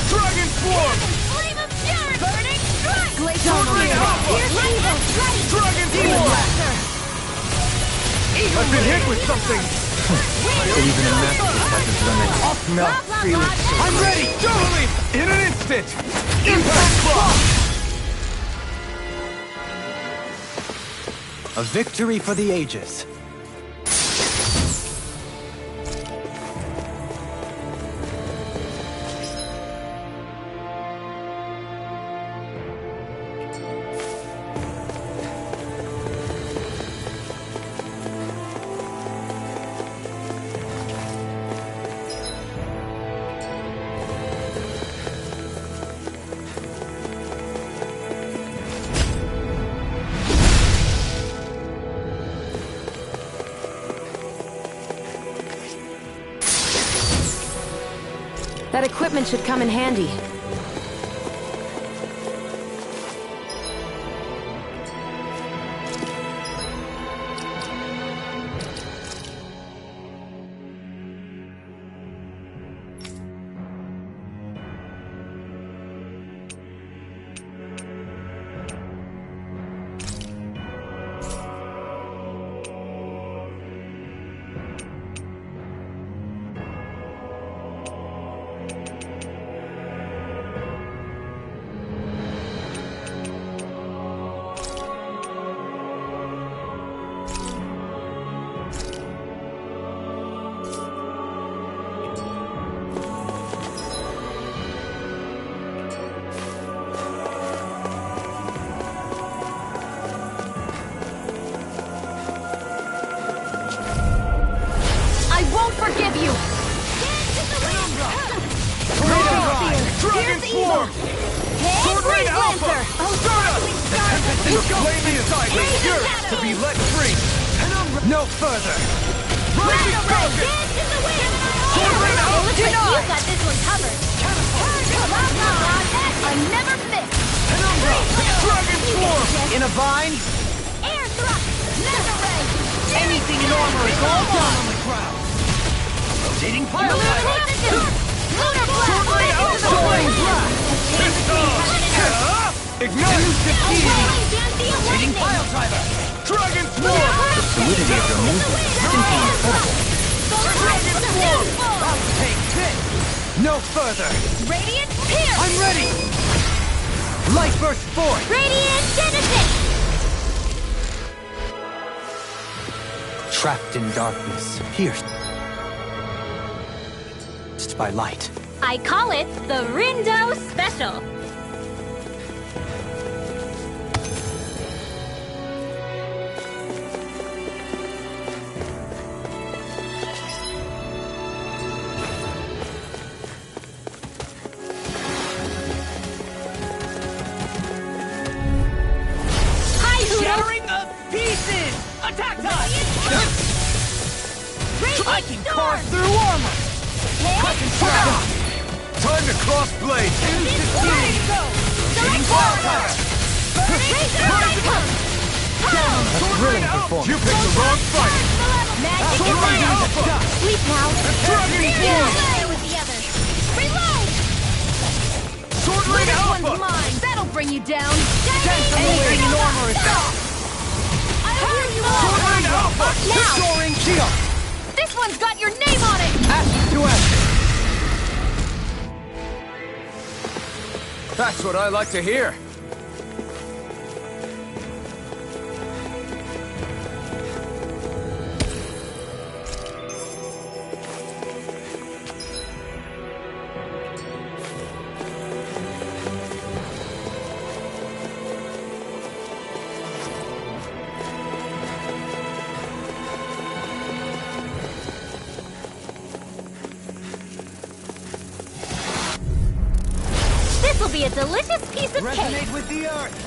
Dragon Force! Flame of Fury! Burning Strike! Swirling Alpha! Dragon Force! I've been hit with something! Even a master hasn't done it. No, Felix. I'm ready! Totally! In an instant! Impact Clock! A victory for the ages. That equipment should come in handy. Forgive you! Dragon Form! Sword Rain Alpha! Flaming sideways, yours to be let free! No further! Rising Falcon! Sword Rain Alpha! You got this one covered! I never miss! Dragon Form! In a vine? Air Thrust! Nether Ray! Anything in armor is all done on the ground! Rotating pile driver! Lunar Blast! Soaring blast! Ignite! Rotating pile driver! Dragon Swarm! The fluidity of your movement is inconceivable. Dragon Swarm! I'll take this! No further! Radiant Pierce! I'm ready! Light burst forth! Radiant Genesis! Trapped in darkness, pierced by light. I call it the Rindo Special. Shattering of pieces! Attack time! I can carve through armor! Time to cross blades! Hitting fire power! Thrilling performance! You picked the wrong fight! Magic Sword Alpha! Sleep now. Dragon Form! Play with the others. Reload! Sword Rain This Alpha! one's mine. That'll bring you down. Anything in armor is down! I hear you Sword Rain Alpha! That's what I like to hear. This'll be a delicious piece of cake. With the earth.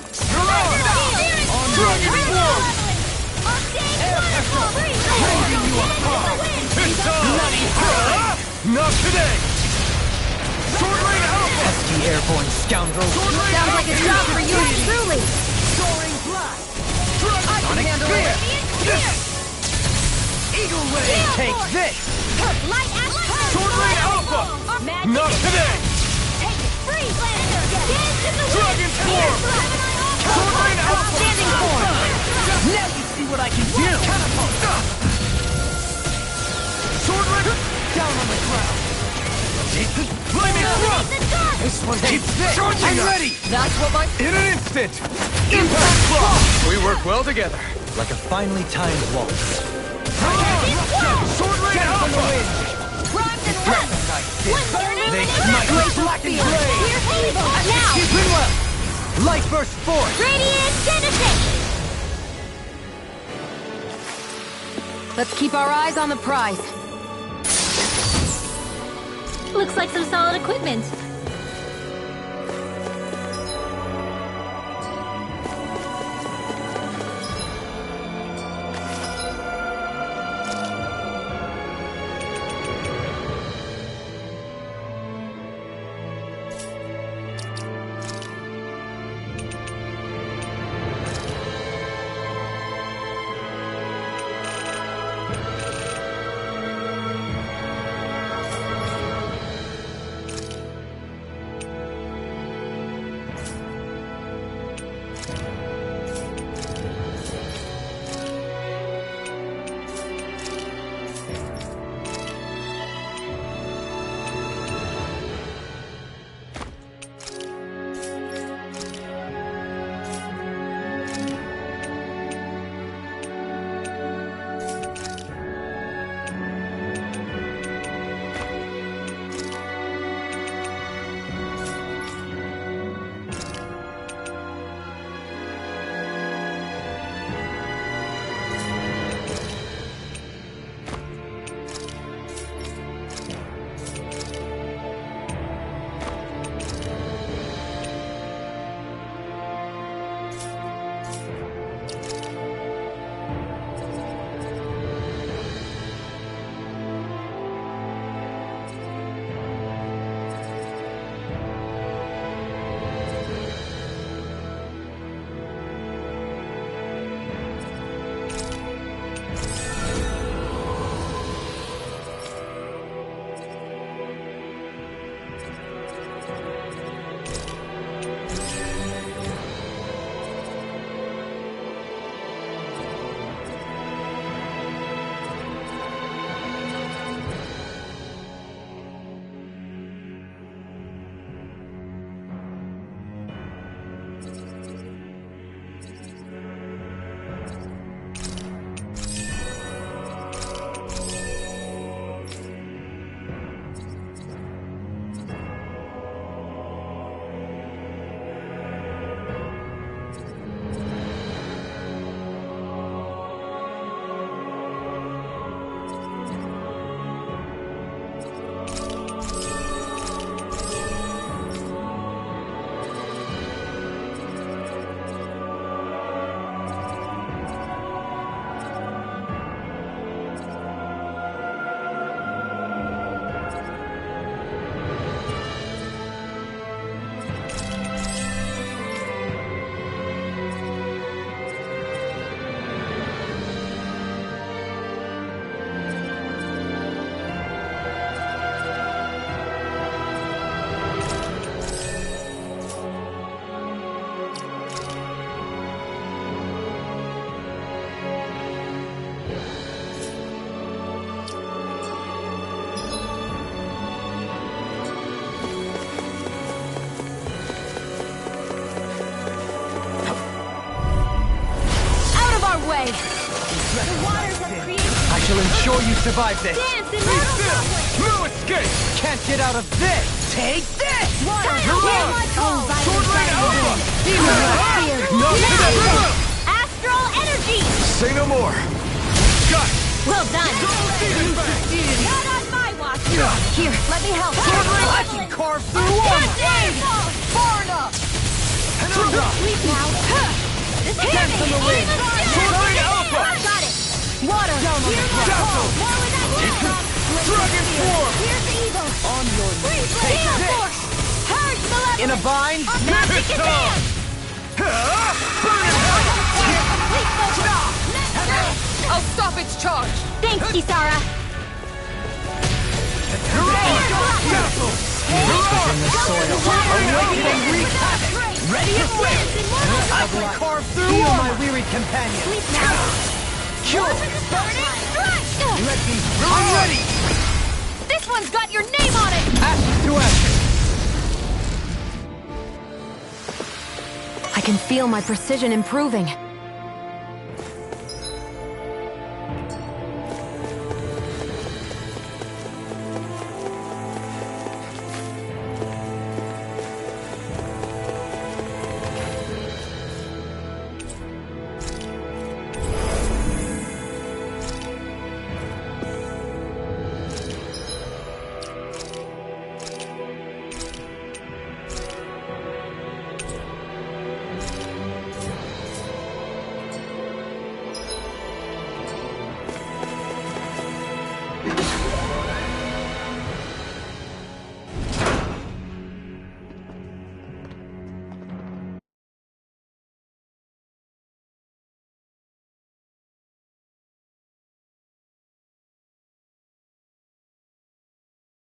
Not today! Sword Rain Alpha! Pesky airborne scoundrel! Sounds like a job for you truly. Soaring Blast! Sonic Spear! Eagle Ray! Take this! Light action! Sword Rain Alpha! Not today! Take it! Freeze! Dance in the Dragon Form! Sword Rain Alpha! Standing form! Now you see what I can do! Sword Rain... Down on the ground! Flaming Thrust! This one keeps this! I'm ready! That's what my... In an instant! Impact Block! We work well together. Like a finely timed waltz. Sword Rain Alpha! Rhymes and runs! They might black and gray! Now! Grimwell! Light burst forth! Radiant Genesis! Let's keep our eyes on the prize. Looks like some solid equipment. alive! The waters have created... I shall ensure you survive this. Dance in mortal conflict! No escape! Can't get out of this! Take this! Water, hear my call! Sword Rain Alpha! Demon fear! No, Astral energy! Say no more! Got it! Well done! Not on my watch! Here, let me help! I can carve through armor! Far enough! Sleep now! This Dance on the wing! Sword Rain Alpha! Got it! Water! Hear my call! More with that Dragon form! Here's the evil! On your knees! Take Heal this! force! Purge malevolence! In a bind? Magic advance! Complete focus! I'll stop its charge! Thanks, Kisara! In the soil, awaken and wreak havoc! Ready and win! I will carve through Heal armor! my wearied companion! Sleep now! Cure! Burning strike! I'm ready! This one's got your name on it! Ashes to ashes! I can feel my precision improving.